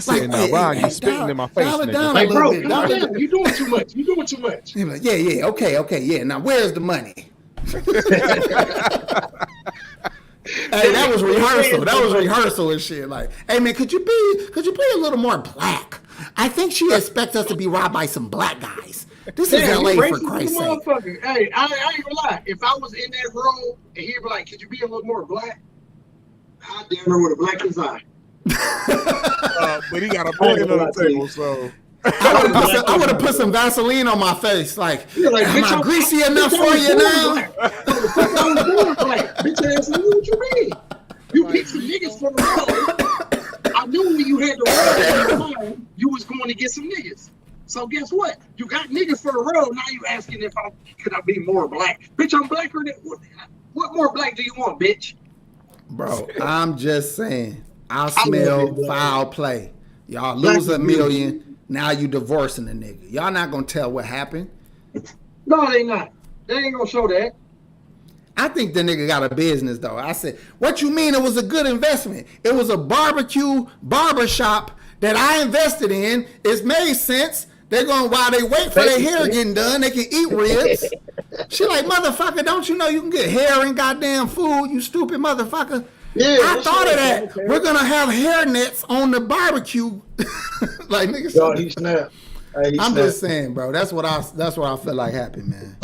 Like, now, Ron, you spitting in my face, nigga. Like, bro, you doing too much. You doing too much. He like, yeah, okay, yeah. Now, where's the money? Hey, that was rehearsal. That was rehearsal and shit. Like, hey man, could you be a little more black? I think she expects us to be robbed by some black guys. This is LA, for Christ's sake. Hey, I ain't gonna lie. If I was in that role and he'd be like, could you be a little more black? I damn near with a black his eye. But he got a million on the table, so. I would have put some Vaseline on my face. Like am I greasy enough for you now? Bitch ass, what you mean? You picked some niggas for the road. I knew when you had the road, you was going to get some niggas. So guess what? You got niggas for the road. Now you asking if could I be more black? Bitch, I'm blacker than what more black do you want, bitch? Bro, I'm just saying. I smell foul play. Y'all lose $1 million. Now you divorcing the nigga. Y'all not gonna tell what happened. No, they not. They ain't gonna show that. I think the nigga got a business though. I said, what you mean it was a good investment? It was a barbershop that I invested in. It's made sense. They're going, while they wait for their hair getting done, they can eat ribs. She like, motherfucker, don't you know you can get hair and goddamn food, you stupid motherfucker. Yeah, I thought of that. We're gonna have hair nets on the barbecue. Like niggas. Yo, he snapped. Hey, I'm just saying, bro. That's what I feel like happened, man.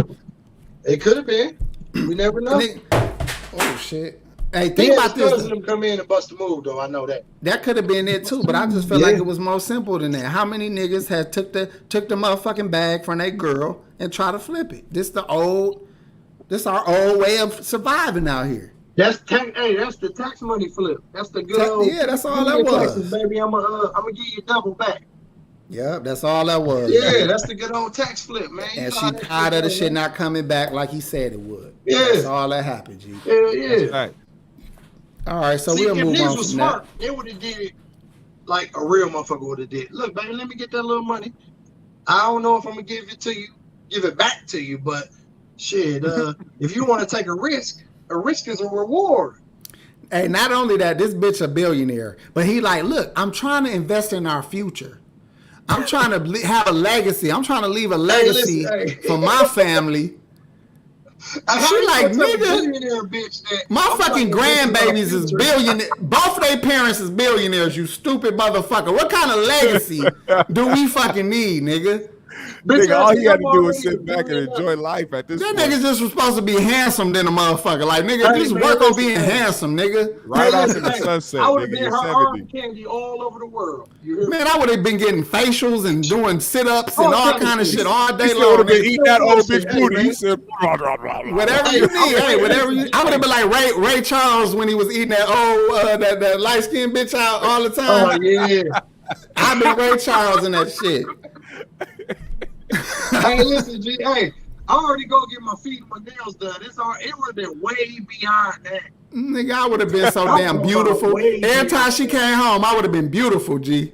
It could have been. We never know. Oh shit. Hey, think about this. Them come in and bust the move, though. I know that. That could have been it too, but I just feel like it was more simple than that. How many niggas had took the motherfucking bag from their girl and try to flip it? This our old way of surviving out here. That's the tax money flip. That's the good old. Yeah, that's all that was. Taxes, baby, I'm gonna give you double back. Yep, that's all that was. Yeah, that's the good old tax flip, man. And she tired of the shit not coming back like he said it would. Yeah, that's all that happened, G. Yeah. Right. All right, so we'll move on from smart, that. They would have did it like a real motherfucker would have did. Look, baby, let me get that little money. I don't know if I'm gonna give it back to you, but shit, if you want to take a risk is a reward. Hey, not only that, this bitch a billionaire, but he like, look, I'm trying to invest in our future. I'm trying to have a legacy. I'm trying to leave a legacy for my family. She like, nigga, my fucking grandbabies is billionaires. Both of their parents is billionaires, you stupid motherfucker. What kind of legacy do we fucking need, nigga? Bitch Nigga, all ass he had to nigga do was already sit back and doing enjoy life at this That point. nigga just was supposed to be handsome than a motherfucker. Like, nigga, Hey, just man, work on listen, being hey. handsome, nigga. Right off in listen, the hey, sunset, I would have nigga. been You're her 70. arm candy all over the world. You hear me? Man, I would have been getting facials and doing sit-ups and All all kind of kind of shit. shit all He day still would long. have been Nigga. eating that old bitch Hey, booty. man. He said, blah, blah, blah, blah. Whatever Hey, you need, hey, whatever you. listen, I would have been like Ray Charles when he was eating that old that light skinned bitch out all the time. Oh yeah. I've been Ray Charles in that shit. Hey, listen, G. Hey, I already go get my feet and my nails done. It would have been way beyond that. Nigga, I would have been so damn I'm beautiful. way Every time beyond she that. came home, I would have been beautiful, G.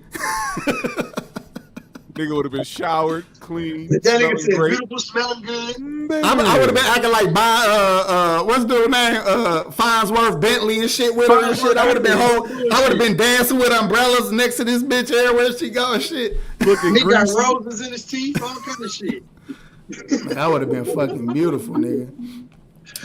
Nigga would have been showered, clean, That nigga smelling said great. beautiful, smelling good. I would have been acting like what's the name? Farnsworth Bentley and shit with her and shit. I would have been dancing with umbrellas next to this bitch everywhere she go and shit. Looking He got greasy. roses in his teeth, all kind of shit. Man, I would have been fucking beautiful, nigga.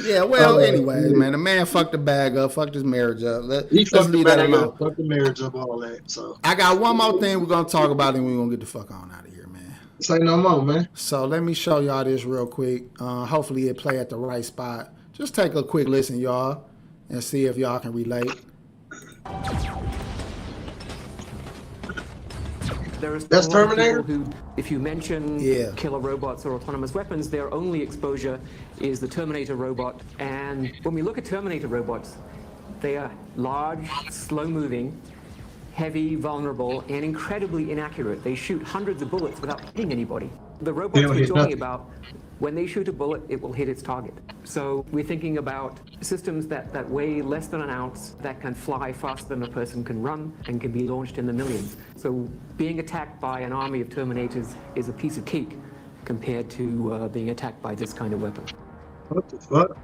Yeah, well, anyways, man, the man fucked the bag up, fucked his marriage up. He Let's fucked the leave that bag alone. up, fucked the marriage up, all that. So I got one more thing we're gonna talk about, and we're gonna get the fuck on out of here, man. say no more, man. So let me show y'all this real quick. Hopefully it play at the right spot. Just take a quick listen, y'all, and see if y'all can relate. There are still That's a lot of Terminator? people who, if you mention Yeah. killer robots or autonomous weapons, their only exposure is the Terminator robot. And when we look at Terminator robots, they are large, slow-moving, heavy, vulnerable, and incredibly inaccurate. They shoot hundreds of bullets without hitting anybody. The robots don't we're hit talking nothing. about, when they shoot a bullet, it will hit its target. So we're thinking about systems that weigh less than an ounce, that can fly faster than a person can run, and can be launched in the millions. So being attacked by an army of Terminators is a piece of cake compared to being attacked by this kind of weapon. What the fuck?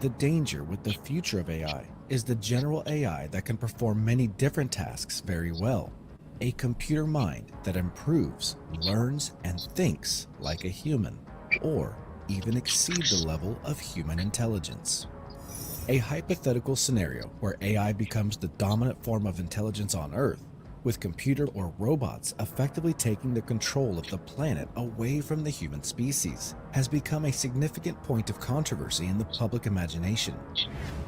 The danger with the future of AI is the general AI that can perform many different tasks very well. A computer mind that improves, learns, and thinks like a human, or even exceed the level of human intelligence. A hypothetical scenario where AI becomes the dominant form of intelligence on Earth, with computer or robots effectively taking the control of the planet away from the human species, has become a significant point of controversy in the public imagination.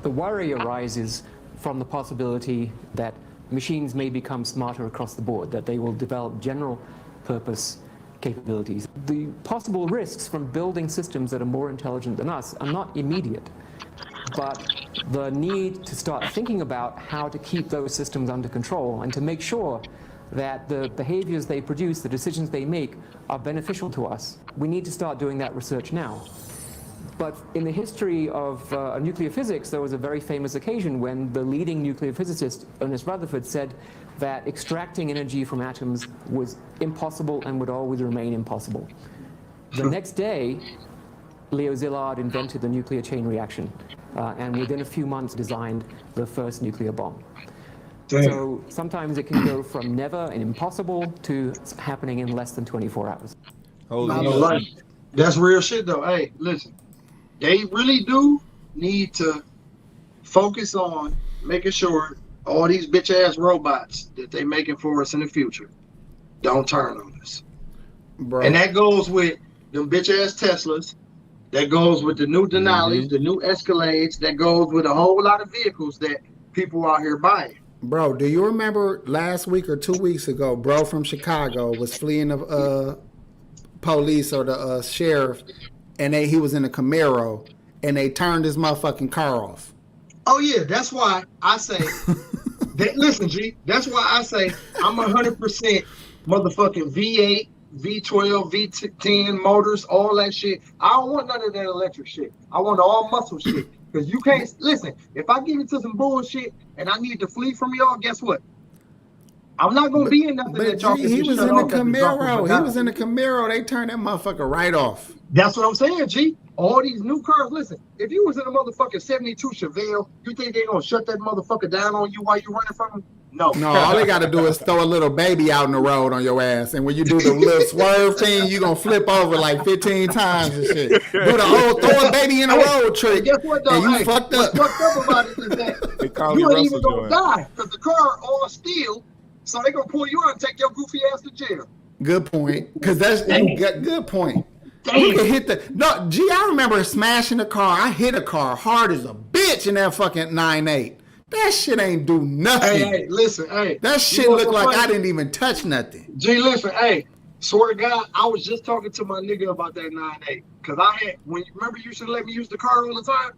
The worry arises from the possibility that machines may become smarter across the board, that they will develop general purpose capabilities. The possible risks from building systems that are more intelligent than us are not immediate, but the need to start thinking about how to keep those systems under control and to make sure that the behaviors they produce, the decisions they make, are beneficial to us. We need to start doing that research now. But in the history of nuclear physics, there was a very famous occasion when the leading nuclear physicist, Ernest Rutherford, said that extracting energy from atoms was impossible and would always remain impossible. The next day, Leo Szilard invented the nuclear chain reaction, and within a few months designed the first nuclear bomb. Damn. So sometimes it can go from never and impossible to happening in less than 24 hours. Holy You know, shit. like, that's real shit though. Hey, listen, they really do need to focus on making sure all these bitch ass robots that they making for us in the future don't turn on us. Bro. And that goes with them bitch ass Teslas. That goes with the new Denali's, the new Escalades. That goes with a whole lot of vehicles that people out here buying. Bro, do you remember last week or 2 weeks ago, bro from Chicago was fleeing the police or the sheriff, and he was in a Camaro, and they turned his motherfucking car off. Oh yeah, that's why I say that. Listen, G, that's why I say I'm 100% motherfucking V8, V12, V10 motors, all that shit. I don't want none of that electric shit. I want all muscle shit. Because you can't listen. If I get into some bullshit and I need to flee from y'all, guess what? I'm not gonna be in nothing But that y'all G, can he just was shut in the off at the drop of a Camaro. He dime. was in the Camaro. They turned that motherfucker right off. That's what I'm saying, G. All these new cars. Listen, if you was in a motherfucking 72 Chevelle, you think they gonna shut that motherfucker down on you while you running from them? No. No, all they got to do is throw a little baby out in the road on your ass. And when you do the little swerve thing, you going to flip over like 15 times and shit. Do the whole throw a baby in the road trick. Guess what, though? And you Hey, fucked up. what's fucked up about it is They that call you me ain't even Russell gonna die because the car all steel. So they gonna pull you out and take your goofy ass to jail. Good point. Because that's good point. You can hit I remember smashing a car. I hit a car hard as a bitch in that fucking 9.8. That shit ain't do nothing. Hey, listen, hey. That shit looked like I didn't even touch nothing. G, listen, hey. Swear to God, I was just talking to my nigga about that 9.8. Because remember you used to let me use the car all the time?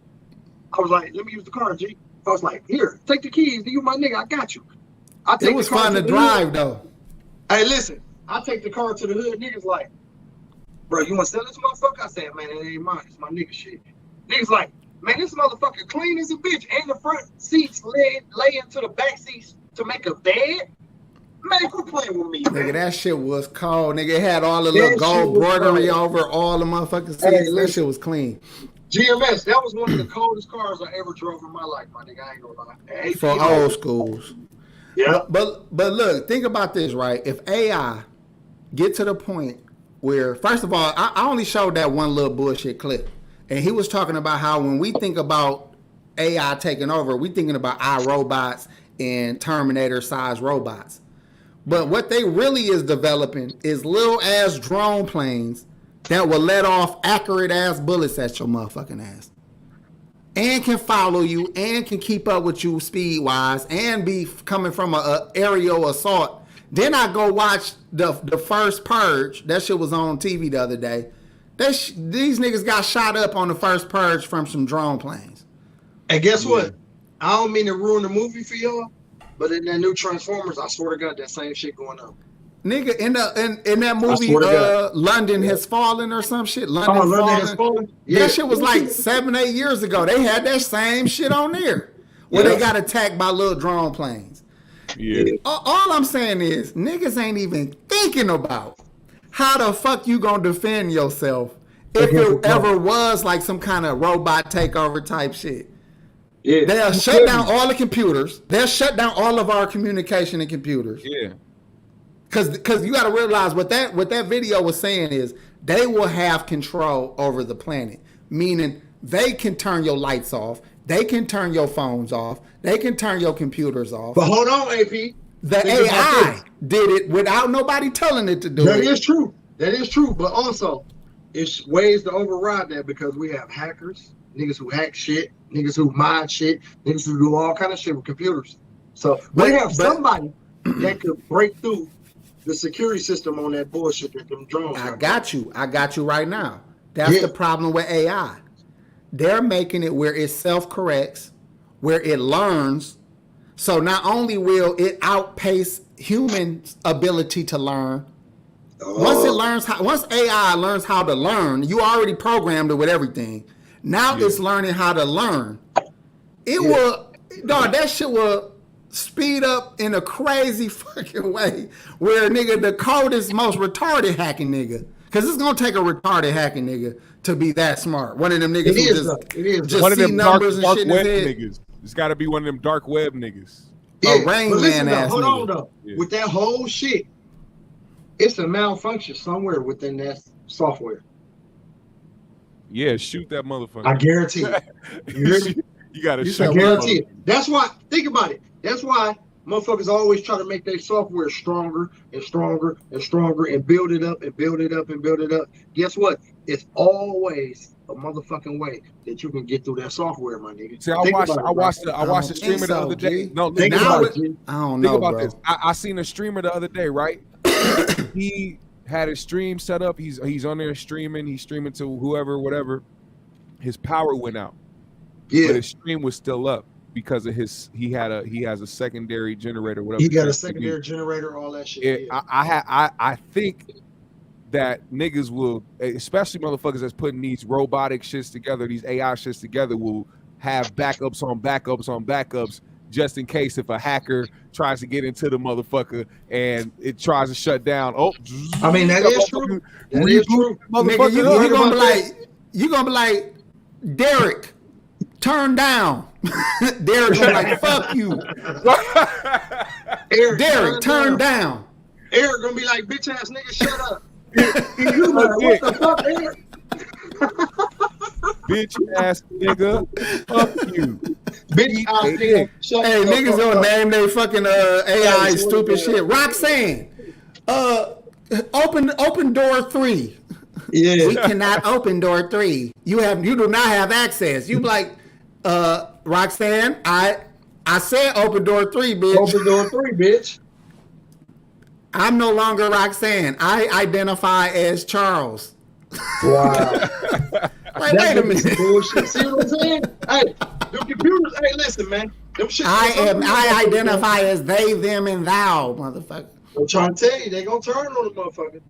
I was like, let me use the car, G. I was like, here, take the keys. You my nigga, I got you. It was fun to drive, though. Hey, listen, I take the car to the hood. Niggas like, bro, you want to sell this motherfucker? I said, man, it ain't mine. It's my nigga shit. Niggas like, man, this motherfucker clean as a bitch. And the front seats lay into the back seats to make a bed. Man, quit playing with me, man. Nigga, that shit was cold. Nigga, it had all the little gold embroidery over all the motherfucking seats. Hey, that shit was clean. GMS, that was one of the coldest cars I ever drove in my life, my nigga. I ain't gonna lie. For old schools. Yeah. But look, think about this, right? If AI get to the point where, first of all, I only showed that one little bullshit clip. And he was talking about how when we think about AI taking over, we thinking about iRobots and Terminator-sized robots. But what they really is developing is little ass drone planes that will let off accurate ass bullets at your motherfucking ass. And can follow you and can keep up with you speed wise and be coming from a aerial assault. Then I go watch the first Purge. That shit was on TV the other day. These niggas got shot up on the first Purge from some drone planes. And guess what? I don't mean to ruin the movie for y'all, but in that new Transformers, I swear to God, that same shit going on. Nigga, in that movie, London Has Fallen or some shit. London Has Fallen? Yeah. That shit was like 7-8 years ago. They had that same shit on there where they got attacked by little drone planes. Yeah. All I'm saying is niggas ain't even thinking about how the fuck you gonna defend yourself if it ever was like some kind of robot takeover type shit. Yeah. They'll shut down all the computers. They'll shut down all of our communication and computers. Yeah. Because you got to realize what that video was saying is they will have control over the planet, meaning they can turn your lights off, they can turn your phones off, they can turn your computers off. But hold on, AP. The AI did it without nobody telling it to do it. That is true. That is true. But also, it's ways to override that because we have hackers, niggas who hack shit, niggas who mod shit, niggas who do all kind of shit with computers. So we have somebody that could break through the security system on that bullshit that them drones. I got you right now. That's the problem with AI. They're making it where it self-corrects, where it learns. So not only will it outpace human ability to learn, once AI learns how to learn, you already programmed it with everything. Now it's learning how to learn. It will, dog, that shit will speed up in a crazy fucking way where nigga the coldest, most retarded hacking nigga, because it's gonna take a retarded hacking nigga to be that smart. One of them niggas just one of them dark web niggas. It's got to be one of them dark web niggas. Yeah, a Rain Man ass hold nigga. on though. Yeah. With that whole shit, it's a malfunction somewhere within that software. Yeah, shoot that motherfucker. I guarantee it. You gotta shoot. I guarantee it. That's why. Think about it. That's why motherfuckers always try to make their software stronger and stronger and stronger and build it up and build it up and build it up. Guess what? It's always a motherfucking way that you can get through that software, my nigga. See, I watched the streamer the other day. No, think about it. I don't know, think about bro. this. I seen a streamer the other day, right? He had his stream set up. He's on there streaming. He's streaming to whoever, whatever. His power went out. Yeah. But his stream was still up because of he has a secondary generator, whatever. He got a secondary generator, all that shit. I think that niggas will, especially motherfuckers that's putting these robotic shits together, these AI shits together, will have backups on backups on backups just in case if a hacker tries to get into the motherfucker and it tries to shut down. Oh, I mean that is true. That is true. Nigga, you gonna be like, Derek, turn down. Derek gonna like, fuck you. Derek, turn down. Eric gonna be like, bitch ass nigga, shut up. You like, what the fuck, Eric? Bitch ass nigga, fuck you. Bitch ass nigga, shut up. Hey, niggas gonna name their fucking AI stupid shit. Roxanne, Open door 3. Yeah. We cannot open door 3. You do not have access. You like, Roxanne, I said open door 3, bitch. Open door 3, bitch. I'm no longer Roxanne. I identify as Charles. Wow. Like, wait a minute. Bullshit. See what I'm saying? Hey, them computers. Hey, listen, man. Them shit. I identify as they, them, and thou, motherfucker. I'm trying to tell you, they gonna turn on the motherfucker.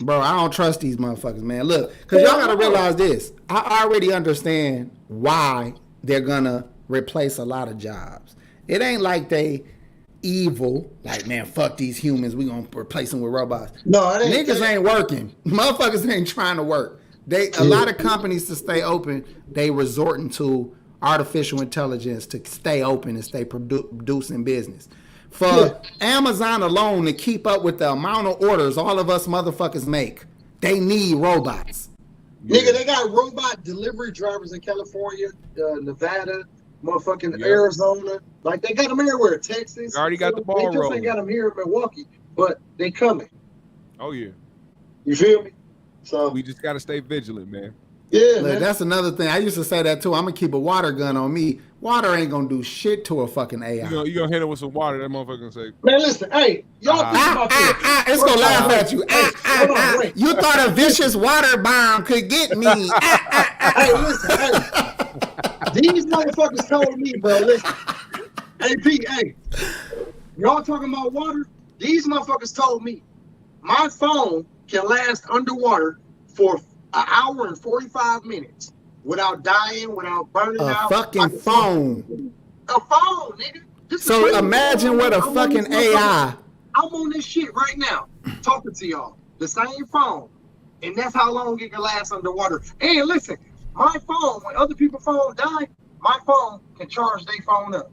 Bro, I don't trust these motherfuckers, man. Look, because y'all got to realize this. I already understand why they're going to replace a lot of jobs. It ain't like they evil. Like, man, fuck these humans. We going to replace them with robots. No, it ain't. Niggas ain't working. Motherfuckers ain't trying to work. A lot of companies to stay open, they resorting to artificial intelligence to stay open and stay producing business. For Amazon alone to keep up with the amount of orders all of us motherfuckers make, they need robots. Nigga, they got robot delivery drivers in California, Nevada, motherfucking Arizona. Like, they got them everywhere. Texas. They already got the ball rolling. They just ain't got them here in Milwaukee, but they coming. Oh, yeah. You feel me? So we just got to stay vigilant, man. Yeah, look, that's another thing. I used to say that, too. I'm going to keep a water gun on me. Water ain't going to do shit to a fucking AI. You gonna hit it with some water, that motherfucker gonna say, man, listen, hey, y'all think about this. It's going to laugh at you. You thought a vicious water bomb could get me. Hey, listen, hey. These motherfuckers told me, bro, listen. Hey, Pete, hey. Y'all talking about water? These motherfuckers told me my phone can last underwater for an hour and 45 minutes without dying, without burning out. A fucking phone. A phone, nigga. So imagine what a fucking AI. I'm on this shit right now, talking to y'all. The same phone. And that's how long it can last underwater. And listen, my phone, when other people's phone die, my phone can charge their phone up.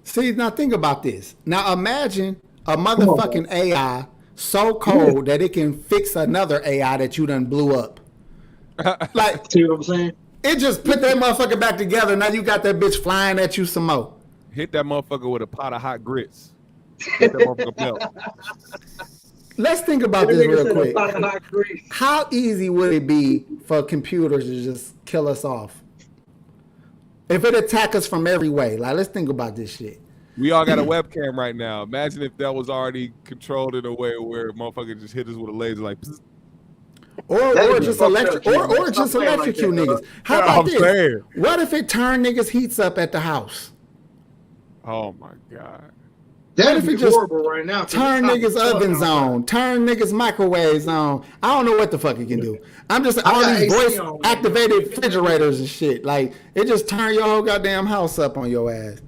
See, now think about this. Now imagine a motherfucking AI so cold that it can fix another AI that you done blew up. Like, see what I'm saying? It just put that motherfucker back together. Now you got that bitch flying at you some more. Hit that motherfucker with a pot of hot grits. Hit that motherfucker melt. Let's think about this real quick. How easy would it be for computers to just kill us off? If it attack us from every way. Like, let's think about this shit. We all got a webcam right now. Imagine if that was already controlled in a way where a motherfucker just hit us with a laser like psst. Or just electric electrocute niggas. How about this? What if it turned niggas' heats up at the house? Oh my God. That'd be horrible right now. Turn niggas' ovens on, turn niggas' microwaves on. I don't know what the fuck it can do. I'm just all these voice activated refrigerators and shit. Like, it just turn your whole goddamn house up on your ass.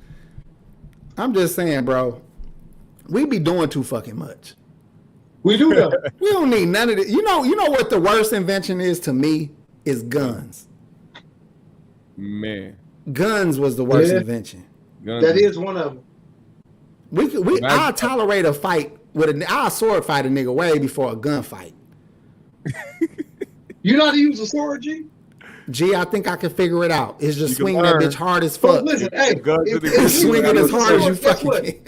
I'm just saying, bro. We be doing too fucking much. We do though. We don't need none of it. You know what the worst invention is to me is guns. Man, guns was the worst invention. Guns. That is one of them. I'll tolerate a fight with I'll sword fight a nigga way before a gun fight. You know how to use a sword, G? G, I think I can figure it out. It's just swinging that bitch hard as fuck. Listen, hey, swinging as hard as you fucking can.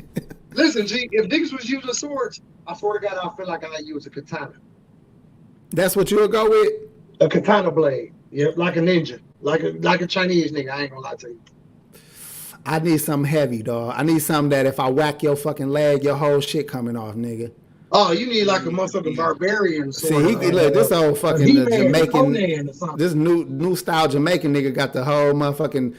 Listen, G, if niggas was using swords, I swear to God, I feel like I use a katana. That's what you'll go with? A katana blade. Yeah, like a ninja. Like a Chinese nigga, I ain't gonna lie to you. I need something heavy, dog. I need something that if I whack your fucking leg, your whole shit coming off, nigga. Oh, you need like a motherfucking barbarian. See, look, this old fucking Jamaican, this new style Jamaican nigga got the whole motherfucking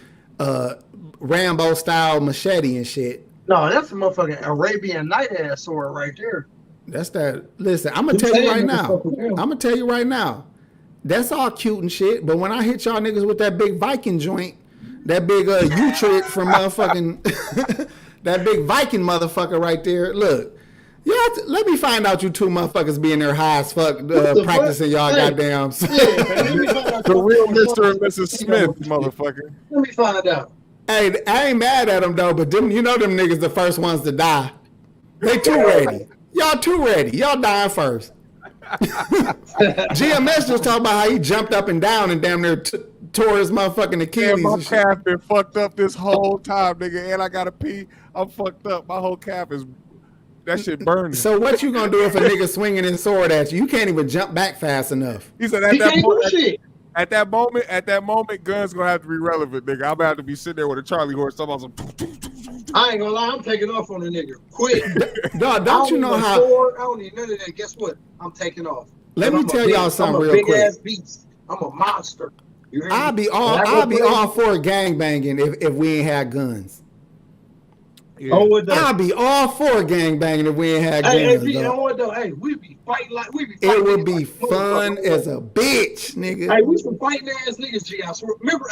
Rambo style machete and shit. No, that's a motherfucking Arabian night ass sword right there. That's that. Listen, I'm gonna tell you right now. I'm gonna tell you right now. That's all cute and shit, but when I hit y'all niggas with that big Viking joint, that big U-trick from motherfucking, that big Viking motherfucker right there. Look, let me find out you two motherfuckers being there high as fuck practicing y'all goddamn. The real Mr. and Mrs. Smith, motherfucker. Let me find out. Hey, I ain't mad at them though, but them niggas the first ones to die. They too ready. Y'all too ready. Y'all dying first. GMS just talking about how he jumped up and down and damn near tore his motherfucking Achilles. Man, my calf been fucked up this whole time, nigga, and I gotta pee. I'm fucked up. My whole calf is That shit burning. So what you gonna do if a nigga swinging his sword at you? You can't even jump back fast enough. He said He can't do shit. at that moment, guns gonna have to be relevant, nigga. I'm gonna have to be sitting there with a Charlie horse talking about some. I ain't gonna lie, I'm taking off on the nigga. Quick. Dog, don't you know how? Sword, I don't need none of that. Guess what? I'm taking off. Let me tell y'all something real quick. I'm a big ass beast. I'm a monster. I'll be all for gangbanging if we ain't had guns. Yeah. I'll be all for gangbanging if we ain't had guns. Hey, we be fighting like we be. It would be fun as a bitch, nigga. Hey, we some fighting ass niggas, G. I swear. Remember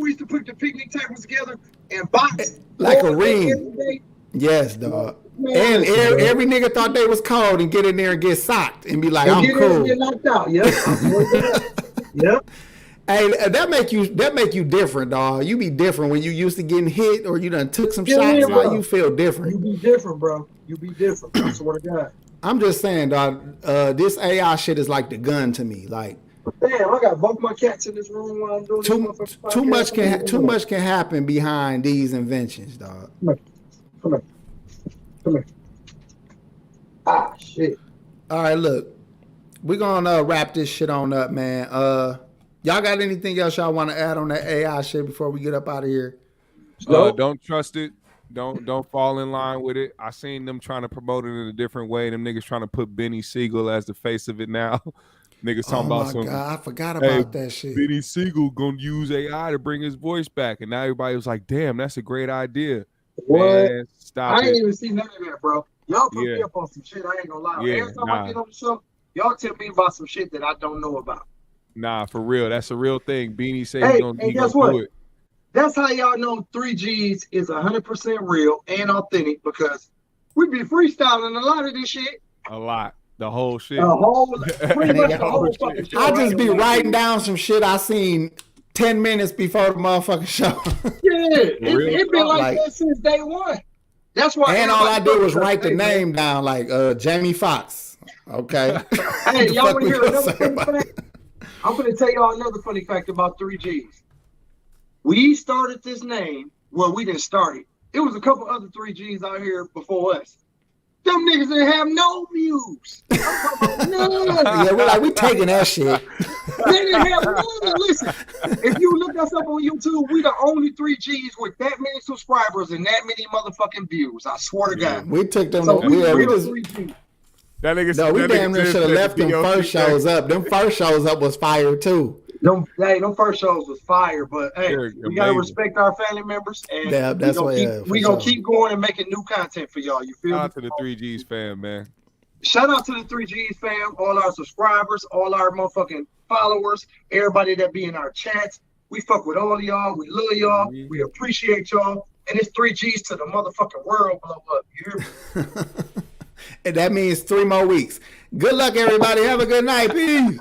we used to put the picnic tables together and box like a ring. Yes, dog. And every nigga thought they was cold and get in there and get socked and be like, I'm cool. And get knocked out. Yep. Hey, that make you different, dog. You be different when you used to getting hit or you done took some shots. Like, you feel different. You be different, bro. You be different. I swear to God. I'm just saying, dog. This AI shit is like the gun to me. Like, damn, I got both my cats in this room while I'm doing too much can happen behind these inventions, dog. Come here. Ah, shit. All right, look, we're gonna wrap this shit on up, man. Y'all got anything else y'all want to add on that AI shit before we get up out of here? Don't trust it. Don't fall in line with it. I seen them trying to promote it in a different way. Them niggas trying to put Benny Siegel as the face of it now. Niggas talking about some. God, I forgot about that shit. Benny Siegel gonna use AI to bring his voice back, and now everybody was like, "Damn, that's a great idea." What? Man, stop I ain't even see none of that, bro. Y'all put me Yeah. up on some shit. I ain't gonna lie. Yeah, Every time I get on the show, y'all tell me about some shit that I don't know about. Nah, for real. That's a real thing. Beanie said Hey, he gonna do it. That's how y'all know 3G's is 100% real and authentic because we be freestyling a lot of this shit. A lot. The whole shit. Pretty much the whole fucking show. I just be writing down some shit I seen 10 minutes before the motherfucking show. Yeah, it been like that since day one. That's why. And all I did was write the name down, like Jamie Foxx. Okay. Hey, y'all want to hear another funny fact? I'm going to tell y'all another funny fact about 3G's. We started this name. Well, we didn't start it. It was a couple other 3G's out here before us. Them niggas didn't have no views. I'm talking about none. Yeah, we taking that shit. They didn't have none. Listen, if you look us up on YouTube, we the only 3G's with that many subscribers and that many motherfucking views. I swear to God. We took them. So we just 3G. That nigga. No, we damn near should have left them first shows up. Them first shows up was fire too. Them first shows was fire, but hey, we gotta respect our family members, and that's we gonna keep going and making new content for y'all. You feel me? Shout out to the 3G's fam, man. Shout out to the 3G's fam, all our subscribers, all our motherfucking followers, everybody that be in our chats. We fuck with all of y'all. We love y'all. Mm-hmm. We appreciate y'all. And it's 3G's to the motherfucking world blow up. You hear me? And that means 3 more weeks. Good luck, everybody. Have a good night. Peace.